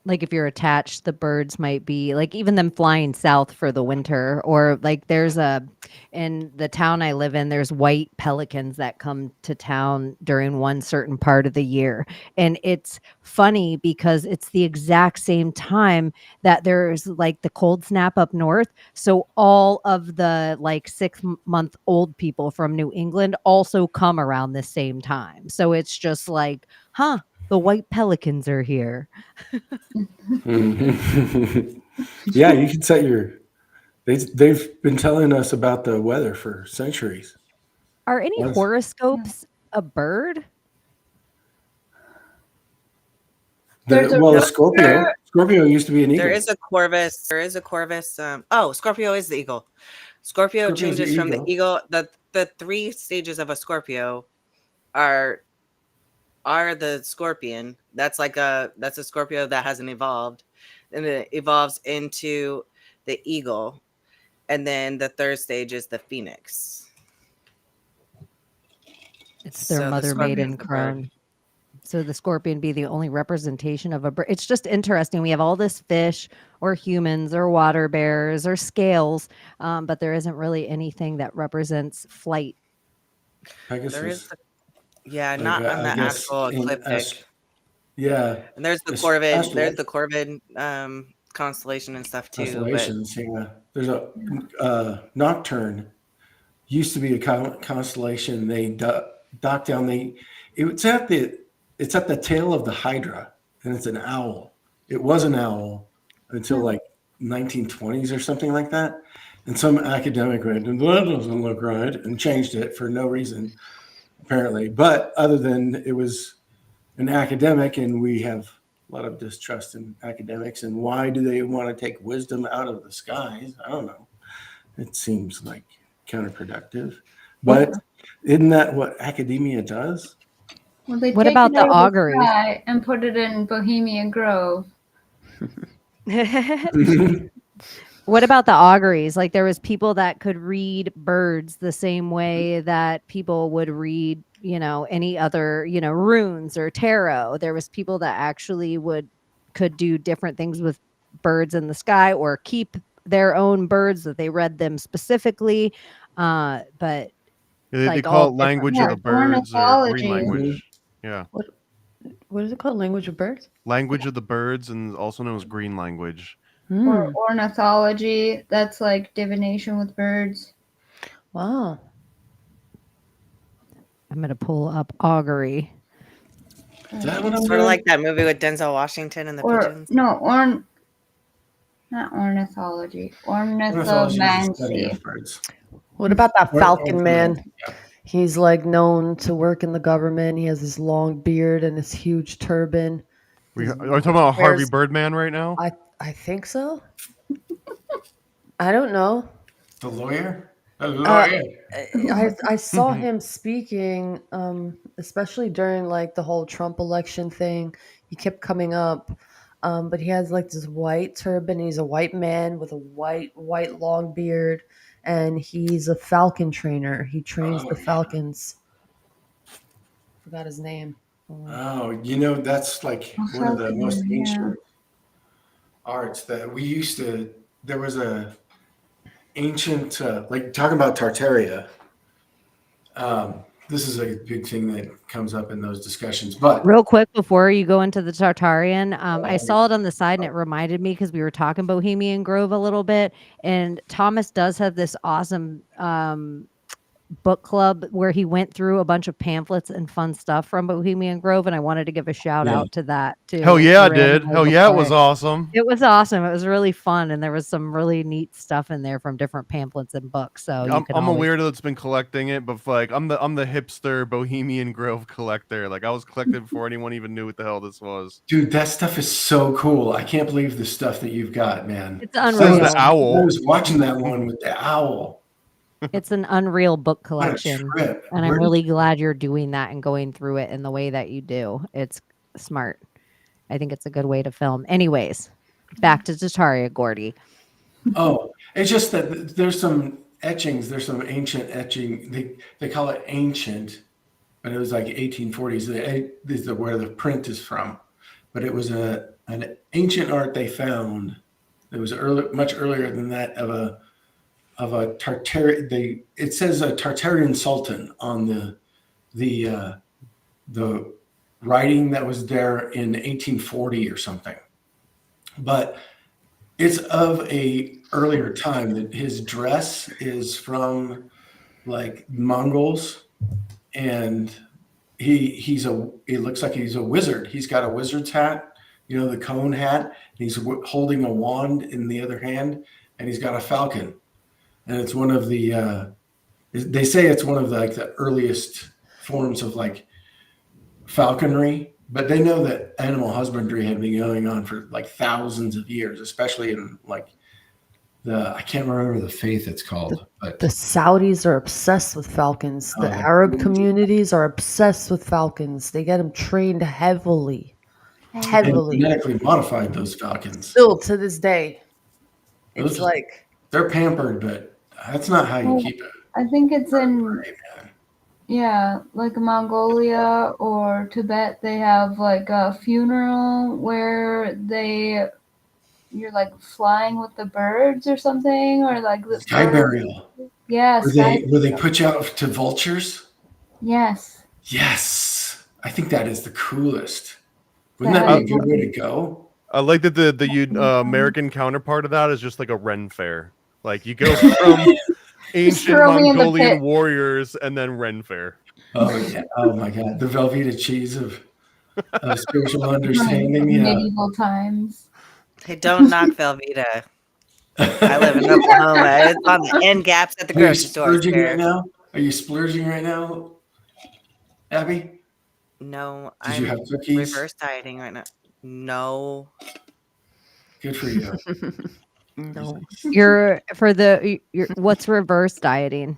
Like if you're attached, the birds might be like even them flying south for the winter, or like in the town I live in, there's white pelicans that come to town during one certain part of the year. And it's funny because it's the exact same time that there's like the cold snap up north. So all of the like 6-month-old people from New England also come around the same time. So it's just like, the white pelicans are here. Yeah, you can set they've been telling us about the weather for centuries. Are any horoscopes a bird? Scorpio. Scorpio used to be an eagle. There is a Corvus. Scorpio is the eagle. Scorpio changes from the eagle. The 3 stages of a Scorpio are the scorpion. That's a Scorpio that hasn't evolved, and it evolves into the eagle, and then the 3rd stage is the phoenix. It's their mother maiden crone. So the scorpion be the only representation of a bird. It's just interesting. We have all this fish or humans or water bears or scales, but there isn't really anything that represents flight. I guess there is. Yeah, not on the actual ecliptic. Yeah. And there's the It's Corvid. astro- There's the Corvid constellation and stuff too. But Constellations. Yeah. There's a Nocturne. Used to be a constellation. They docked down. It's at the tail of the Hydra, and it's an owl. It was an owl until like 1920s or something like that. And some academic went, that doesn't look right, and changed it for no reason, apparently. But other than it was an academic, and we have a lot of distrust in academics. And why do they want to take wisdom out of the skies? I don't know. It seems like counterproductive. But isn't that what academia does? Well, they What take about it the out of auguries? sky and put it in Bohemian Grove. What about the auguries? Like there was people that could read birds the same way that people would read, any other, runes or tarot. There was people that actually could do different things with birds in the sky or keep their own birds that they read them specifically. But They like call all it language different- of the Yeah, birds or green ornithology. language. Yeah. What is it called? Language of birds? Language of the birds, and also known as green language. Or ornithology. That's like divination with birds. Wow. I'm going to pull up augury. Is that what I'm sort doing? of like that movie with Denzel Washington and the Or pigeons. no, not ornithology. Ornithology is the study Ornithomancy. of birds. What about that Or- Falcon or- Man? yeah. He's like known to work in the government. He has this long beard and this huge turban. Are we His- talking about Harvey wears- Birdman right now? I think so. I don't know. The lawyer? The lawyer. I saw him speaking, especially during like the whole Trump election thing. He kept coming up, but he has like this white turban. He's a white man with a white long beard, and he's a falcon trainer. He trains the falcons. Forgot his name. Oh, that's like one of the most ancient arts that we used to. There was a ancient, like talking about Tartaria. This is a big thing that comes up in those discussions. But Real quick before you go into the Tartarian, I saw it on the side and it reminded me because we were talking Bohemian Grove a little bit, and Thomas does have this awesome book club where he went through a bunch of pamphlets and fun stuff from Bohemian Grove, and I wanted to give a shout out to that too. Hell yeah, I did. Hell yeah, it was awesome. It was awesome. It was really fun, and there was some really neat stuff in there from different pamphlets and books. So I'm a weirdo that's been collecting it, but like I'm the hipster Bohemian Grove collector. Like I was collecting before anyone even knew what the hell this was. dude, that stuff is so cool. I can't believe the stuff that you've got, man. It's unreal. The owl. I was watching that one with the owl. It's an unreal book What a collection, trip. and I'm Where- really glad you're doing that and going through it in the way that you do. It's smart. I think it's a good way to film. Anyways, back to Tartaria, Gordy. Oh, it's just that there's some etchings. There's some ancient etching. They call it ancient, but it was like 1840s. This is where the print is from. But it was an ancient art they found. It was much earlier than that of a Tartarian. It says a Tartarian sultan on the writing that was there in 1840 or something. But it's of a earlier time. That his dress is from like Mongols, and he looks like he's a wizard. He's got a wizard's hat, the cone hat. He's holding a wand in the other hand, and he's got a falcon. And it's one of the they say it's one of the earliest forms of like falconry, but they know that animal husbandry had been going on for like thousands of years, especially in like I can't remember the faith it's called, but The Saudis are obsessed with falcons. The Arab communities are obsessed with falcons. They get them trained heavily. and Heavily. genetically modified those falcons. Still to this day. It's Those- like They're pampered, but that's not how you Well, keep it. I think it's in Right, man. like Mongolia or Tibet. They have like a funeral where you're like flying with the birds or something, or like the Sky burial. Yeah, Where they put you out to vultures? yes. Yes. I think that is the coolest. Wouldn't that be a good way to go? I like that the American counterpart of that is just like a Ren Fair. Like you go from ancient throw me in the Mongolian pit. warriors and then Ren Fair. Oh yeah. Oh my God. The Velveeta cheese of spiritual understanding. Yeah. Medieval times. Hey, don't knock Velveeta. I live in Oklahoma. It's on the end gaps at the Are you grocery store. splurging right now? Are you splurging right now, Abby? No, Did you have cookies? reverse dieting right now. No. Good for you. No. You're what's reverse dieting?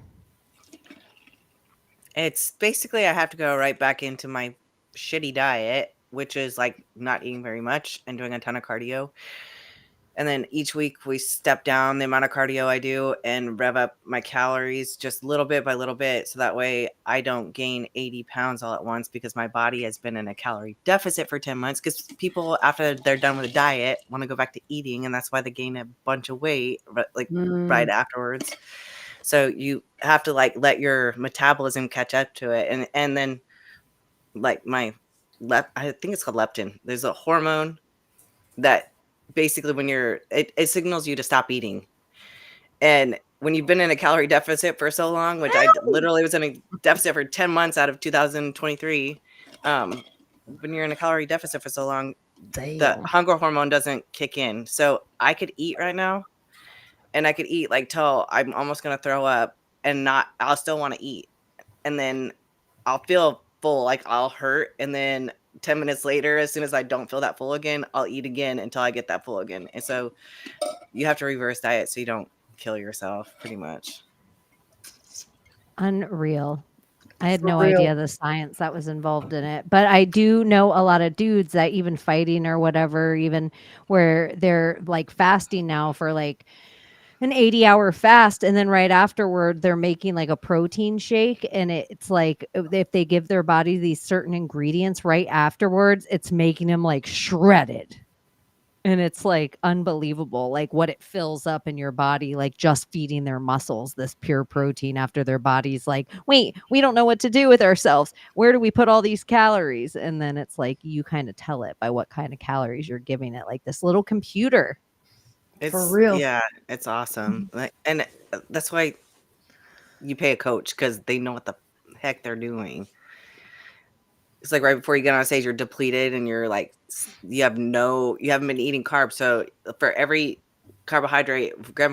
It's basically I have to go right back into my shitty diet, which is like not eating very much and doing a ton of cardio. And then each week we step down the amount of cardio I do and rev up my calories just little bit by little bit. So that way I don't gain 80 pounds all at once because my body has been in a calorie deficit for 10 months. Because people, after they're done with the diet, want to go back to eating. And that's why they gain a bunch of weight right afterwards. So you have to like let your metabolism catch up to it. And then like I think it's called leptin. There's a hormone that basically when it signals you to stop eating. And when you've been in a calorie deficit for so long, which I literally was in a deficit for 10 months out of 2023, when you're in a calorie deficit for so long, the hunger hormone doesn't kick in. So I could eat right now and I could eat like till I'm almost going to throw up and I'll still want to eat. And then I'll feel full, like I'll hurt. And then 10 minutes later, as soon as I don't feel that full again, I'll eat again until I get that full again. And so you have to reverse diet so you don't kill yourself pretty much. Unreal. I had no idea the science that was involved in it. But I do know a lot of dudes that even fighting or whatever, even where they're like fasting now for like an 80-hour fast, and then right afterward they're making like a protein shake, and it's like if they give their body these certain ingredients right afterwards, it's making them like shredded. And it's like unbelievable, like what it fills up in your body, like just feeding their muscles this pure protein after their body's like, wait, we don't know what to do with ourselves. Where do we put all these calories? And then it's like you kind of tell it by what kind of calories you're giving it, like this little computer. For real. Yeah, it's awesome. And that's why you pay a coach, because they know what the heck they're doing. It's like right before you get on stage, you're depleted and you're like, you haven't been eating carbs. So for every gram of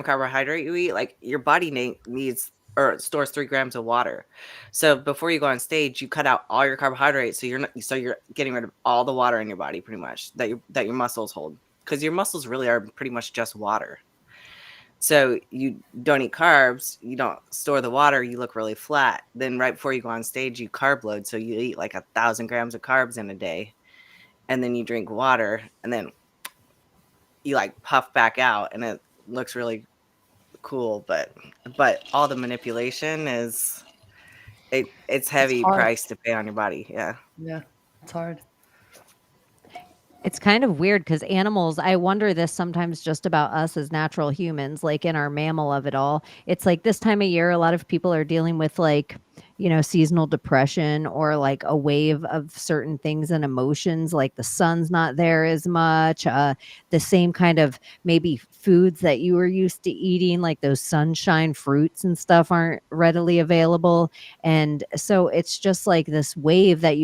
carbohydrate you eat, like your body needs or stores 3 grams of water. So before you go on stage, you cut out all your carbohydrates. So you're getting rid of all the water in your body pretty much that your muscles hold. Because your muscles really are pretty much just water. So you don't eat carbs, you don't store the water, you look really flat. Then right before you go on stage, you carb load. So you eat like 1,000 grams of carbs in a day. And then you drink water. And then you like puff back out. And it looks really cool. But all the manipulation it's heavy price to pay on your body. Yeah. Yeah, it's hard. It's kind of weird because animals, I wonder this sometimes just about us as natural humans, like in our mammal of it all. It's like this time of year, a lot of people are dealing with like, seasonal depression or like a wave of certain things and emotions, like the sun's not there as much. The same kind of maybe foods that you were used to eating, like those sunshine fruits and stuff aren't readily available. And so it's just like this wave that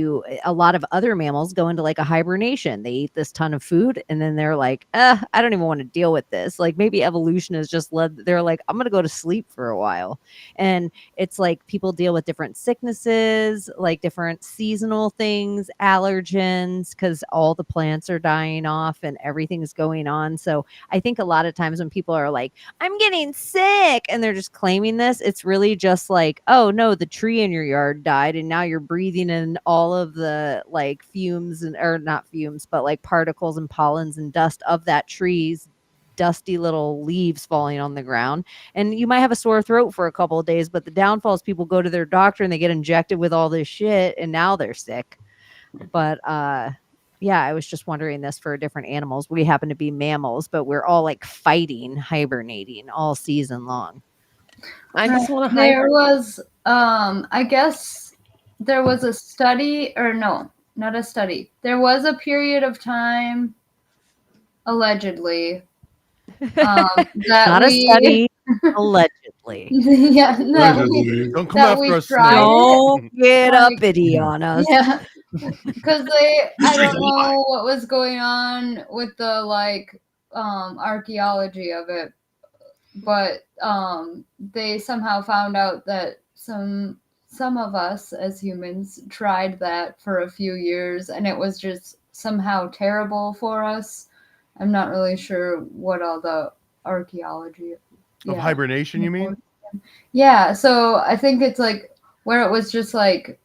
a lot of other mammals go into like a hibernation. They eat this ton of food and then they're like, I don't even want to deal with this. Like maybe evolution has just they're like, I'm going to go to sleep for a while. And it's like people deal with different sicknesses, like different seasonal things, allergens, because all the plants are dying off and everything's going on. So I think a lot of times when people are like, I'm getting sick, and they're just claiming this, it's really just like, oh no, the tree in your yard died and now you're breathing in all of the like fumes or not fumes, but like particles and pollens and dust of that tree's dusty little leaves falling on the ground, and you might have a sore throat for a couple of days, but the downfall is people go to their doctor and they get injected with all this shit and now they're sick. But yeah, I was just wondering this for different animals. We happen to be mammals, but we're all like fighting, hibernating all season long. I just want to There was I guess there was a study, or no, not a study. There was a period of time, allegedly, that Not a we study, allegedly. yeah that we Allegedly. Don't come that after we us, tried Snake. Don't get Like, uppity on us. yeah, because I This don't ain't a lie. know what was going on with the archaeology of it, but they somehow found out that some of us as humans tried that for a few years, and it was just somehow terrible for us. I'm not really sure what all the archaeology Of hibernation, you mean? Yeah, so I think it's like where it was just like,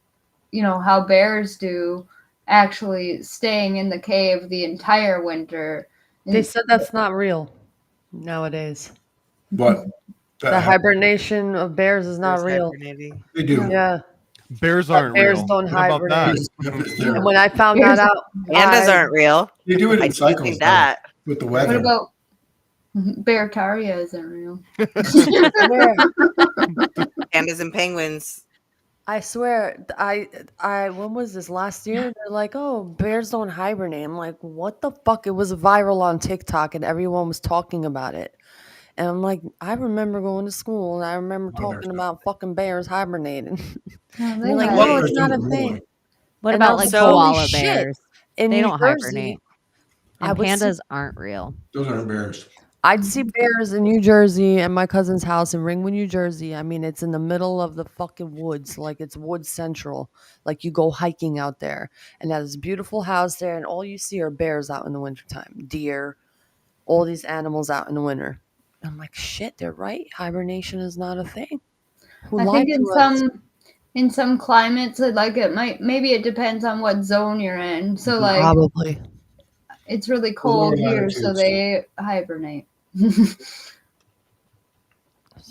how bears do, actually staying in the cave the entire winter. They said that's not real nowadays. What? The hibernation of bears is not real. Hibernating. They do. Yeah, Bears but aren't bears real. don't What about that? hibernate. And when I found that out, Pandas aren't real. They do it I in do cycles think though, that. with the What weather. about Beartaria isn't real? Where? Pandas and penguins. I swear, I when was this last year? They're like, oh, bears don't hibernate. I'm like, what the fuck? It was viral on TikTok and everyone was talking about it. And I'm like, I remember going to school and I remember talking about fucking bears hibernating. No, They're like, have no, it. it's not a thing. What And I about was like like, holy koala shit. bears? In They New don't Jersey, hibernate. I And would see- pandas aren't real. Those aren't bears. I'd see bears in New Jersey at my cousin's house in Ringwood, New Jersey. I mean, it's in the middle of the fucking woods, like it's woods central. Like you go hiking out there, and there's a beautiful house there, and all you see are bears out in the wintertime, deer, all these animals out in the winter. I'm like, shit, they're right. Hibernation is not a thing. Who I lied think to us? in some climates, maybe it depends on what zone you're in. So like Probably. it's really lower cold here, so latitudes. they hibernate. That's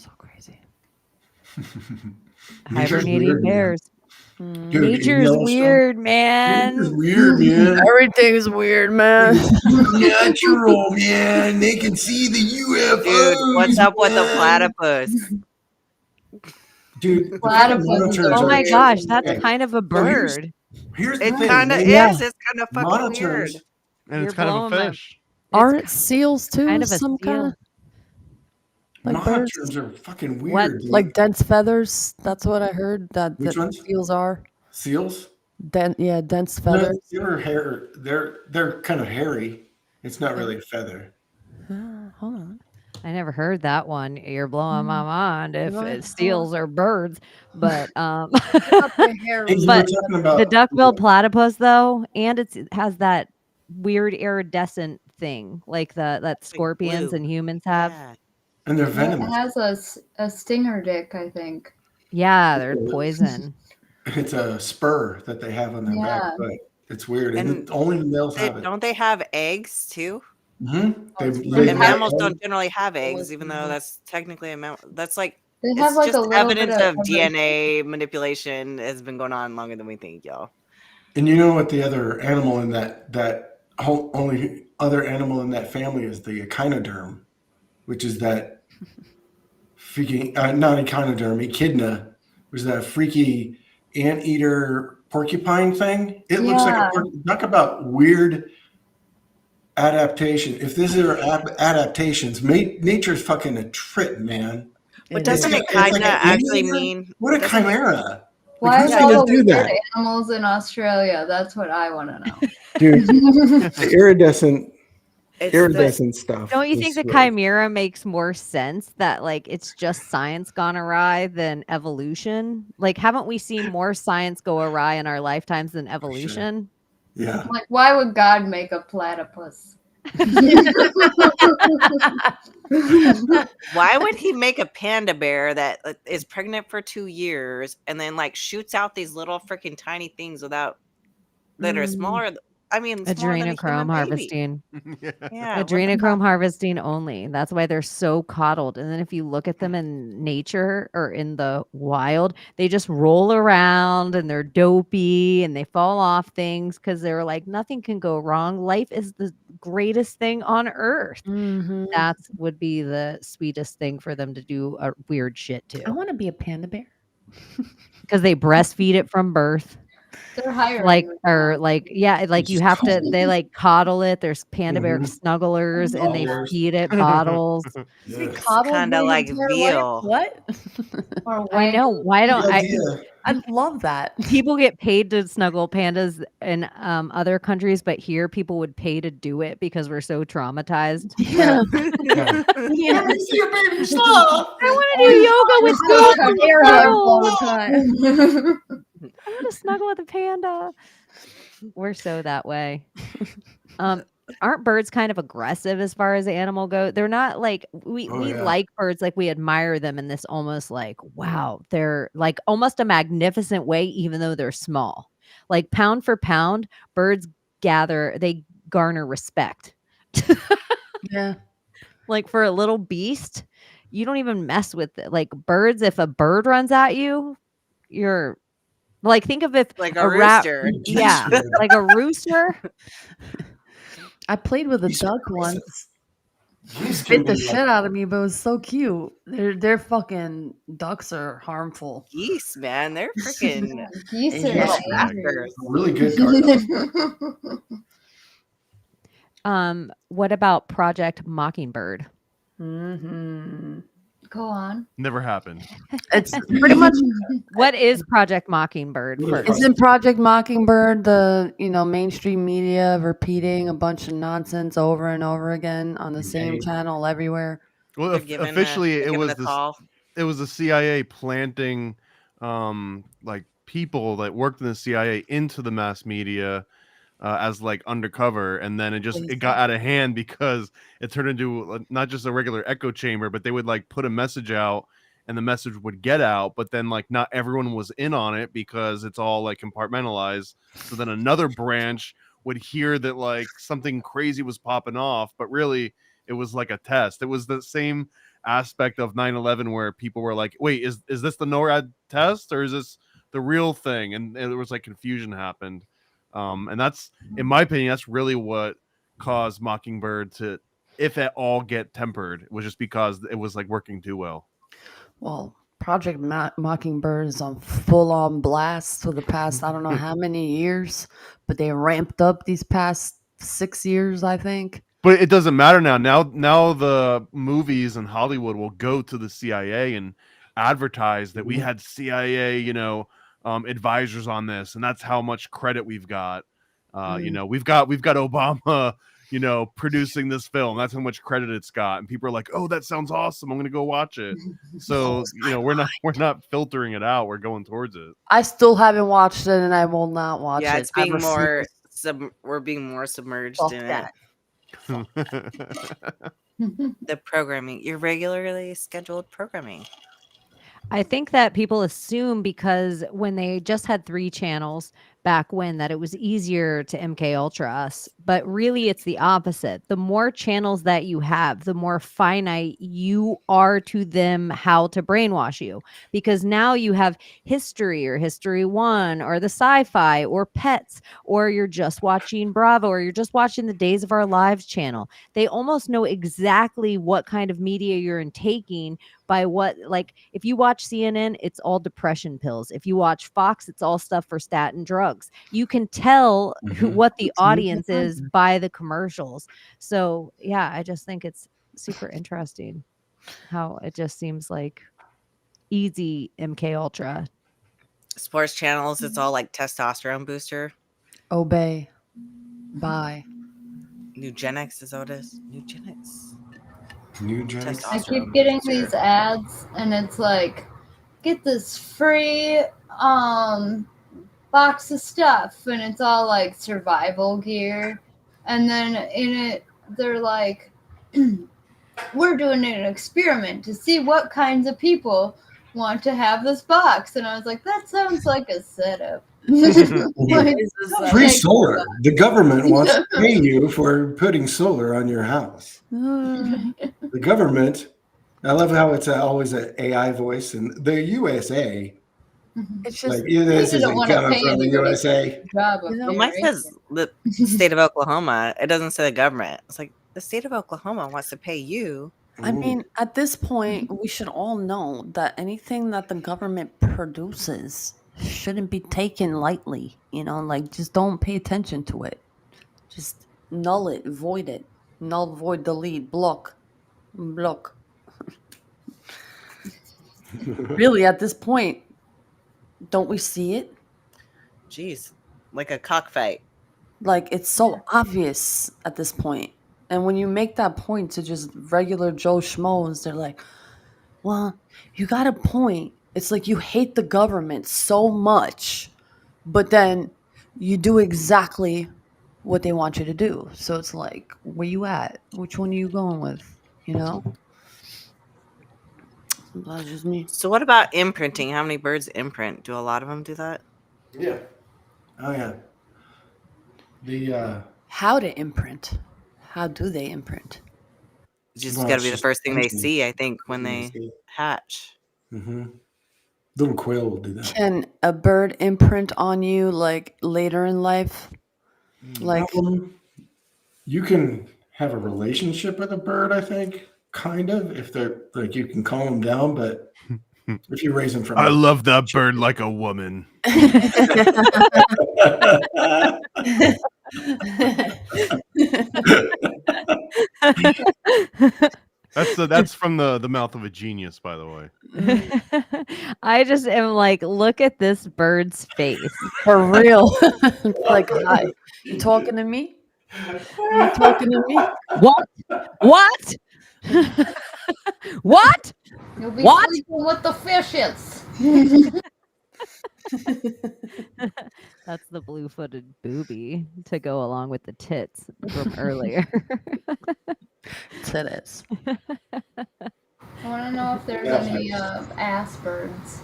so crazy. Nature's Hibernating weird, man. bears. Dude, in Nature's Yellowstone- weird, Nature's man. weird, man. Everything's weird, man. Supernatural, man. They can see the UFOs. Dude, what's up with the man. platypus? Dude, the Platypus fucking is monitors Oh are my weird. gosh, that's Hey, kind of a so here's- bird. Here's the It thing. kind of they- Yeah. is. It's kind of fucking monitors. weird. And You're it's kind of a blowing my- fish. Aren't seals too? kind of a some kind seal. of like birds? Monitors are fucking weird. What? dude. Like dense feathers. That's what I heard. That Which ones? seals are. Seals? Dense No, feathers. they're hair. They're kind of hairy. It's not really a feather. Hold on. I never heard that one. You're blowing my mind if Right. seals are birds. But Hair Hey, you But were talking about the duck-billed platypus though, and it has that weird iridescent thing like that scorpions blue. and humans have. Yeah. and they're It venomous. has a stinger dick, I think. Yeah, they're poison. It's a spur that they have on their back, Yeah. but it's weird. And And only the males have it. Don't they have eggs too? Mm-hmm. They And lay And Yeah. mammals eggs. don't generally have eggs, Always even though been- that's technically a mammal. That's like They have it's like a just little evidence bit of DNA manipulation has been going on longer than we think, y'all. And you know what the other animal in only other animal in that family is the echinoderm, which is that freaking not echinoderm, echidna, which is that freaky anteater porcupine thing. It looks like Yeah. talk about weird adaptation. If these are adaptations, nature's fucking a trip, man. But It doesn't is. it It's like kind of an actually anteater? mean What a doesn't it- chimera! Why who's is gonna all the do weird that? animals in Australia? That's what I want to know. Dude, the iridescent It's the- stuff. Don't you think the chimera makes more sense that like it's just science gone awry than evolution? Like, haven't we seen more science go awry in our lifetimes than evolution? Yeah. Like, why would God make a platypus? Why would he make a panda bear that is pregnant for 2 years and then like shoots out these little freaking tiny things that are smaller? I mean, smaller than a Adrenochrome human baby. harvesting. Yeah, what the Adrenochrome harvesting only. That's why they're so coddled. And then if you look at them in nature or in the wild, they just roll around and they're dopey and they fall off things because they're like, nothing can go wrong. Life is the greatest thing on earth. Mhm. That would be the sweetest thing for them to do weird shit I to want to be a panda bear. because they breastfeed it from birth. They're hiring. Like, right or now. like, yeah, like you have to, they like coddle it. There's panda bear Mhm. snugglers and they Bottlers. feed it bottles. Yeah. Coddled Kinda my like entire veal. life? What? Or I know. wank- Why don't Good I? idea. I love that. People get paid to snuggle pandas in other countries, but here people would pay to do it because we're so traumatized. Yeah. Yeah. Yeah. Let me see your baby sloth. I want to do yoga with Just dogs. air hugs all the Snuggle. time. I want to snuggle with a panda. We're so that way. Aren't birds kind of aggressive as far as the animal go? They're not like we Oh, yeah. like birds, like we admire them in this almost like wow, they're like almost a magnificent way, even though they're small. Like pound for pound, birds garner respect. Yeah. Like for a little beast, you don't even mess with it. Like birds, if a bird runs at you, you're like think of if Like a rat, rooster. yeah, like a rooster. I played with a Geese are duck aggressive. once. Geese can Bit the be like- shit out of me, but it was so cute. Their fucking ducks are harmful. Geese, man. They're freaking Geese are Yeah. backers. really good guard. What about Project Mockingbird? Mm-hmm. Go on. Never happened. It's pretty much. What is Project Mockingbird first? Isn't Project Mockingbird the mainstream media repeating a bunch of nonsense over and over again on the same channel everywhere? Well, They're giving officially, they're it giving was the this. call. It was the CIA planting, like people that worked in the CIA into the mass media as like undercover, and then it got out of hand because it turned into not just a regular echo chamber, but they would like put a message out, and the message would get out, but then like not everyone was in on it because it's all like compartmentalized. So then another branch would hear that like something crazy was popping off, but really it was like a test. It was the same aspect of 9/11 where people were like, wait, is this the NORAD test or is this the real thing? And there was like confusion happened. And that's, in my opinion, that's really what caused Mockingbird to, if at all, get tempered. It was just because it was like working too well. Well, Project Mockingbird is on full-on blast for the past, I don't know how many years, but they ramped up these past 6 years, I think. But it doesn't matter now. Now the movies in Hollywood will go to the CIA and advertise that we had CIA, advisors on this, and that's how much credit we've got. We've got Obama, producing this film. That's how much credit it's got, and people are like, "Oh, that sounds awesome. I'm going to go watch it." So we're not filtering it out. We're going towards it. I still haven't watched it, and I will not watch it. Yeah, it's being I refuse. more we're being more submerged Fuck in that. the programming, your regularly scheduled programming. I think that people assume because when they just had 3 channels back when that it was easier to MK Ultra us, but really it's the opposite. The more channels that you have, the more finite you are to them how to brainwash you, because now you have history or History 1 or the sci-fi or pets, or you're just watching Bravo, or you're just watching the Days of Our Lives channel. They almost know exactly what kind of media you're intaking by what, like if you watch CNN, it's all depression pills. If you watch Fox, it's all stuff for statin drugs. You can tell what the audience is by the commercials. So yeah, I just think it's super interesting how it just seems like easy MK Ultra. Sports channels, it's all like testosterone booster. Obey. Bye. Eugenics is what it is. Eugenics. Eugenics. I keep getting these ads, and it's like, get this free box of stuff, and it's all like survival gear, and then in it they're like, we're doing an experiment to see what kinds of people want to have this box, and I was like, that sounds like a setup. Like, Free solar. The government wants to pay you for putting solar on your house. The government. I love how it's always an AI voice, and the USA. It's just Like, this We don't isn't wanna coming pay from the anybody. USA. job of Well, mine narration. says the state of Oklahoma. It doesn't say the government. It's like the state of Oklahoma wants to pay you. I mean, at this point, we should all know that anything that the government produces shouldn't be taken lightly. Like just don't pay attention to it. Just null it, void it, null, void, delete, block. Really, at this point, don't we see it? Jeez, like a cockfight. Like it's so obvious at this point. And when you make that point to just regular Joe Schmoes, they're like, well, you got a point. It's like you hate the government so much, but then you do exactly what they want you to do. So it's like, where you at? Which one are you going with? That's just me. So what about imprinting? How many birds imprint? Do a lot of them do that? Yeah. Oh yeah. The How to imprint? How do they imprint? It's just Well, got to it's be the just first thing they attention. see, I think, when Thing they they see. hatch. little quail will do that. Can a bird imprint on you like later in life? Like You can have a relationship with a bird, I think, kind of, if they're like you can calm them down, but if you raise them from I love that bird like a woman. That's from the mouth of a genius, by the way. I just am like, look at this bird's face. For real. Like, hi. You talking to me? You talking to me? What? What? What? You'll be What? sleeping with the fishes. That's the blue-footed booby to go along with the tits from earlier. Titties. I want to know if there's any ass birds.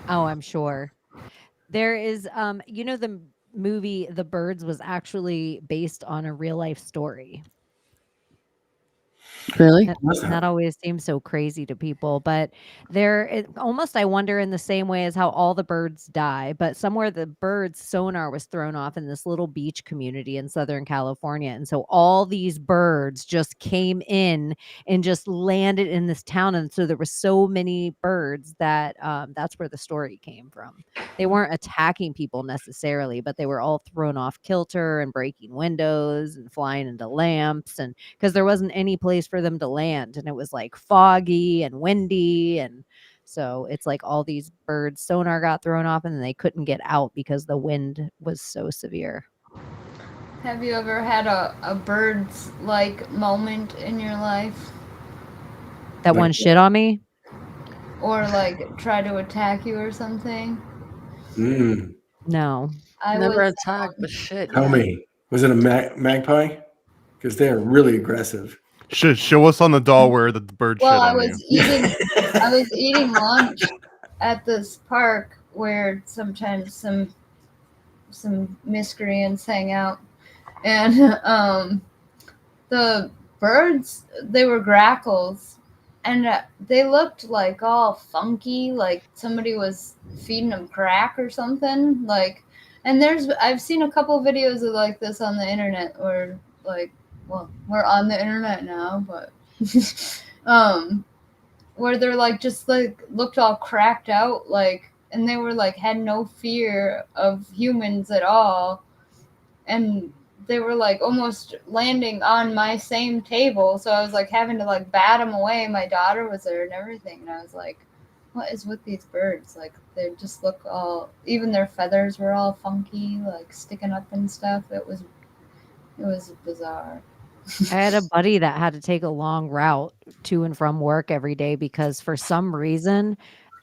Oh, I'm sure. There is, the movie The Birds was actually based on a real life story. Really? That always seems so crazy to people, but almost I wonder in the same way as how all the birds die, but somewhere the birds sonar was thrown off in this little beach community in Southern California. And so all these birds just came in and just landed in this town. And so there were so many birds that that's where the story came from. They weren't attacking people necessarily, but they were all thrown off kilter and breaking windows and flying into lamps, and because there wasn't any place for them to land, and it was like foggy and windy, and so it's like all these birds sonar got thrown off and they couldn't get out because the wind was so severe. Have you ever had a birds like moment in your life? That one shit on me? Or like try to attack you or something? No. I Never was, attacked, but shit. Tell me, was it a magpie? Because they're really aggressive. Show us on the doll where the bird shit on you. I was eating lunch at this park where sometimes some miscreants hang out, and the birds, they were grackles, and they looked like all funky, like somebody was feeding them crack or something. Like, and I've seen a couple videos of like this on the internet, or like, well, we're on the internet now, but where they're like just like looked all cracked out, like, and they were like had no fear of humans at all, and they were like almost landing on my same table, so I was like having to like bat them away. My daughter was there and everything, and I was like, what is with these birds? Like, they just look all, even their feathers were all funky, like sticking up and stuff. It was bizarre. I had a buddy that had to take a long route to and from work every day because for some reason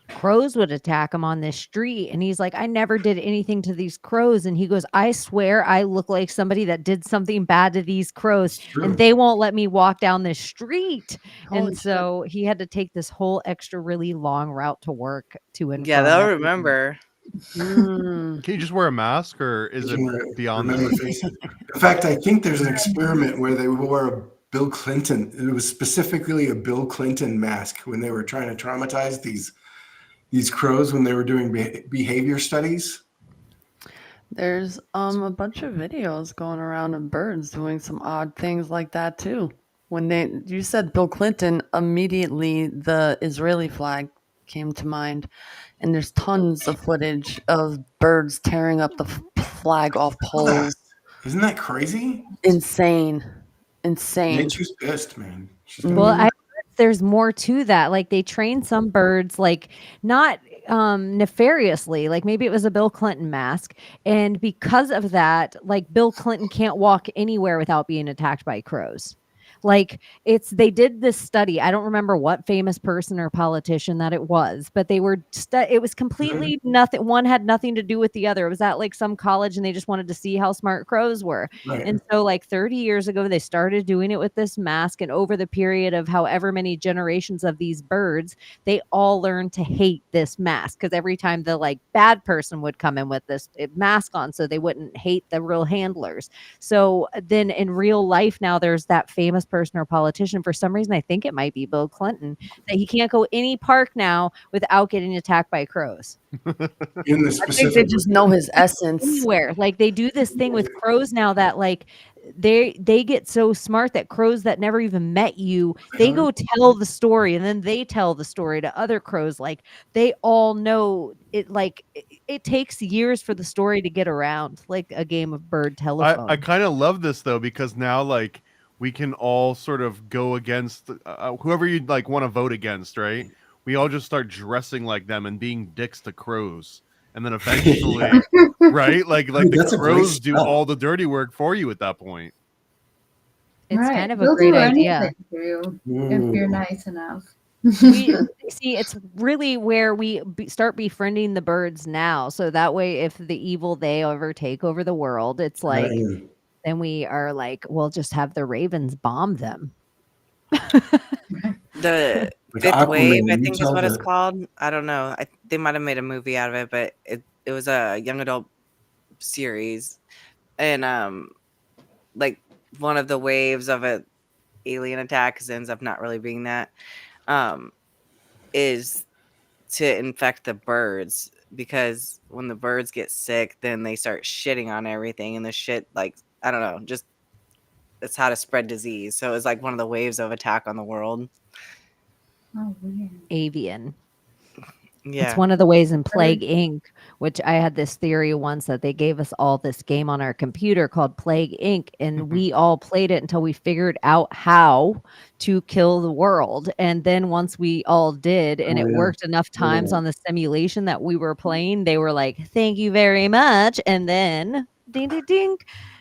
crows would attack him on this street, and he's like, I never did anything to these crows, and he goes, I swear I look like somebody that did something bad to these crows, and they won't let me walk down this street. And so he had to take this whole extra really long route to work to and from. They'll remember. Can you just wear a mask, or is it beyond that? In fact, I think there's an experiment where they wore a Bill Clinton. It was specifically a Bill Clinton mask when they were trying to traumatize these crows when they were doing behavior studies. There's a bunch of videos going around of birds doing some odd things like that too. When you said Bill Clinton, immediately the Israeli flag came to mind. and there's tons of footage of birds tearing up the flag off poles. Isn't that crazy? Insane. Nature's pissed, man. She's gonna Well, be- I heard there's more to that. Like they train some birds, like not nefariously, like maybe it was a Bill Clinton mask, and because of that, like Bill Clinton can't walk anywhere without being attacked by crows. Like they did this study. I don't remember what famous person or politician that it was, but they were it was completely nothing. One had nothing to do with the other. It was at like some college and they just wanted to see how smart crows were. Right. And so like 30 years ago, they started doing it with this mask. And over the period of however many generations of these birds, they all learned to hate this mask because every time the like bad person would come in with this mask on, so they wouldn't hate the real handlers. So then in real life now, there's that famous person or politician. For some reason, I think it might be Bill Clinton, that he can't go any park now without getting attacked by crows. in the I think specific. they just know his essence. Anywhere. Like they do this thing with crows now that like they get so smart that crows that never even met you, they go tell the story and then they tell the story to other crows. Like they all know it. Like it takes years for the story to get around, like a game of bird telephone. I kind of love this though, because now like we can all sort of go against whoever you'd like want to vote against, right? We all just start dressing like them and being dicks to crows, and then eventually, right? Like Dude, the that's a great crows do spell. all the dirty work for you at that point. It's Right. kind of a They'll great do idea. anything for you if you're nice enough. See, it's really where we start befriending the birds now. So that way, if the evil they ever take over the world, it's like, Right. then we are like, we'll just have the ravens bomb them. The Like Fifth Wave, Aquaman, I you think is tell what it's the- called. I don't know. They might have made a movie out of it, but it was a young adult series, and like one of the waves of a alien attack, because it ends up not really being that, is to infect the birds, because when the birds get sick, then they start shitting on everything, and the shit, like, I don't know, just it's how to spread disease. So it's like one of the waves of attack on the world. Oh, weird. Avian. Yeah. It's one of the ways in Plague Inc., which I had this theory once that they gave us all this game on our computer called Plague Inc., and we all played it until we figured out how to kill the world. And then once we all did, and it worked enough times on the simulation that we were playing, they were like, thank you very much. And then, ding, ding, ding,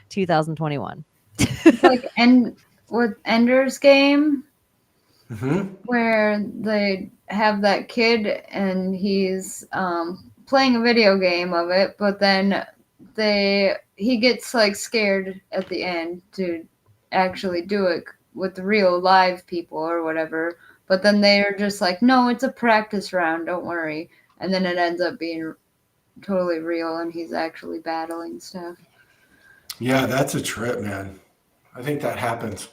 2021. It's like with Ender's Game, Mhm. where they have that kid and he's playing a video game of it, but then he gets like scared at the end to actually do it with real live people or whatever. But then they're just like, no, it's a practice round, don't worry. And then it ends up being totally real and he's actually battling stuff. Yeah, that's a trip, man. I think that happens.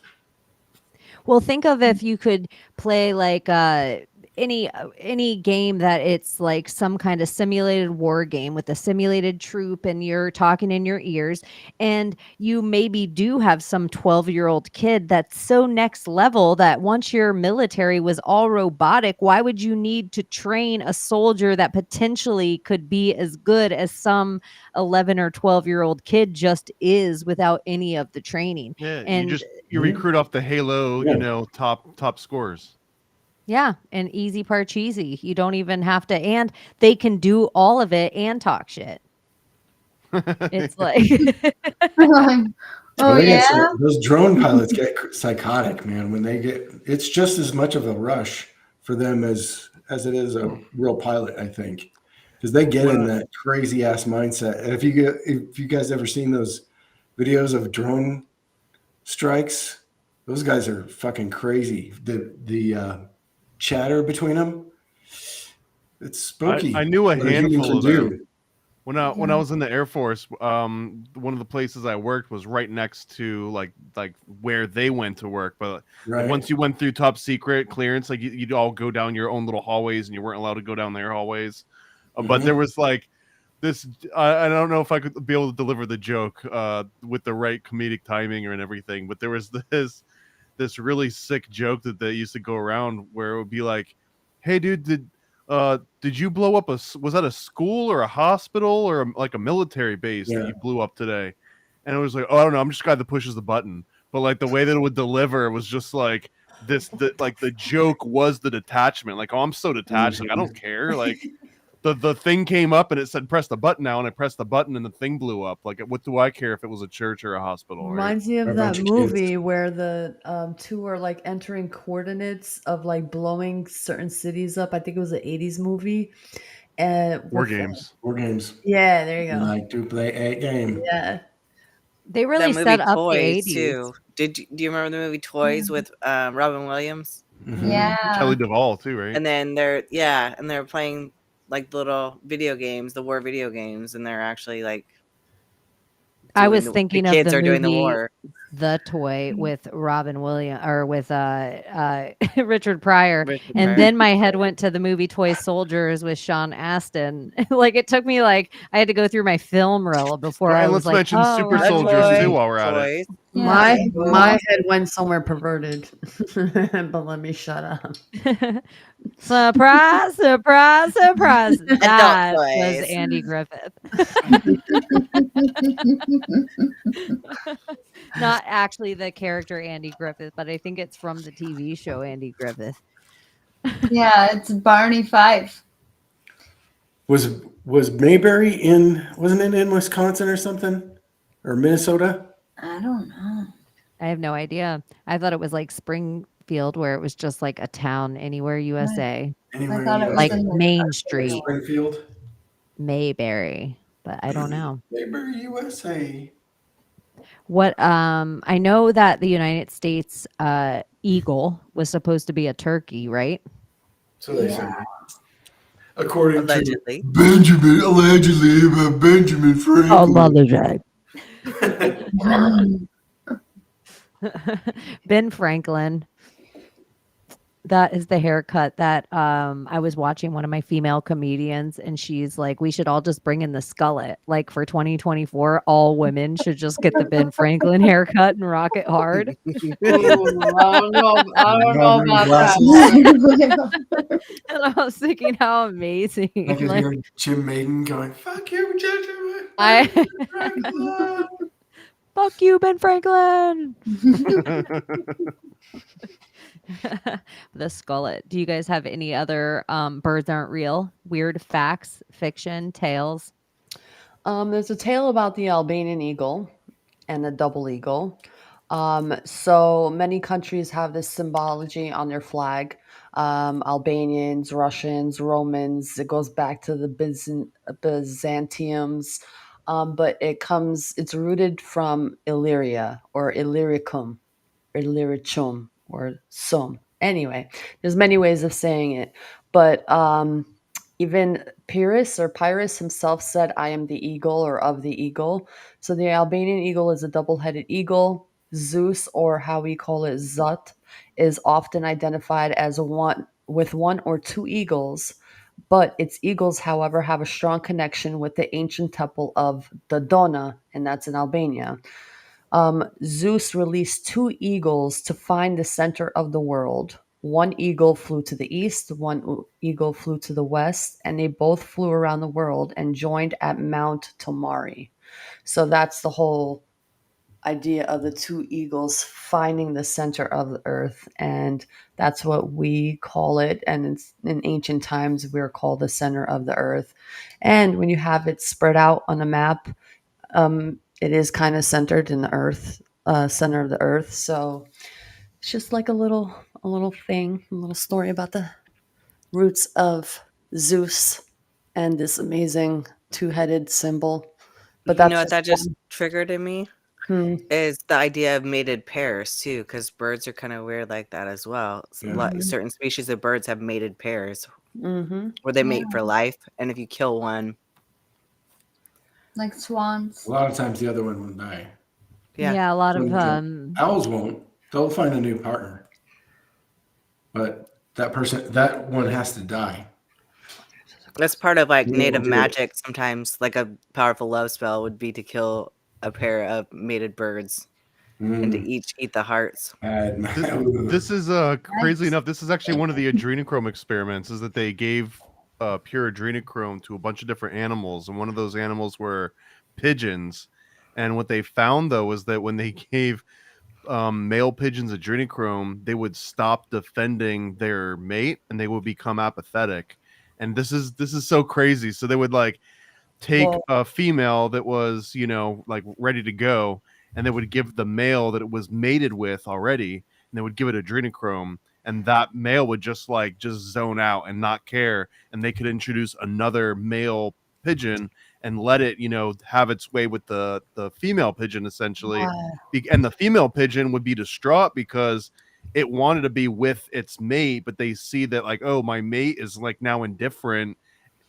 Well, think of if you could play like any game that it's like some kind of simulated war game with a simulated troop and you're talking in your ears, and you maybe do have some 12-year-old kid that's so next level that once your military was all robotic, why would you need to train a soldier that potentially could be as good as some 11 or 12-year-old kid just is without any of the training? Yeah, And you recruit off the Halo, top scores. yeah, and easy part cheesy. You don't even have to, and they can do all of it and talk shit. It's like Oh, yeah? Those drone pilots get psychotic, man. When they get, it's just as much of a rush for them as it is a real pilot, I think, because they get in that crazy ass mindset. And if you guys ever seen those videos of drone strikes, those guys are fucking crazy. The chatter between them, it's spooky. I knew a what human handful can of them. When I was in the Air Force, one of the places I worked was right next to like where they went to work. But Right. once you went through top secret clearance, like you'd all go down your own little hallways, and you weren't allowed to go down their hallways. But there was like this. I don't know if I could be able to deliver the joke with the right comedic timing and everything. But there was this really sick joke that they used to go around where it would be like, "Hey, dude, did you blow up was that a school or a hospital or like a military base Yeah. that you blew up today? And it was like, oh, I don't know, I'm just the guy that pushes the button. But like the way that it would deliver was just like like the joke was the detachment. Like, oh, I'm so detached. Like, I don't care. Like the thing came up and it said press the button now, and I pressed the button and the thing blew up. Like, what do I care if it was a church or a hospital? Right? Reminds me Or of a bunch that of movie kids. where the two are like entering coordinates of like blowing certain cities up. I think it was an 80s movie. War With games. War games. yeah, there you go. Like to play a game. Yeah. They really That set movie up the Toys 80s. too. Do you remember the movie Toys with Robin Williams? Mhm. Yeah. Shelley Duvall too, right? And then they're playing like little video games, the war video games, and they're actually like. I was the thinking of kids the are doing the movie war. The Toy with Robin Williams or with Richard Pryor. Richard And Pryor. then my head went to the movie Toy Soldiers with Sean Astin. Like it took me like I had to go through my film reel before I And was let's like, mention oh, Super wow. Soldiers too while we're at it. Toys. My Yeah. my head went somewhere perverted. But let me shut up. Surprise, surprise, surprise. That was toys. Andy Griffith. Not actually the character Andy Griffith, but I think it's from the TV show Andy Griffith. Yeah, it's Barney Fife. Was Mayberry wasn't it in Wisconsin or something? Or Minnesota? I don't know. I have no idea. I thought it was like Springfield, where it was just like a town anywhere USA, Anywhere thought it was like in the- Main Street, Springfield? Mayberry, but I don't know. Mayberry, USA. What I know that the United States eagle was supposed to be a turkey, right? So they say. According Allegedly. to Benjamin, allegedly by Benjamin Franklin. Ben Franklin. That is the haircut that I was watching one of my female comedians, and she's like, we should all just bring in the skullet. Like for 2024, all women should just get the Ben Franklin haircut and rock it hard. Ooh, I don't know about that. And I was thinking how amazing. Like Like, you're Jim Maiden going, fuck you, Judge. fuck you, Ben Franklin. The skullet. Do you guys have any other birds aren't real, weird facts, fiction, tales? There's a tale about the Albanian eagle and the double eagle. So many countries have this symbology on their flag. Albanians, Russians, Romans. It goes back to the Byzantiums, but it's rooted from Illyria or Illyricum, Illyricum or sum. Anyway, there's many ways of saying it, but even Pyrrhus himself said, I am the eagle or of the eagle. So the Albanian eagle is a double-headed eagle. Zeus, or how we call it Zut, is often identified as with one or two eagles, but its eagles, however, have a strong connection with the ancient temple of Dodona, and that's in Albania. Zeus released two eagles to find the center of the world. One eagle flew to the east, one eagle flew to the west, and they both flew around the world and joined at Mount Tomari. So that's the whole idea of the two eagles finding the center of the earth, and that's what we call it. And it's, in ancient times, we were called the center of the earth. And when you have it spread out on a map, it is kind of centered in the earth, center of the earth. So it's just like a little thing, a little story about the roots of Zeus and this amazing two-headed symbol. But You that's know what that just triggered in me? Is the idea of mated pairs too, because birds are kind of weird like that as well. So certain species of birds have mated pairs where they mate for life, and if you kill one, Like swans. A lot of times the other one will die. Yeah, a lot of Owls won't. They'll find a new partner. But that one has to die. that's part of like Yeah, native we'll do it. magic. Sometimes, like a powerful love spell would be to kill a pair of mated birds and to eat the hearts. This is crazy enough. This is actually one of the adrenochrome experiments. Is that they gave pure adrenochrome to a bunch of different animals, and one of those animals were pigeons. And what they found though was that when they gave male pigeons adrenochrome, they would stop defending their mate and they would become apathetic. And this is so crazy. So they would like take Well, a female that was, you know, like ready to go, and they would give the male that it was mated with already, and they would give it adrenochrome, and that male would just zone out and not care, and they could introduce another male pigeon and let it, you know, have its way with the female pigeon essentially. wow. And the female pigeon would be distraught because it wanted to be with its mate, but they see that like, oh, my mate is like now indifferent,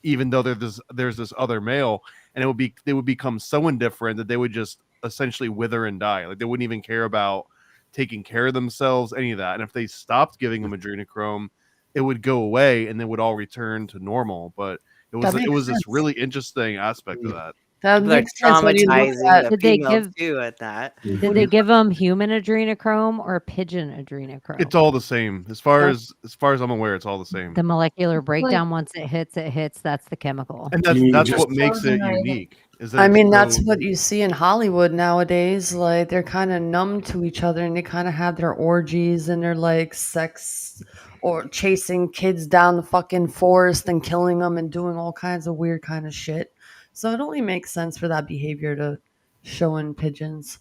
even though there's this other male, and they would become so indifferent that they would just essentially wither and die. Like they wouldn't even care about taking care of themselves, any of that. And if they stopped giving them adrenochrome, it would go away and they would all return to normal. But That it makes was this sense. really interesting aspect of that. That People are makes sense when you look traumatizing at. the Did they females give- too at that. Did they give them human adrenochrome or pigeon adrenochrome? It's all the same as far as I'm aware. It's all the same, the molecular breakdown. Once it hits, that's the chemical. and You that's just- what makes it Frozen unique. Is that I it's mean, that's so- what you see in Hollywood nowadays. Like they're kind of numb to each other, and they kind of have their orgies and their like sex or chasing kids down the fucking forest and killing them and doing all kinds of weird kind of shit. So it only makes sense for that behavior to show in pigeons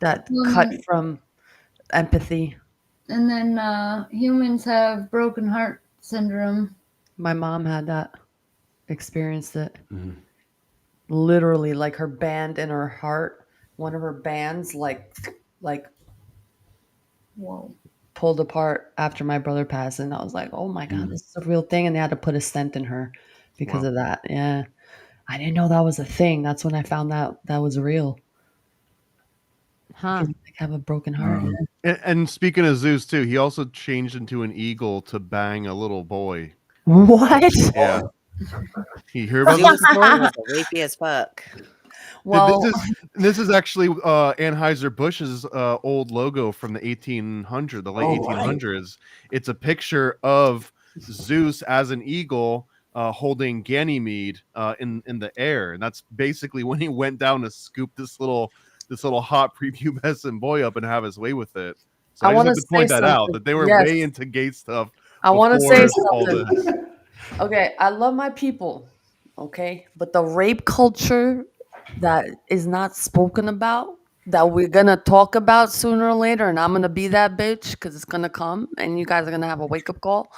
that cut from empathy. And then humans have broken heart syndrome. My mom had that, experienced it. Mhm. Literally, like her band in her heart, one of her bands, like Whoa. pulled apart after my brother passed, and I was like, "Oh my god, Mm. this is a real thing!" And they had to put a stent in her because Wow. of that. Yeah, I didn't know that was a thing. That's when I found out that was real. Huh. Kids, like, have a broken heart. Mhm. Yeah. And speaking of Zeus too, he also changed into an eagle to bang a little boy. What? Yeah. You hear about Zeus this? was rapey as fuck. Well, This is actually Anheuser-Busch's old logo from the late 1800s. It's a picture of Zeus as an eagle holding Ganymede in the air, and that's basically when he went down to scoop this little hot prepubescent boy up and have his way with it. So I I just wanna have to point say that out, something. that they were Yes. way into gay stuff. I want to say before all something. this. Okay, I love my people, okay? But the rape culture that is not spoken about, that we're going to talk about sooner or later, and I'm going to be that bitch because it's going to come and you guys are going to have a wake up call.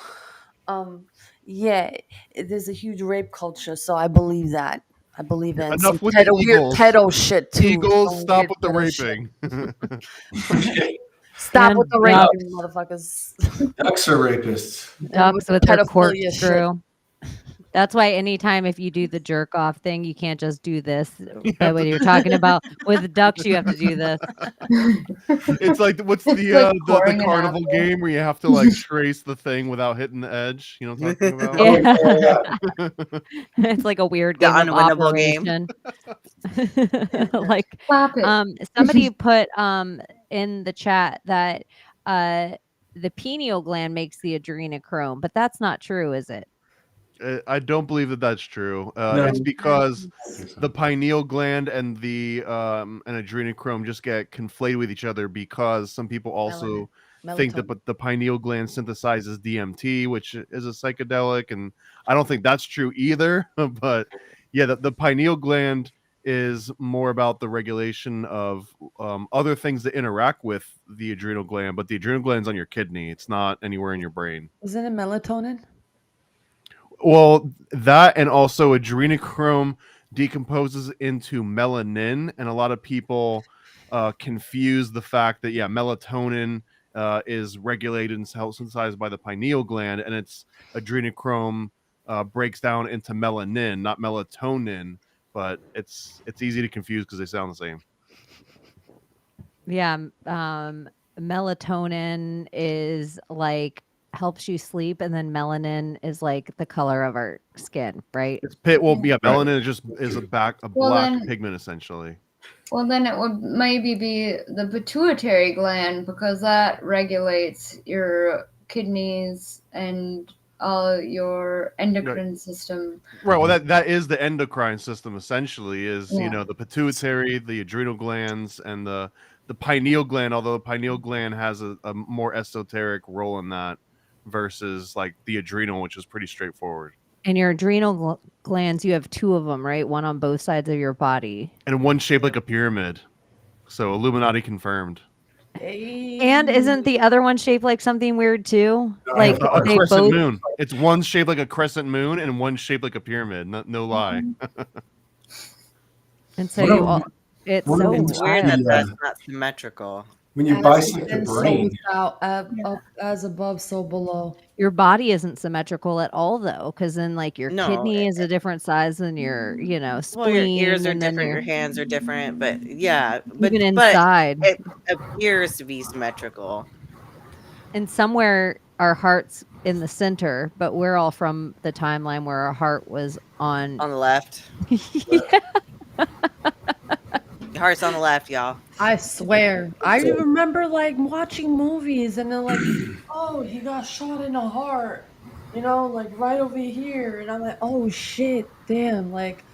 Yeah, there's a huge rape culture, so I believe that. I believe in Enough some with the weird eagles. pedo shit too. Eagles, some stop weird with the pedo shit. raping. Stop And with the ducks. raping, motherfuckers. Ducks are rapists. Ducks with their pedophilia shit. corkscrew. That's why anytime if you do the jerk off thing, you can't just do this. By what you're talking about with ducks, you have to do this. It's like what's It's the like pouring the an carnival apple. game where you have to like trace the thing without hitting the edge? You know what I'm talking about? Yeah. It's like a weird The game of unwinnable game. operation. Like Stop it. somebody put in the chat that the pineal gland makes the adrenochrome, but that's not true, is it? I don't believe that that's true. No. It's because the pineal gland and the and adrenochrome just get conflated with each other because some people also think that Melatonin. the pineal gland synthesizes DMT, which is a psychedelic, and I don't think that's true either. But yeah, the pineal gland is more about the regulation of other things that interact with the adrenal gland, but the adrenal gland's on your kidney. It's not anywhere in your brain. Isn't it melatonin? Well, that and also adrenochrome decomposes into melanin, and a lot of people confuse the fact that melatonin is regulated and synthesized by the pineal gland, and it's adrenochrome breaks down into melanin, not melatonin. But it's easy to confuse because they sound the same. Yeah, melatonin is like helps you sleep, and then melanin is like the color of our skin, right? It's melanin is a black then- pigment essentially. Well, then it would maybe be the pituitary gland because that regulates your kidneys and your endocrine system. Right. Well, that is the endocrine system essentially. Is Yeah. the pituitary, the adrenal glands, and the pineal gland. Although the pineal gland has a more esoteric role in that versus like the adrenal, which is pretty straightforward. And your adrenal glands, you have 2 of them, right? One on both sides of your body. And one shaped like a pyramid. So Illuminati confirmed. And isn't the other one shaped like something weird too? Like a they crescent both moon. It's one shaped like a crescent moon and one shaped like a pyramid. No lie. And so you all, it's so It's weird that wild. that's not symmetrical. When you bisect the brain. As above, so below. Your body isn't symmetrical at all, though, because then like your No, kidney is a different size than your, Well, spleen. your ears are and then different, your hands are different, but yeah, but even inside. it appears to be symmetrical. And somewhere our heart's in the center, but we're all from the timeline where our heart was on the left. Your heart's on the left, y'all. I swear. I remember like watching movies and they're like, oh, he got shot in the heart, like right over here. And I'm like, oh shit, damn. Like,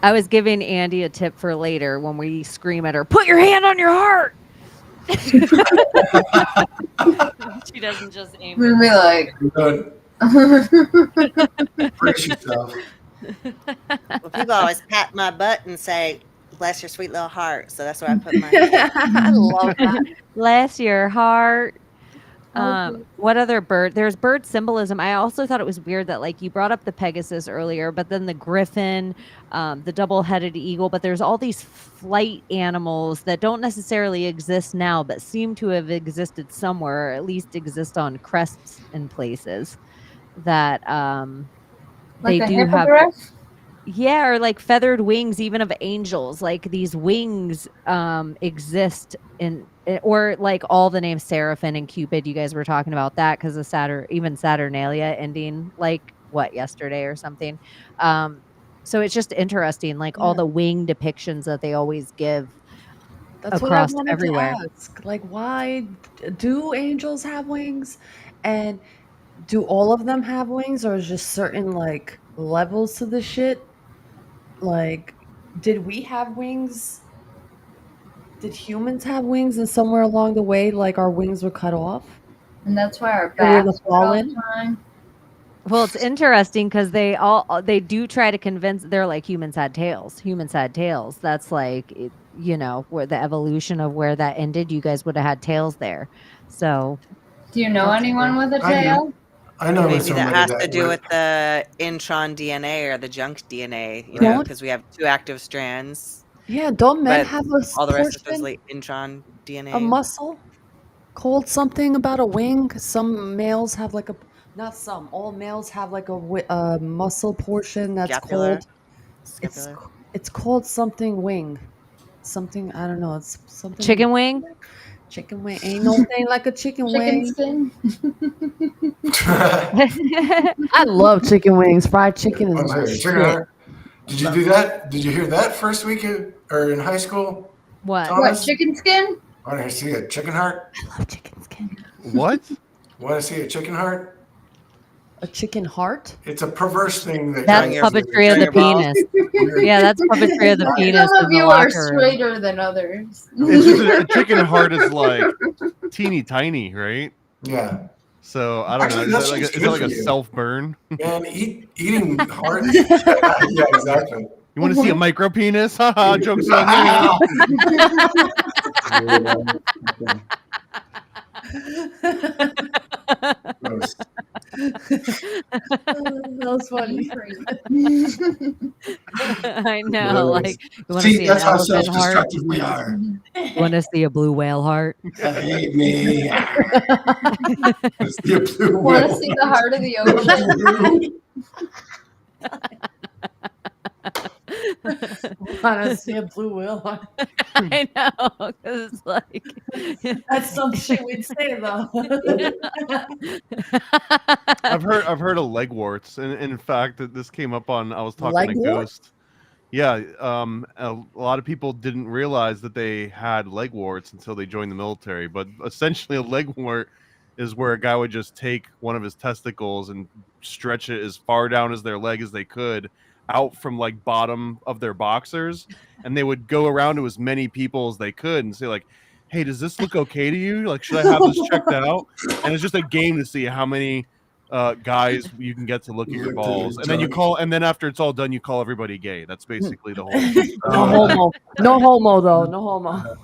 I was giving Andy a tip for later when we scream at her, put your hand on your heart. She doesn't just aim. We'd be like, Brace yourself. Well, people always pat my butt and say, bless your sweet little heart. So that's where I put my hand. I love that. Bless your heart. What other bird? There's bird symbolism. I also thought it was weird that like you brought up the Pegasus earlier, but then the griffin, the double-headed eagle, but there's all these flight animals that don't necessarily exist now, but seem to have existed somewhere, or at least exist on crests in places that like they a do have. hippogriff? Yeah, or like feathered wings, even of angels. Like these wings exist in, or like all the names Seraphim and Cupid. You guys were talking about that because of Saturnalia ending like yesterday or something. So it's just interesting, like all the wing depictions that they always give. That's across what I wanted everywhere. to ask. Like, why do angels have wings? And do all of them have wings, or is just certain like levels to the shit? Like, did we have wings? Did humans have wings, and somewhere along the way, like our wings were cut off? And that's why our Or were backs the were all the fallen? time. Well, it's interesting because they do try to convince. They're like humans had tails. Humans had tails. That's like where the evolution of where that ended. You guys would have had tails there. So, Do you know anyone with a I do. tail? I know Maybe somebody that has to do would- with the intron DNA or the junk DNA, Don't- because we have 2 active strands. Yeah, don't men But have a all the rest is portion, supposedly intron DNA. a muscle called something about a wing? Some males have like not some, all males have like a muscle portion that's Scapula. called, Scapular. it's called something wing. Something, I don't know, it's something. chicken wing. Chicken wing. Ain't no thing like a chicken Chicken wing. skin? I love chicken wings. Fried chicken is I'm my sorry, shit. chicken heart. Did you do that? Did you hear that first week or in high school? What? Tom- What, Thomas? chicken skin? Want to see a chicken heart? I love chicken skin. What? Want to see a chicken heart? A chicken heart? It's a perverse thing that That's guys do. puppetry of the penis. Yeah, that's puppetry of the penis Some in of the you are locker room. straighter than others. It's just a chicken heart is like teeny tiny, right? Yeah. So I don't Actually, know. that Is that shit's like good a for you. self burn? Man, eating hearts. Yeah, exactly. You want to see a micro penis? Haha, jokes on Gross. That was funny. I know. Like, you want to See, see an that's how elephant heart? self-destructive we are. You want to see a blue whale heart? Hate me. Let's see a blue Want to whale. see the heart of the ocean? Want to see a blue whale? I know, because it's like That's some shit we'd say though. I've heard of leg warts, and in fact, that this came up on. I was talking Leg to wart? Ghost. Yeah, a lot of people didn't realize that they had leg warts until they joined the military. But essentially, a leg wart is where a guy would just take one of his testicles and stretch it as far down as their leg as they could out from like bottom of their boxers, and they would go around to as many people as they could and say like, hey, does this look okay to you? Like, should I have this checked out? And it's just a game to see how many guys you can get to look at your balls, and then you call, and then after it's all done, you call everybody gay. That's basically the whole No homo. No homo though. No homo.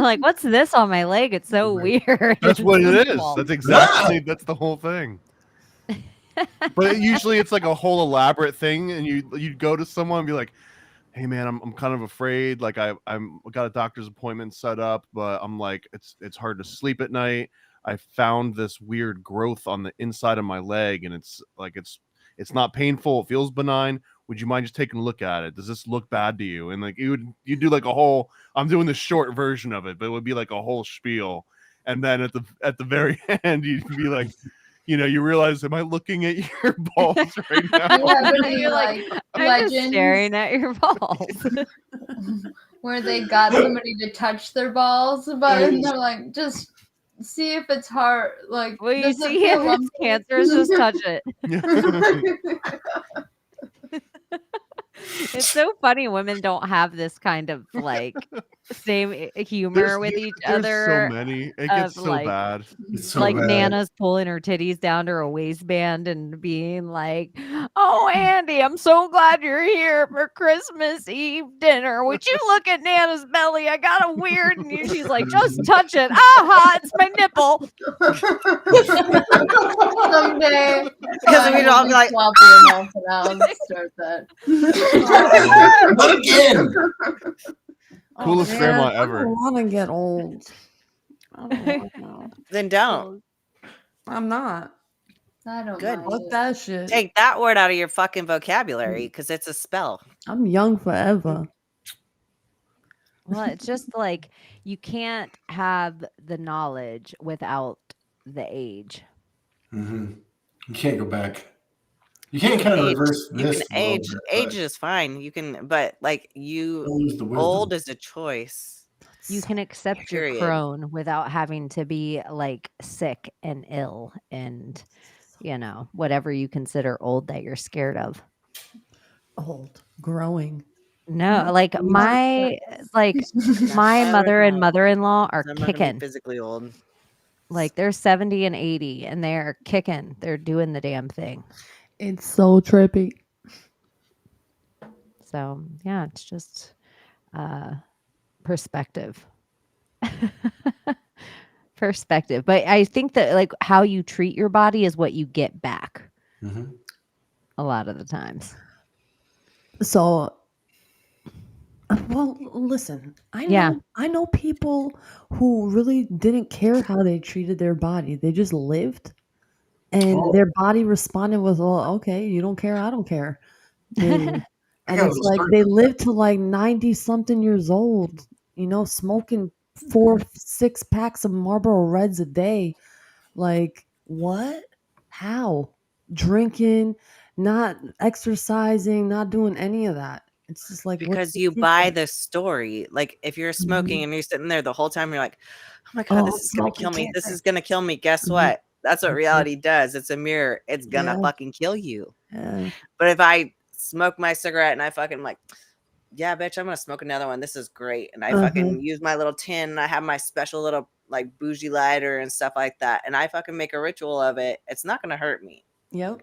Like, what's this on my leg? It's so weird. That's what it is. That's exactly that's the whole thing. But usually it's like a whole elaborate thing, and you'd go to someone and be like, hey man, I'm kind of afraid. Like I'm got a doctor's appointment set up, but I'm like, it's hard to sleep at night. I found this weird growth on the inside of my leg, and it's not painful. It feels benign. Would you mind just taking a look at it? Does this look bad to you? And like you do like a whole, I'm doing the short version of it, but it would be like a whole spiel. And then at the very end, you'd be like, you realize, am I looking at your balls right now? You have any like I'm just legends staring at your balls. where they got somebody to touch their balls, but they're like, just see if it's hard. Like, Well, you does it see if feel it's cancerous, just touch it. It's so funny women don't have this kind of like same humor with each other. There's so many. It gets so like, bad. It's so like bad. Nana's pulling her titties down to her waistband and being like, "Oh, Andy, I'm so glad you're here for Christmas Eve dinner. Would you look at Nana's belly? I got a weird." And she's like, "Just touch it. Aha, it's my nipple." someday? Because we'd all be like, sloppy enough, and I'll start that. Again. Coolest man, grandma I ever. don't want to get old. I don't wanna. then don't. I'm not. I don't Good. mind Fuck it. that shit. Take that word out of your fucking vocabulary because it's a spell. I'm young forever. Well, it's just like you can't have the knowledge without the age. Mm-hmm. You can't go back. You can't kind of Age. reverse You this. can age. Age is fine. You can, but like you, Lose the wisdom. old is a choice. You can accept Period. your crone without having to be like sick and ill and whatever you consider old that you're scared of. Old. Growing. No, like my mother and mother-in-law are I'm not gonna be kicking. physically old. Like they're 70 and 80 and they're kicking. They're doing the damn thing. It's so trippy. So yeah, it's just perspective. Perspective. But I think that like how you treat your body is what you get back Mm-hmm. a lot of the times. So, well, listen, I know people who really didn't care how they treated their body. They just lived, and their body responded with, "Oh, okay, you don't care, I don't care." And it's like they lived to like 90 something years old, smoking 4-6 packs of Marlboro Reds a day. Like, what? How? Drinking, not exercising, not doing any of that. It's just like, what's Because the you buy secret? the story. Like if you're smoking and you're sitting there the whole time, you're like, oh my Oh, God, this is gonna smoking kill me. This cancer. is gonna kill me. Guess Mhm. what? That's what Mhm. reality does. It's a mirror. It's gonna Yeah. fucking kill you. Yeah. But if I smoke my cigarette and I fucking like, yeah, bitch, I'm gonna smoke another one. This is great. And I fucking use my little tin and I have my special little like bougie lighter and stuff like that. And I fucking make a ritual of it. It's not gonna hurt me. Yep.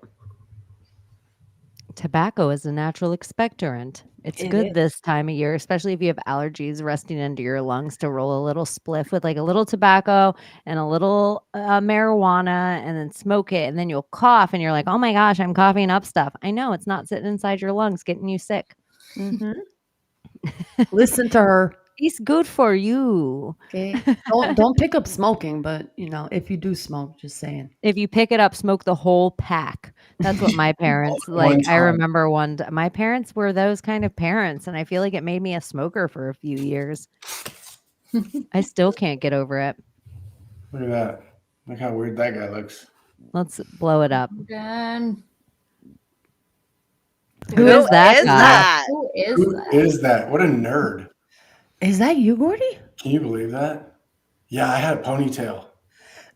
Tobacco is a natural expectorant. It's It good is. this time of year, especially if you have allergies resting into your lungs, to roll a little spliff with like a little tobacco and a little marijuana and then smoke it. And then you'll cough and you're like, oh my gosh, I'm coughing up stuff. I know it's not sitting inside your lungs getting you sick. Mhm. Listen to her. It's good for you. Okay. Don't pick up smoking, but if you do smoke, just saying. If you pick it up, smoke the whole pack. That's what my parents One like. I time. remember my parents were those kind of parents, and I feel like it made me a smoker for a few years. I still can't get over it. Look at that. Look how weird that guy looks. Let's blow it up. Again. Who is that guy? Who is Who that? is that? What a nerd. Is that you, Gordy? Can you believe that? Yeah, I had a ponytail.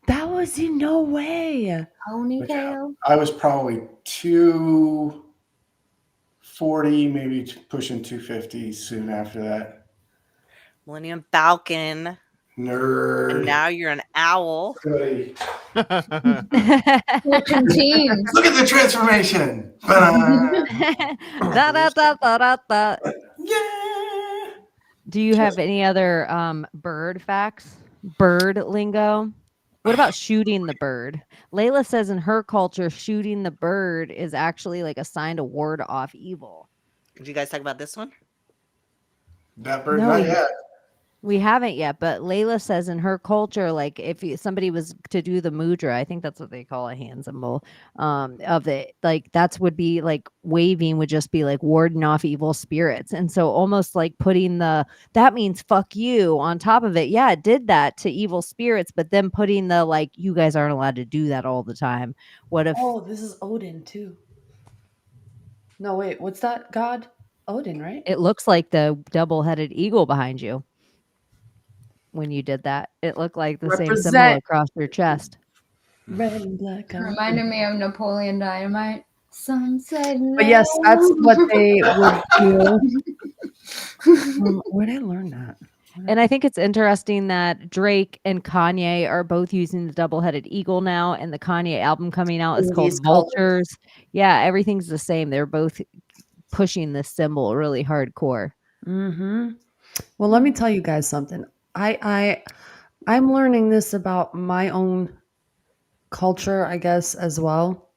That How is he? No way. Ponytail. I was probably 240, maybe pushing 250 soon after that. Millennium Falcon. Nerd. And now you're an owl. Really. Switching teams. Look at the transformation. Da, da, da, da, da, da. Yeah. Do you have any other bird facts? Bird lingo? What about shooting the bird? Layla says in her culture, shooting the bird is actually like a sign to ward off evil. Did you guys talk about this one? That bird, No, not we- yet. We haven't yet, but Layla says in her culture, like if somebody was to do the mudra, I think that's what they call a hand symbol, of it, like that's would be like waving would just be like warding off evil spirits. And so almost like putting that means fuck you on top of it. Yeah, it did that to evil spirits, but then putting the like, you guys aren't allowed to do that all the time. What if Oh, this is Odin too. No, wait, what's that god? Odin, right? it looks like the double-headed eagle behind you? When you did that, it looked like the same symbol Represent. across your chest. Red and black. Reminded me of Napoleon Dynamite. Sunset. But yes, that's what they would do. Where did I learn that? And I think it's interesting that Drake and Kanye are both using the double-headed eagle now, and the Kanye album coming out is In called these colors. Vultures. Yeah, everything's the same. They're both pushing this symbol really hardcore. Mm-hmm. Well, let me tell you guys something. I'm learning this about my own culture, I guess, as well.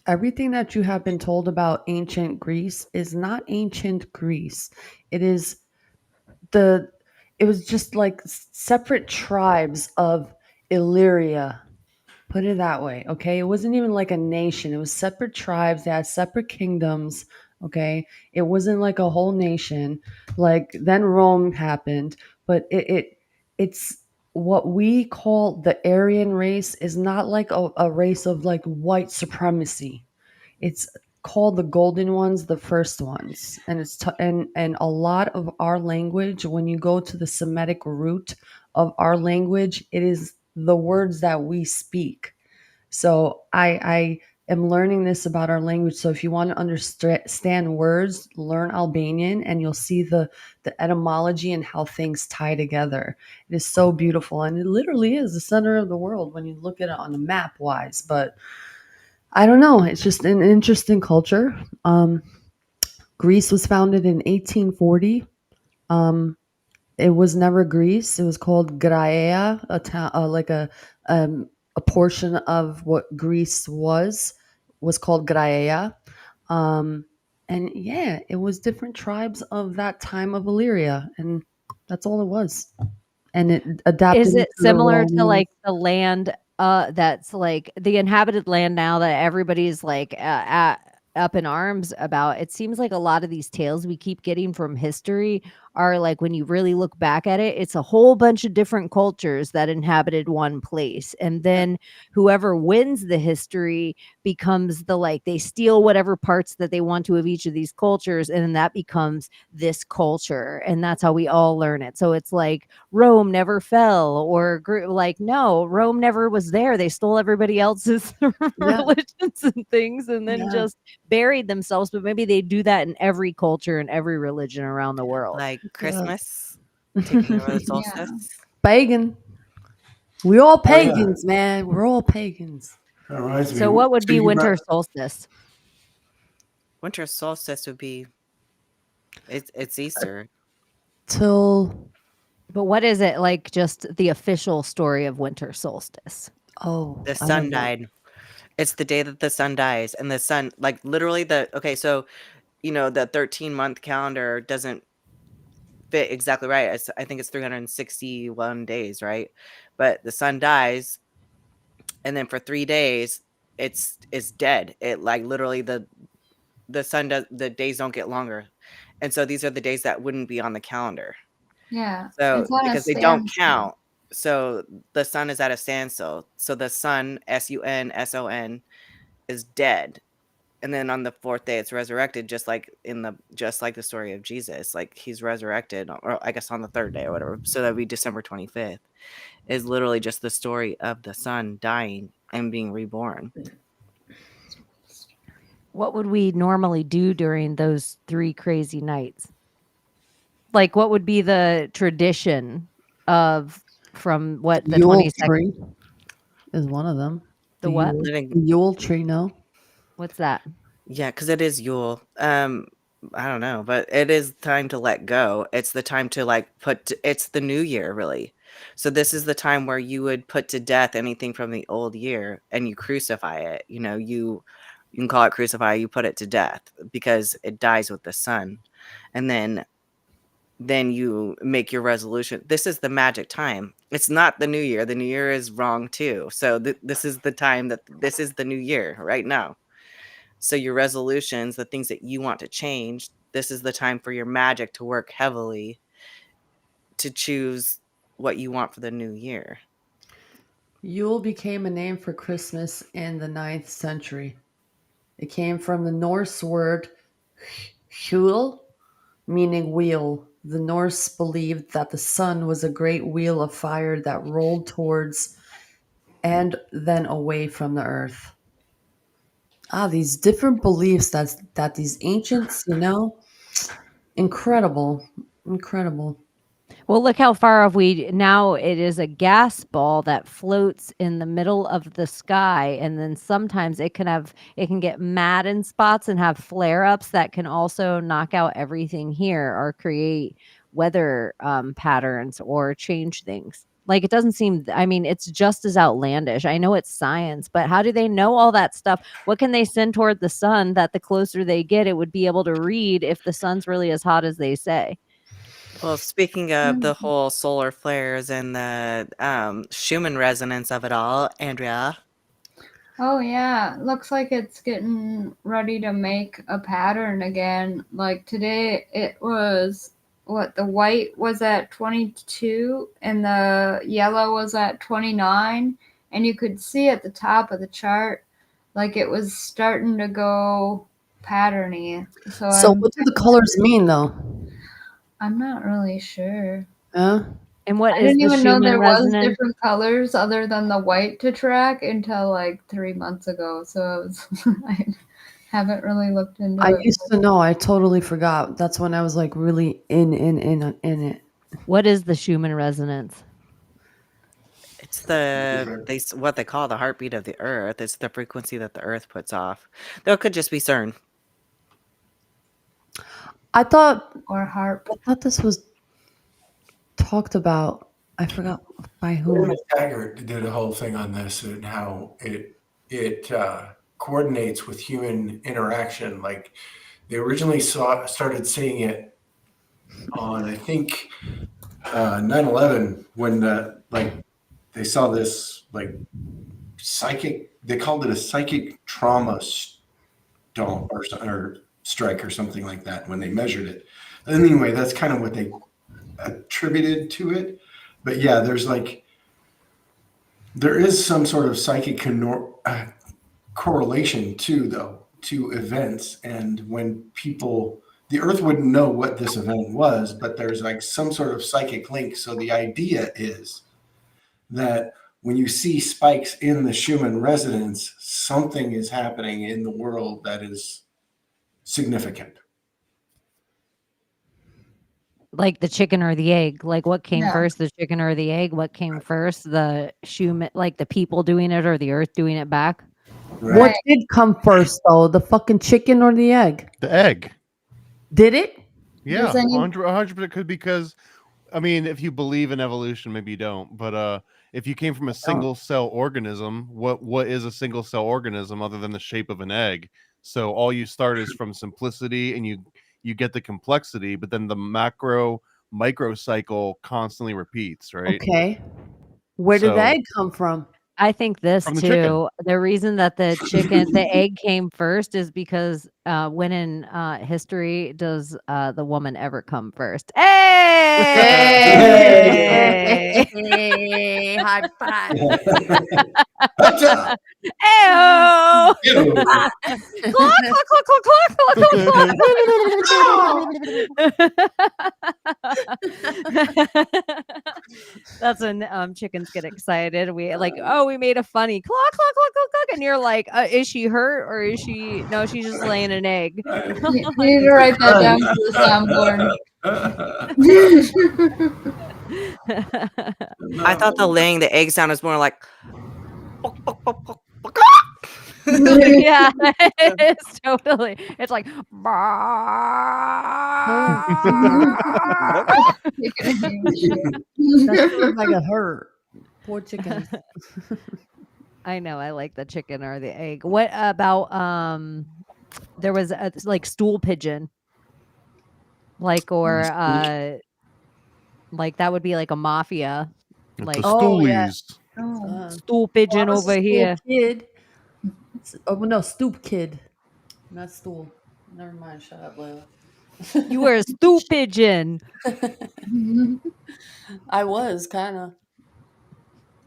Everything that you have been told about ancient Greece is not ancient Greece. It was just like separate tribes of Illyria. Put it that way, okay? It wasn't even like a nation. It was separate tribes. They had separate kingdoms, okay? It wasn't like a whole nation. Like then Rome happened, but it's what we call the Aryan race is not like a race of like white supremacy. It's called the golden ones, the first ones, and and a lot of our language. When you go to the Semitic root of our language, it is the words that we speak. So I am learning this about our language. So if you want to understand words, learn Albanian, and you'll see the etymology and how things tie together. It is so beautiful, and it literally is the center of the world when you look at it on a map wise. But I don't know. It's just an interesting culture. Greece was founded in 1840. It was never Greece. It was called Graea, a town, like a portion of what Greece was called Graea. And yeah, it was different tribes of that time of Illyria, and that's all it was. And it adapted. Is it to the similar to Romans. like the land that's like the inhabited land now that everybody's like up in arms about? It seems like a lot of these tales we keep getting from history are like, when you really look back at it, it's a whole bunch of different cultures that inhabited one place, and then whoever wins the history becomes the like, they steal whatever parts that they want to of each of these cultures, and then that becomes this culture, and that's how we all learn it. So it's like Rome never fell, or like, no, Rome never was there. They stole everybody else's religions and things, and then just buried themselves. But maybe they do that in every culture and every religion around the world. Like Christmas, taking over the solstice. Pagan. We all pagans, man. We're all pagans. So what would be winter solstice? Winter solstice would be it's Easter. But what is it like, just the official story of winter solstice? Oh, the sun died. It's the day that the sun dies, and the sun, like literally so the 13-month calendar doesn't fit exactly right. I think it's 361 days, right? But the sun dies, and then for 3 days it's dead. It like literally the days don't get longer, and so these are the days that wouldn't be on the calendar. Yeah. So because they don't count, so the sun is at a standstill. So the sun, SUNSON, is dead, and then on the fourth day it's resurrected, just like the story of Jesus. Like he's resurrected, or I guess on the third day or whatever. So that'd be December 25th. Is literally just the story of the son dying and being reborn. What would we normally do during those 3 crazy nights? Like, what would be the tradition from what, the Yule 22nd? tree is one of them. The what? Living, The Yule tree, no? What's that? yeah, because it is Yule. I don't know, but it is time to let go. It's the time to like it's the new year, really. So this is the time where you would put to death anything from the old year and you crucify it. You know, you can call it crucify, you put it to death because it dies with the sun. And then you make your resolution. This is the magic time. It's not the new year. The new year is wrong too. So this is the time that this is the new year right now. So your resolutions, the things that you want to change, this is the time for your magic to work heavily to choose what you want for the new year. Yule became a name for Christmas in the 9th century. It came from the Norse word hjul, meaning wheel. The Norse believed that the sun was a great wheel of fire that rolled towards and then away from the earth. These different beliefs that these ancients, incredible. Well, look how far now it is a gas ball that floats in the middle of the sky, and then sometimes it can get mad in spots and have flare-ups that can also knock out everything here or create weather patterns or change things. Like, it doesn't seem, I mean, it's just as outlandish. I know it's science, but how do they know all that stuff? What can they send toward the sun that the closer they get, it would be able to read if the sun's really as hot as they say? Well, speaking of the whole solar flares and the Schumann resonance of it all, Andrea. Oh yeah, looks like it's getting ready to make a pattern again. Like today it was the white was at 22 and the yellow was at 29, and you could see at the top of the chart like it was starting to go patterny. So what do the colors mean, though? I'm not really sure. And what I is didn't the even know Schumann there was resonance? different colors other than the white to track until like 3 months ago. So I haven't really looked into I it. used to know. I totally forgot. That's when I was like really in it. What is the Schumann resonance? It's what they call the heartbeat of the earth. It's the frequency that the earth puts off. Though it could just be CERN. I thought this was talked about. I forgot by who. Taggart did a whole thing on this and how it coordinates with human interaction. Like they originally started seeing it on, I think, 9/11 when they saw this like psychic. They called it a psychic trauma storm or strike or something like that when they measured it. And anyway, that's kind of what they attributed to it. But yeah, there is some sort of psychic correlation to events, and when the earth wouldn't know what this event was, but there's like some sort of psychic link. So the idea is that when you see spikes in the Schumann resonance, something is happening in the world that is significant. Like the chicken or the egg? Like, what came Yeah. first, the chicken or the egg? What came first, the Schumann, like the people doing it or the earth doing it back? Right? What did come first, though? The fucking chicken or the egg? The egg. Did it? Yeah, Does any- 100% could, because I mean, if you believe in evolution, maybe you don't, but if you came from a single cell organism, what is a single cell organism other than the shape of an egg? So all you start is from simplicity, and you get the complexity, but then the micro cycle constantly repeats, right? Okay. Where did the So- egg come from? I think this From the too. chicken. The reason that the egg came first is because when in history does the woman ever come first? Hey! Hey, high five. Gotcha. Ayo! Ew. Cluck, cluck, cluck, cluck, cluck, cluck, cluck, cluck. That's when chickens get excited. We like, oh, we made a funny cluck, cluck, cluck, cluck, cluck, and you're like, is she hurt or is she? No, she's just laying an egg. You need to write that down for the soundboard. I thought the laying the egg sound was more like. Yeah, it's totally. It's like. That sounds like a hurt. Poor chickens. I know. I like the chicken or the egg. What about there was a like stool pigeon, like or like that would be like a mafia, like The Oh, yeah. stoolies. stool pigeon Well, I was a over stool here. Kid. Oh no, stoop kid, not stool. Never mind. Shut up, Layla. You were a stool pigeon. I was kind of.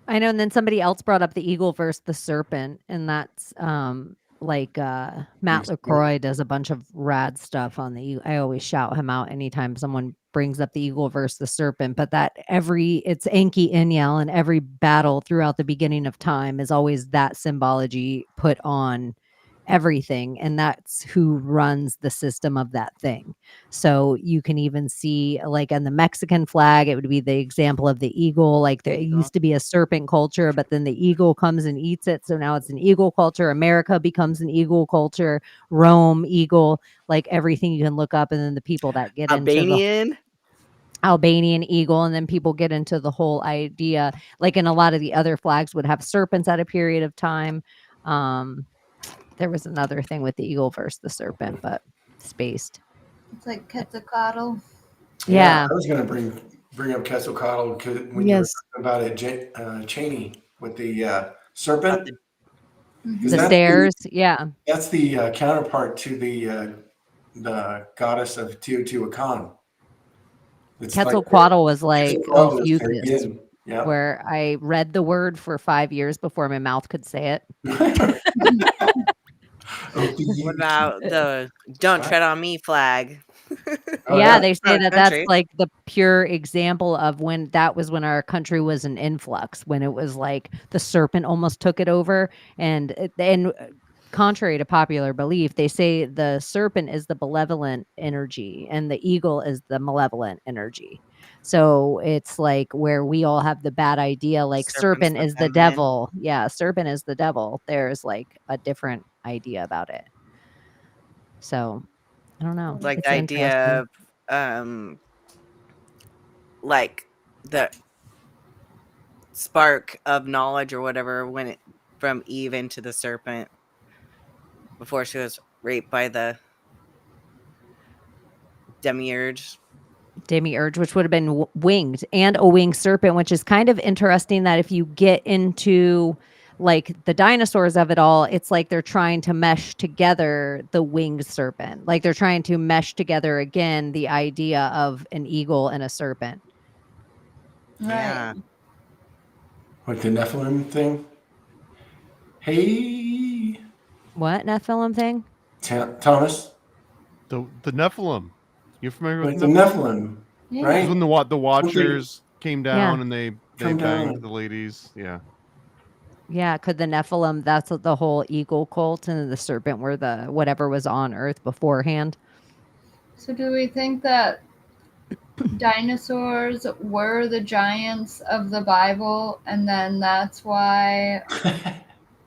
I know, and then somebody else brought up the eagle versus the serpent, and that's like Matt LaCroix does a bunch of rad stuff on the eagle. I always shout him out anytime someone brings up the eagle versus the serpent, but that it's Enki Inyal, and every battle throughout the beginning of time is always that symbology put on everything, and that's who runs the system of that thing. So you can even see, like on the Mexican flag, it would be the example of the eagle. Like there used to be a serpent culture, but then the eagle comes and eats it. So now it's an eagle culture. America becomes an eagle culture. Rome, eagle, like everything you can look up. And then the people that get into the Albanian eagle, and then people get into the whole idea, like in a lot of the other flags would have serpents at a period of time. There was another thing with the eagle versus the serpent, but spaced. It's like Quetzalcoatl. Yeah. I was going to bring up Quetzalcoatl because when you were talking about it, Chaney with the serpent. 'Cause The that's stairs, yeah. That's the counterpart to the goddess of Teotihuacan. It's Quetzalcoatl was like Quetzalcoatl is their Ophiuchus, yin. Yeah. where I read the word for 5 years before my mouth could say it. What about the "Don't tread on me" flag? Yeah, they say Our that that's country. like the pure example of when our country was an influx, when it was like the serpent almost took it over. And contrary to popular belief, they say the serpent is the benevolent energy and the eagle is the malevolent energy. So it's like where we all have the bad idea, like Serpent's serpent the is the feminine. devil. Yeah, serpent is the devil. There's like a different idea about it. So I don't know. Like It's the idea interesting. of like the spark of knowledge or whatever when it from Eve into the serpent before she was raped by the demiurge, Which would have been winged, and a winged serpent, which is kind of interesting that if you get into like the dinosaurs of it all, it's like they're trying to mesh together the winged serpent. Like they're trying to mesh together again the idea of an eagle and a serpent. Yeah. Like the Nephilim thing. Hey, What Nephilim thing? Thomas. The Nephilim. You're familiar with Like the Nephilim, right? When the Watchers came down and they Come banged down. the ladies. Yeah. Yeah, could the Nephilim, that's the whole eagle cult, and the serpent were the whatever was on Earth beforehand. So do we think that dinosaurs were the giants of the Bible, and then that's why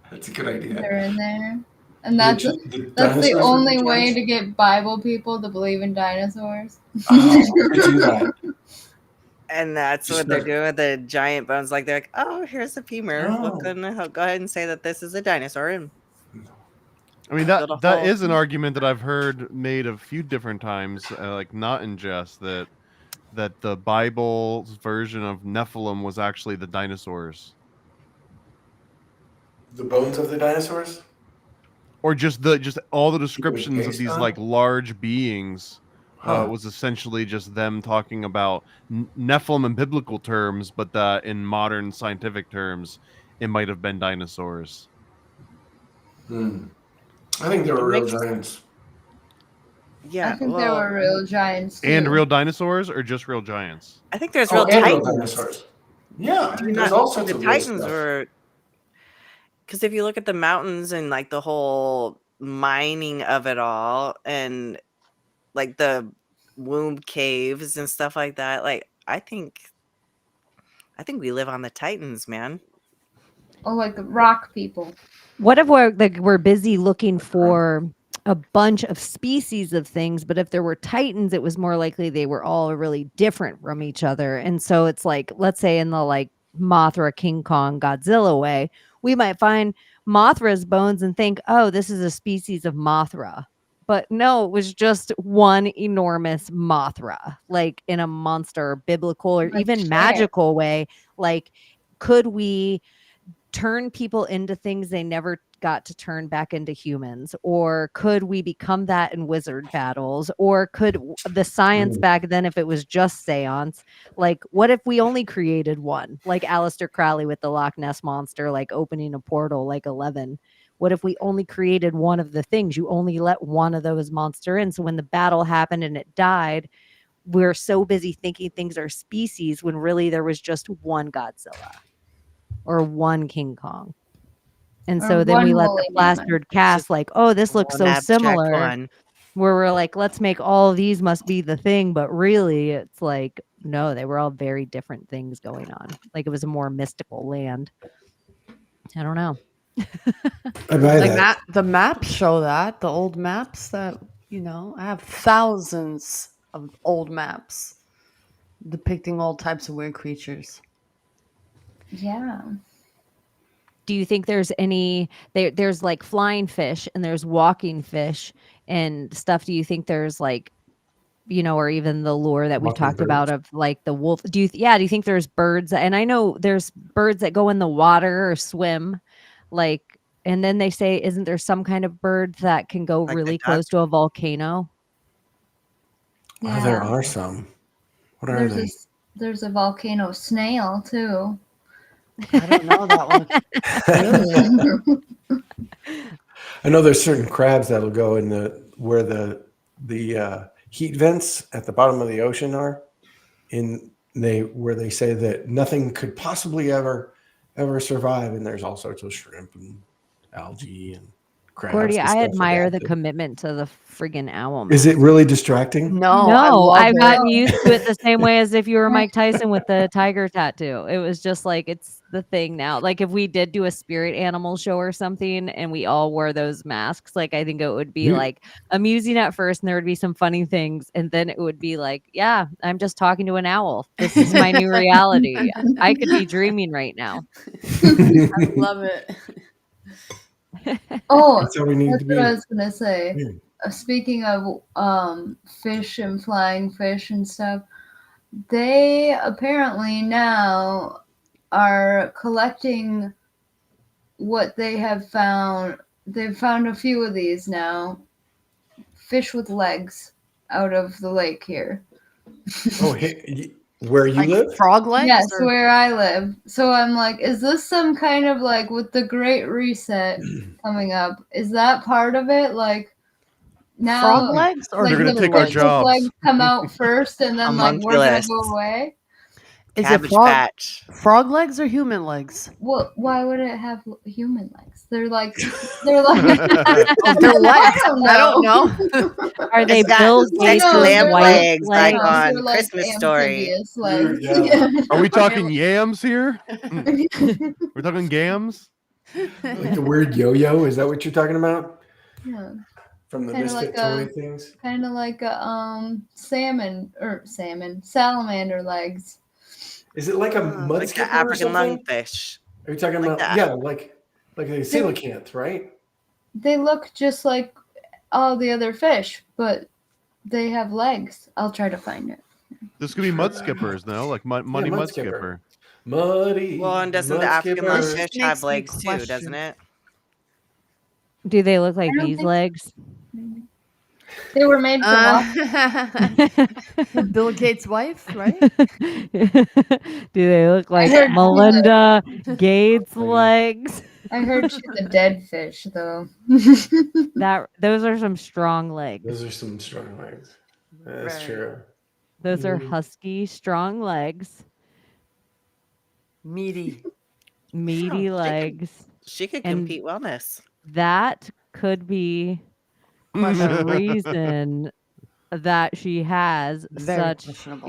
That's a good idea. they're in there? And that's the dinosaurs were only the way giants? to get Bible people to believe in dinosaurs? Oh, we do that. And that's Just what they're not- doing with the giant bones. Like they're like, oh, here's a femur. Oh. We're gonna go ahead and say that this is a dinosaur. And I mean, build a that whole- is an argument that I've heard made a few different times, like not in jest, that the Bible's version of Nephilim was actually the dinosaurs. The bones of the dinosaurs? Or just all the descriptions of based these on? like large beings Huh. was essentially just them talking about Nephilim in biblical terms, but in modern scientific terms, it might have been dinosaurs. I think they It were real makes- giants. Yeah, I think well, there were real giants too. And real dinosaurs, or just real giants? I think there's Oh, real and real titans. dinosaurs. Yeah, Do you there's not all see sorts the of real titans stuff. were, because if you look at the mountains and like the whole mining of it all, and like the womb caves and stuff like that, like I think we live on the Titans, man. Oh, like the rock people. What if we're busy looking for a bunch of species of things, but if there were titans, it was more likely they were all really different from each other. And so it's like, let's say in the like Mothra, King Kong, Godzilla way, we might find Mothra's bones and think, oh, this is a species of Mothra. But no, it was just one enormous Mothra, like in a monster, biblical, or Like even Cher. magical way. Like, could we turn people into things they never got to turn back into humans? Or could we become that in wizard battles? Or could the science back then, if it was just seance, like what if we only created one, like Aleister Crowley with the Loch Ness monster, like opening a portal like 11? What if we only created one of the things? You only let one of those monster in, so when the battle happened and it died, we're so busy thinking things are species when really there was just one Godzilla or one King Kong. And Or so then we one let woolly the plastered cast like, oh, this looks One so abstract similar. one. Where we're like, let's make all of these must be the thing. But really, it's like, no, they were all very different things going on. Like it was a more mystical land. I don't know. I buy Like that. the maps show that, the old maps that, I have thousands of old maps depicting all types of weird creatures. Yeah. Do you think there's any there's like flying fish and there's walking fish and stuff? Do you think there's like, or even the lore that we've Walking talked about birds? of like the wolf? Do you think there's birds? And I know there's birds that go in the water or swim, like, and then they say, isn't there some kind of bird that can go Like the really duck? close to a volcano? Oh, there are some. What are There's they? there's a volcano snail too. I don't know that one. I know there's certain crabs that'll go in where the heat vents at the bottom of the ocean are, where they say that nothing could possibly ever survive, and there's all sorts of shrimp and algae and crabs. Gordy, and I stuff admire like the that. commitment to the friggin' owl. Is it really distracting? No, I No, love I've it. gotten used to it the same way as if you were Mike Tyson with the tiger tattoo. It was just like, it's the thing now. Like if we did do a spirit animal show or something and we all wore those masks, like I think it would be You- like amusing at first and there would be some funny things. And then it would be like, yeah, I'm just talking to an owl. This is my new reality. I could be dreaming right now. I love it. Oh, That's how we need that's to be. what I was gonna say. Yeah. Speaking of fish and flying fish and stuff, they apparently now are collecting what they have found. They've found a few of these now. Fish with legs out of the lake here. Oh, where you Like live? frog legs? Yes, or- where I live. So I'm like, is this some kind of like with the Great Reset coming up? Is that part of it? Like now, frog legs? Or like They're gonna the take our fish with jobs. legs come out first, and then like we're gonna Homunculus. go away. Is it Cabbage frog, Patch. frog legs or human legs? Well, why would it have human legs? They're like They're legs. I don't know. Are they It's got Bill nice Gates' lamp white legs like legs? on they're like Christmas Story. amphibious legs. Yeah. Are we talking yams here? We're talking gams? Like the weird yo-yo? Is that what you're talking about? Yeah. From the Kinda Misfit like Toy a- things? Kind of like a salamander legs. Is it like a mud Like skipper the or African something? lungfish. Are you talking like about that. yeah, like a coelacanth, right? They look just like all the other fish, but they have legs. I'll try to find it. This could be mud skippers, no? Like money Mud mud skipper. skipper. Muddy. Well, and doesn't the Mudskipper. African This lungfish makes have me legs too? Doesn't question. it? Do they look like I don't these think- legs? They were made for Bill Gates' wife, right? Do they look like heard- Melinda Gates Oh, yeah. legs? I heard she's a dead fish, though. Those are some strong legs. Those are some strong legs. That's Right. true. Those are Mhm. husky, strong legs, Meaty. meaty Oh, legs. She could And- compete wellness. That could be the reason that she has Very such questionable.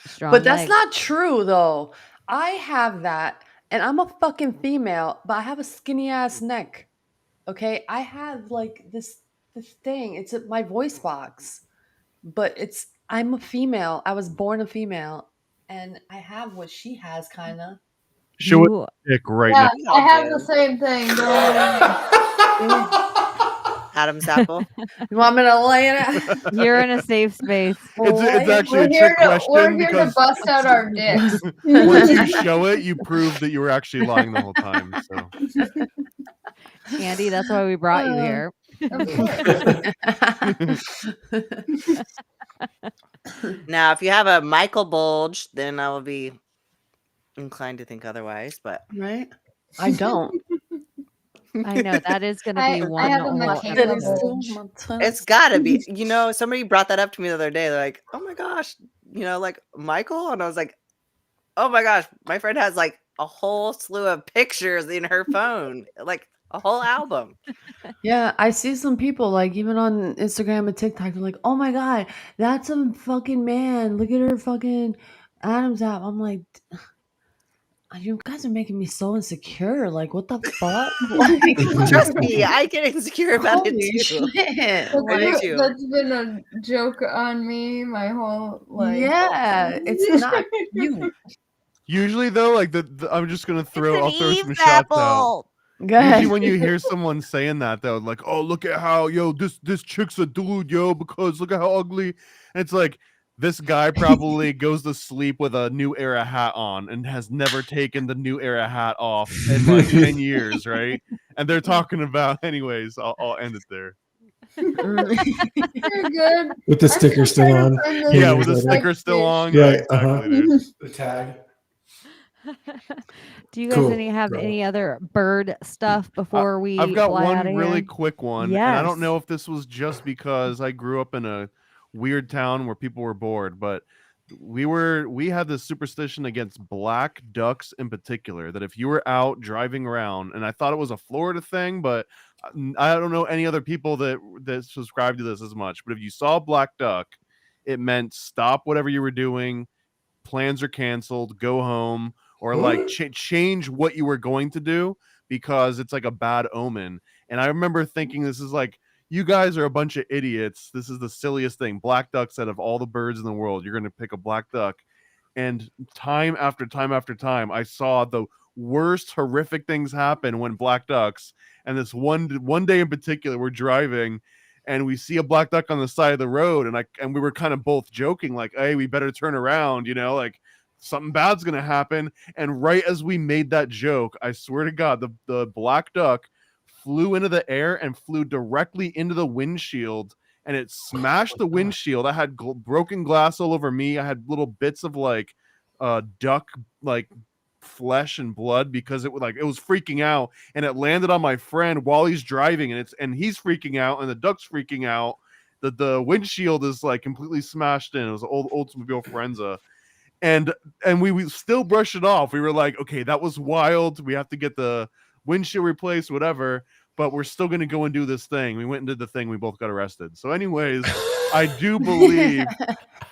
strong But that's legs. not true though. I have that, and I'm a fucking female, but I have a skinny ass neck. Okay, I have like this thing. It's my voice box, but I'm a female. I was born a female, and I have what she has, kind of. Show it You- dick right Yeah, now. I have the same thing. Adam's apple. You want me to lay it out? You're in a safe space. It's actually We're a here trick to question bust because out our dicks. once you show it, you prove that you were actually lying the whole time. So Andy, that's why we brought you Uh, here. Of course. Now, if you have a Michael bulge, then I will be inclined to think otherwise. But Right? I don't. I know that is going to be I one have a whole Michaela episode. bulge. it's got to be. Somebody brought that up to me the other day. They're like, "Oh my gosh, like Michael," and I was like, "Oh my gosh, my friend has like a whole slew of pictures in her phone, like a whole album." Yeah, I see some people like even on Instagram and TikTok. They're like, "Oh my god, that's a fucking man. Look at her fucking Adam's app." I'm like, you guys are making me so insecure. Like, what the fuck? Like, Trust me, I get insecure about holy it too. shit! I do Like, too. That's been a joke on me my whole life. yeah, it's not you. usually though, like I'm just gonna I'll throw some shots out. apple. Go ahead. Usually when you hear someone saying that though, like, "Oh, look at how this chick's a dude, because look at how ugly," and it's like this guy probably goes to sleep with a New Era hat on and has never taken the New Era hat off in like 10 years, right? And they're talking about, anyways. I'll end it there. You're good. With the sticker still on. Yeah, with the Like, sticker still on. Yeah, Yeah, exactly, dude. The tag. Do you guys Cool, have bro. any other bird stuff before we I've got fly one outta really here? quick one, and I don't Yes. know if this was just because I grew up in a weird town where people were bored, but we had this superstition against black ducks in particular, that if you were out driving around, and I thought it was a Florida thing, but I don't know any other people that subscribe to this as much, but if you saw a black duck, it meant stop whatever you were doing, plans are canceled, go home, or like change what you were going to do because it's like a bad omen. And I remember thinking, this is like, you guys are a bunch of idiots. This is the silliest thing. Black ducks, out of all the birds in the world, you're going to pick a black duck. And time after time after time, I saw the worst horrific things happen when black ducks. And this one day in particular, we're driving and we see a black duck on the side of the road, and we were kind of both joking, like, "Hey, we better turn around, like something bad's gonna happen." And right as we made that joke, I swear to God, the black duck flew into the air and flew directly into the windshield, and it smashed the windshield. I had broken glass all over me. I had little bits of like duck like flesh and blood because it was freaking out, and it landed on my friend while he's driving, and he's freaking out, and the duck's freaking out. The windshield is like completely smashed in. It was old Oldsmobile Forenza. And we still brush it off. We were like, okay, that was wild. We have to get the windshield replaced, whatever. But we're still going to go and do this thing. We went and did the thing. We both got arrested. So anyways, I do believe.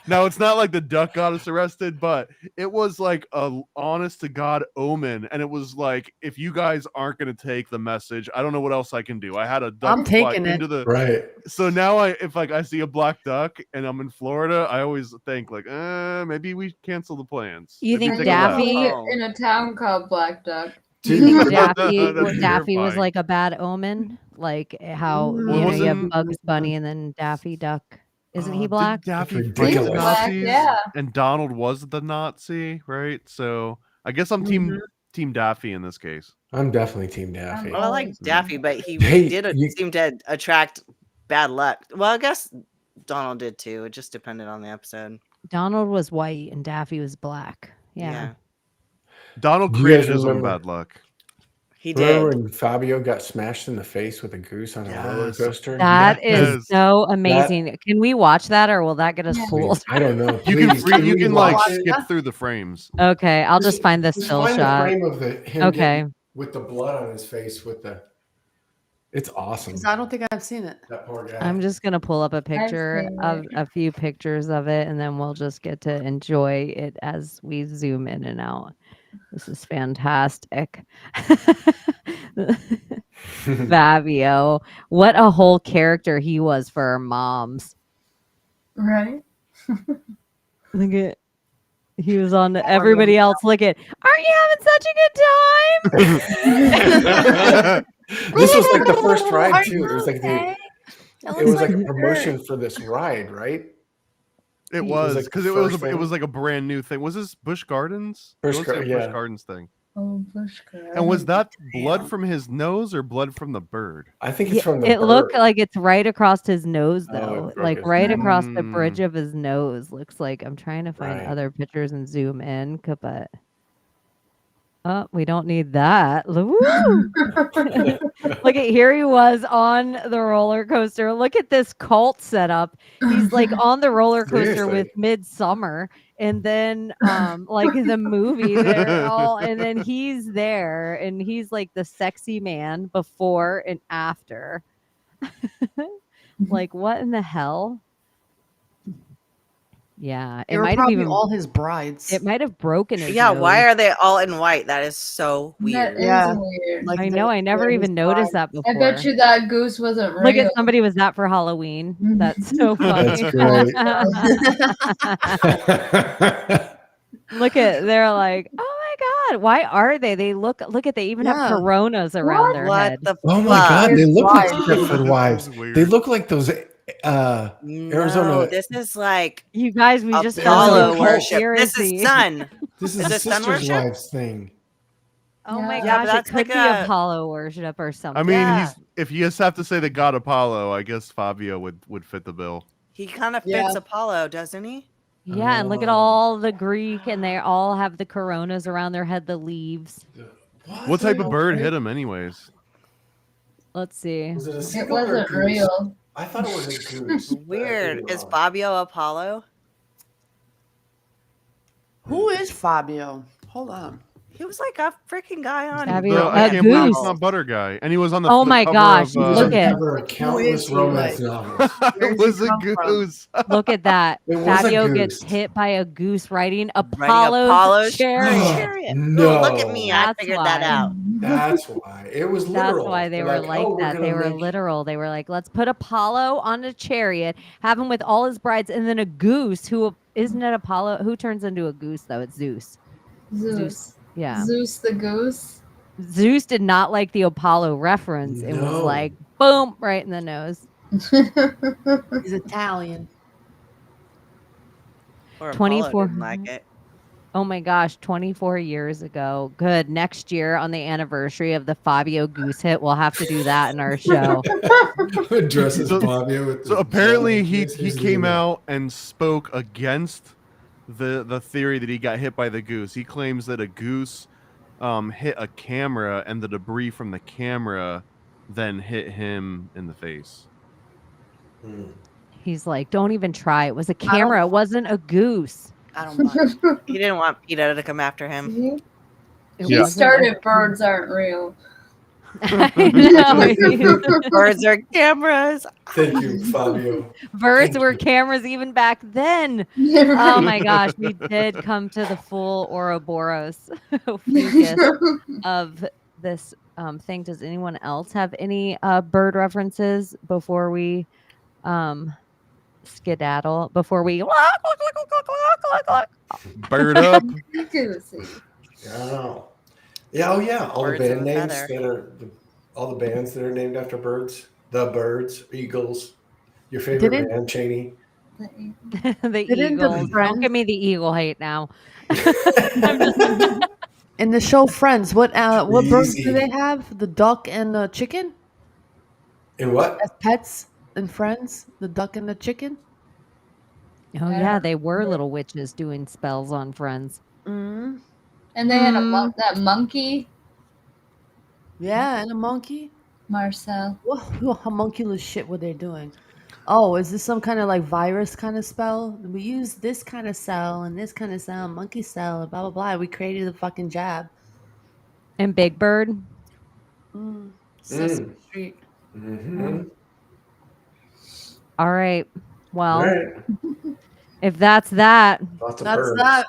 Now, it's not like the duck got us arrested, but it was like a honest to God omen. And it was like, if you guys aren't going to take the message, I don't know what else I can do. I had a duck I'm taking fly it. into the Right. So now if I see a black duck and I'm in Florida, I always think like, maybe we cancel the plans. You Maybe think take a left. Daffy- Oh. In a town called Black Duck. Do you think That'd Daffy be was terrifying. like a bad omen? Like how Well, you have wasn't- Bugs Bunny and then Daffy Duck Isn't he black? Did Daffy It's fight the ridiculous. Black, Nazis? yeah. And Donald was the Nazi, right? So I guess I'm team Daffy in this case. I'm definitely Team Daffy. Well, I like Daffy, but he Hey, did seem to attract bad luck. Well, I guess Donald did too. It just depended on the episode. Donald was white and Daffy was black. Yeah. Donald Do you created guys his own remember- bad luck. He Remember did. when Fabio got smashed in the face with a goose on a roller Yes. coaster? That is Yes. so amazing. Can we watch that or will that get us Yeah. fooled? I don't know. You can Please, you we can like watch it? skip through the frames. Okay, I'll just find this Just still find shot. the frame of him Okay. getting- with the blood on his face with the. It's awesome. 'Cause I don't think I've seen it. That poor guy. I'm just gonna pull up a picture seen of it. a few pictures of it, and then we'll just get to enjoy it as we zoom in and out. This is fantastic. Fabio, what a whole character he was for our moms. Right? Look at he was on everybody else. Look at, aren't you having such a good time? This was like the first ride Are too. you It was like okay? it was like a promotion for this ride, right? It was was like because the it was first it thing. was like a brand new thing. Was this Busch Gardens? Busch It looks like a Gar- Busch yeah. Gardens thing. Oh, Busch Gardens. And was that blood from his nose or blood from the bird? I think Yeah, it's from the. it looked bird. like it's right across his nose Oh, though, it broke like his right nose. across the bridge of his nose. Looks like I'm trying to find Right. other pictures and zoom in, but oh, we don't need that. Woo! Look at here he was on the roller coaster. Look at this cult setup. He's like on the roller coaster with Seriously. Midsummer, and then like in the movie, they're all, and then he's there, and he's like the sexy man before and after. Like what in the hell? Yeah, They it were might have probably even all his brides. it might have broken his Yeah, nose. why are they all in white? That is so That weird. is Yeah. weird. Like I the- know, I never his even noticed bride. that before. I bet you that goose wasn't real. Look at somebody was that for Halloween. That's so funny. That's great. Look at they're like, oh my god, why are they? They look at they even have Yeah. coronas around their What head. the Oh my god, His they look like wives. Stepford wives. This is weird. They look like those No, Arizona. this is like You guys, we just got Apollo some worship. This conspiracy. is sun. This Is is this sun Sister's worship? Wives thing. Oh my Yeah, but gosh, it that's could like be a- Apollo worship or something. I mean, Yeah. if you just have to say the god Apollo, I guess Fabio would fit the bill. He kind of fits Yeah. Apollo, doesn't he? Yeah, and look at Oh. all the Greek, and they all have the coronas around their head, the leaves. What type of bird hit him, anyways? Let's see. Was it a It seagull or a wasn't goose? real. I thought it was a goose. but I could Weird. be Is wrong. Fabio Apollo? Who is Fabio? Hold on. He was like a freaking guy on. Fabio- I a can't believe it's goose. not Butter Guy, and he was on the Oh the my cover gosh, of, He was look on the at- cover of countless is he, romance like- novels. it Where's was he a come from? goose. Look at that. It was a Fabio gets goose. hit by a goose riding Riding Apollo's chariot. chariot. No. Ooh, look at me. I That's figured that why. out. That's why. It was That's literal. why they They're were like "Oh, we're that. They gonna were make-" literal. They were like, let's put Apollo on a chariot, have him with all his brides, and then a goose who isn't it Apollo? Who turns into a goose though? It's Zeus. Zeus. Yeah. Zeus the goose. Zeus did not like the Apollo reference. It was No. like boom, right in the nose. He's Italian. Or Apollo 24. didn't like it. Oh my gosh, 24 years ago. Good. Next year on the anniversary of the Fabio Goose hit, we'll have to do that in our show. Dresses So- Fabio with So the apparently jelly. he Yes, he's came doing out and spoke against the theory that he got hit by the goose. He claims that a goose hit a camera and the debris from the camera then hit him in the face. that. Hmm. He's like, don't even try. It was a camera. It wasn't a goose. I don't mind. He didn't want PETA to come after him. He It Yeah. wasn't a- started birds aren't real. I know. Birds are cameras. Thank you, Fabio. Birds Thank were you. cameras even back then. Oh my gosh, we did come to the full Ouroboros focus of this thing. Does anyone else have any bird references before we skedaddle? Before we Bird up. Goosey. Yeah. Yeah. Oh, yeah. All Birds the of band a names feather. that are all the bands that are named after birds. The Birds, Eagles. Your favorite Didn't- band, Chaney. The Didn't eagles. the Don't Friends give me the eagle hate now. in the show Friends? What birds do Easy. they have? The duck and the chicken In what? as pets in Friends. The duck and the chicken. Oh I yeah, don't they were remember. little witches doing spells on Friends. Mm. And they had Mm. that monkey, Yeah, and a monkey. Marcel. What homunculus shit were they doing? Oh, is this some kind of like virus kind of spell? We use this kind of cell and this kind of cell, monkey cell, and blah blah blah. We created the fucking jab. And Big Bird. Sesame Street. All right. Well, All right. if that's that, Lots of That's birds. that.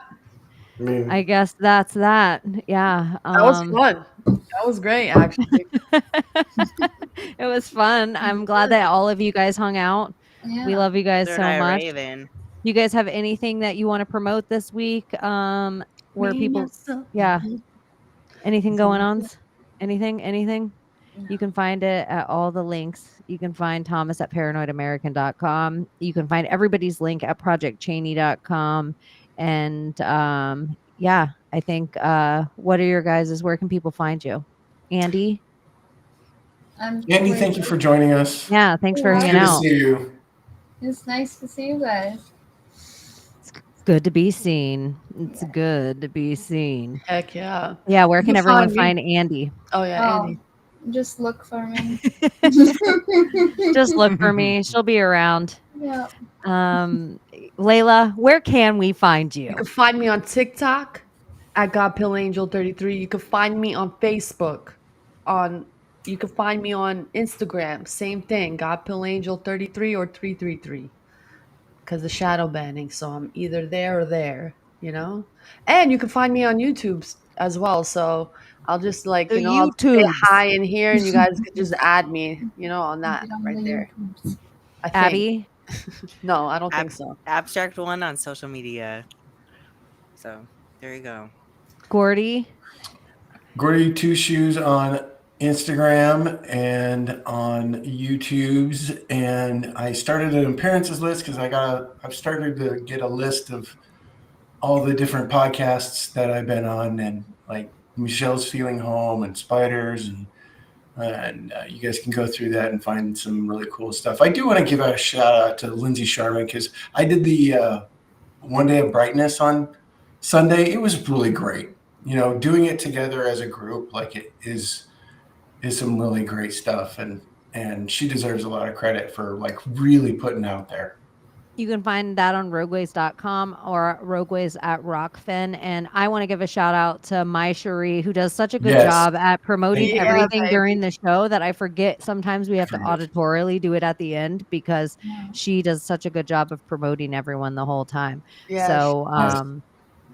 I mean, I guess that's that. Yeah. That was fun. That was great, actually. It was fun. I'm glad that all of you guys hung out. Yeah. We love you guys Third so Eye much. Raven. You guys have anything that you want to promote this week? Where Me, people, myself, yeah, and anything going on? Anything? You can find it at all the links. You can find Thomas at paranoidamerican.com. You can find everybody's link at projectchaney.com. And yeah, I think what are your guys', where can people find you? Andy? Andy, thank you for joining us. Yeah, thanks for It's hanging good to out. see you. It's nice to see you guys. Good to be seen. It's good to be seen. Heck yeah. Yeah, where You can can everyone find me- find Andy? Oh yeah, Oh, Andy. just look for me. Just look for me. She'll be around. Yeah. Layla, where can we find you? You can find me on TikTok at GodPillAngel33. You can find me on Facebook. You can find me on Instagram. Same thing, GodPillAngel33 or 333. Because the shadow banning, so I'm either there or there, you know. And you can find me on YouTube as well. So I'll just like The I'll say YouTubes. hi in here, and you guys can just add me, on that Get on right the there. YouTubes. I think. Abby? No, I don't think so. Abstract One on social media. So there you go. Gordy? Gordy Two Shoes on Instagram and on YouTube's, and I started an appearances list because I've started to get a list of all the different podcasts that I've been on, and like Michelle's Feeling Home and Spiders, and you guys can go through that and find some really cool stuff. I do want to give a shout out to Lindsay Sharman because I did the One Day of Brightness on Sunday. It was really great. Doing it together as a group, like it is some really great stuff, and she deserves a lot of credit for like really putting out there. You can find that on rogueways.com or rogueways at Rockfin. And I want to give a shout out to my Cherie, who does such a good job at promoting Yeah, everything baby. during the show that I forget sometimes we have to auditorily do it at the end because she does such a good job of promoting everyone the whole time. Yeah, So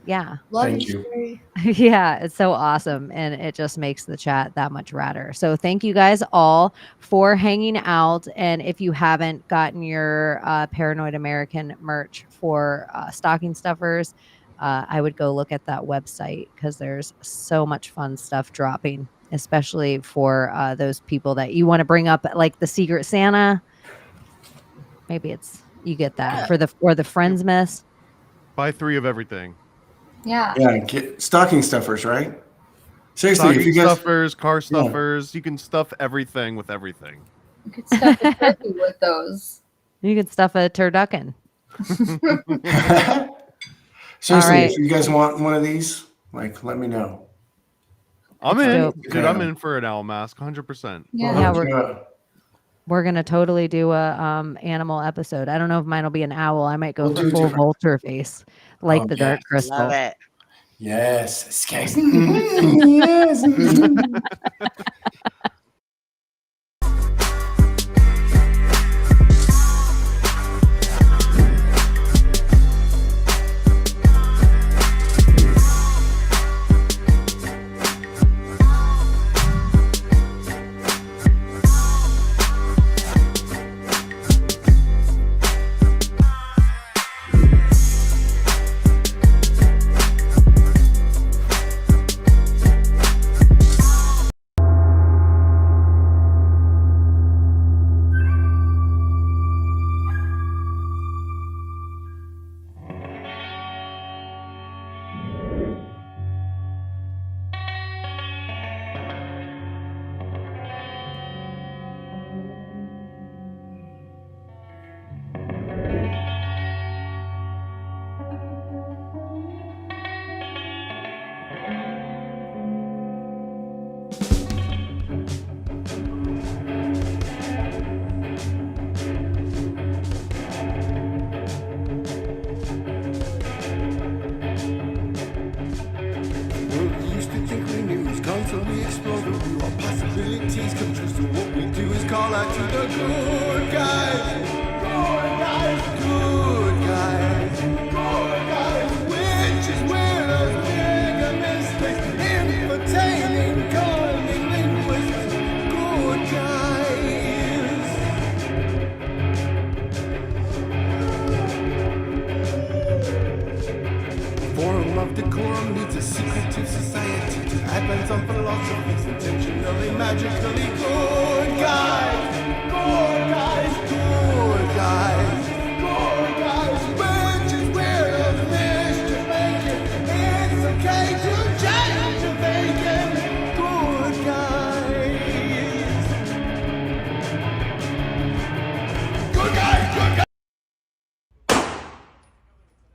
yeah. Love Thank you, you. Sherry. Yeah, it's so awesome. And it just makes the chat that much radder. So thank you guys all for hanging out. And if you haven't gotten your Paranoid American merch for stocking stuffers, I would go look at that website because there's so much fun stuff dropping, especially for those people that you want to bring up, like the Secret Santa. Maybe you get that for the Friends Miss. Buy 3 of everything. Yeah. Yeah, get stocking stuffers, right? Seriously, Stocking if you guys, stuffers, car stuffers, you can stuff everything with everything. You could stuff a turkey with those. You could stuff a turducken. seriously, right. if you guys want one of these, like, let me know. I'm That's in. dope. Dude, I'm in for an owl mask, 100%. Yeah. Yeah, we're gonna totally do a animal episode. I don't know if mine will be an owl. I might go We'll for do full different. vulture face, like Oh, the yeah. dark crystal. Love it. Yes, yes. decorum needs a secretive society to advance on philosophies intentionally, magically good.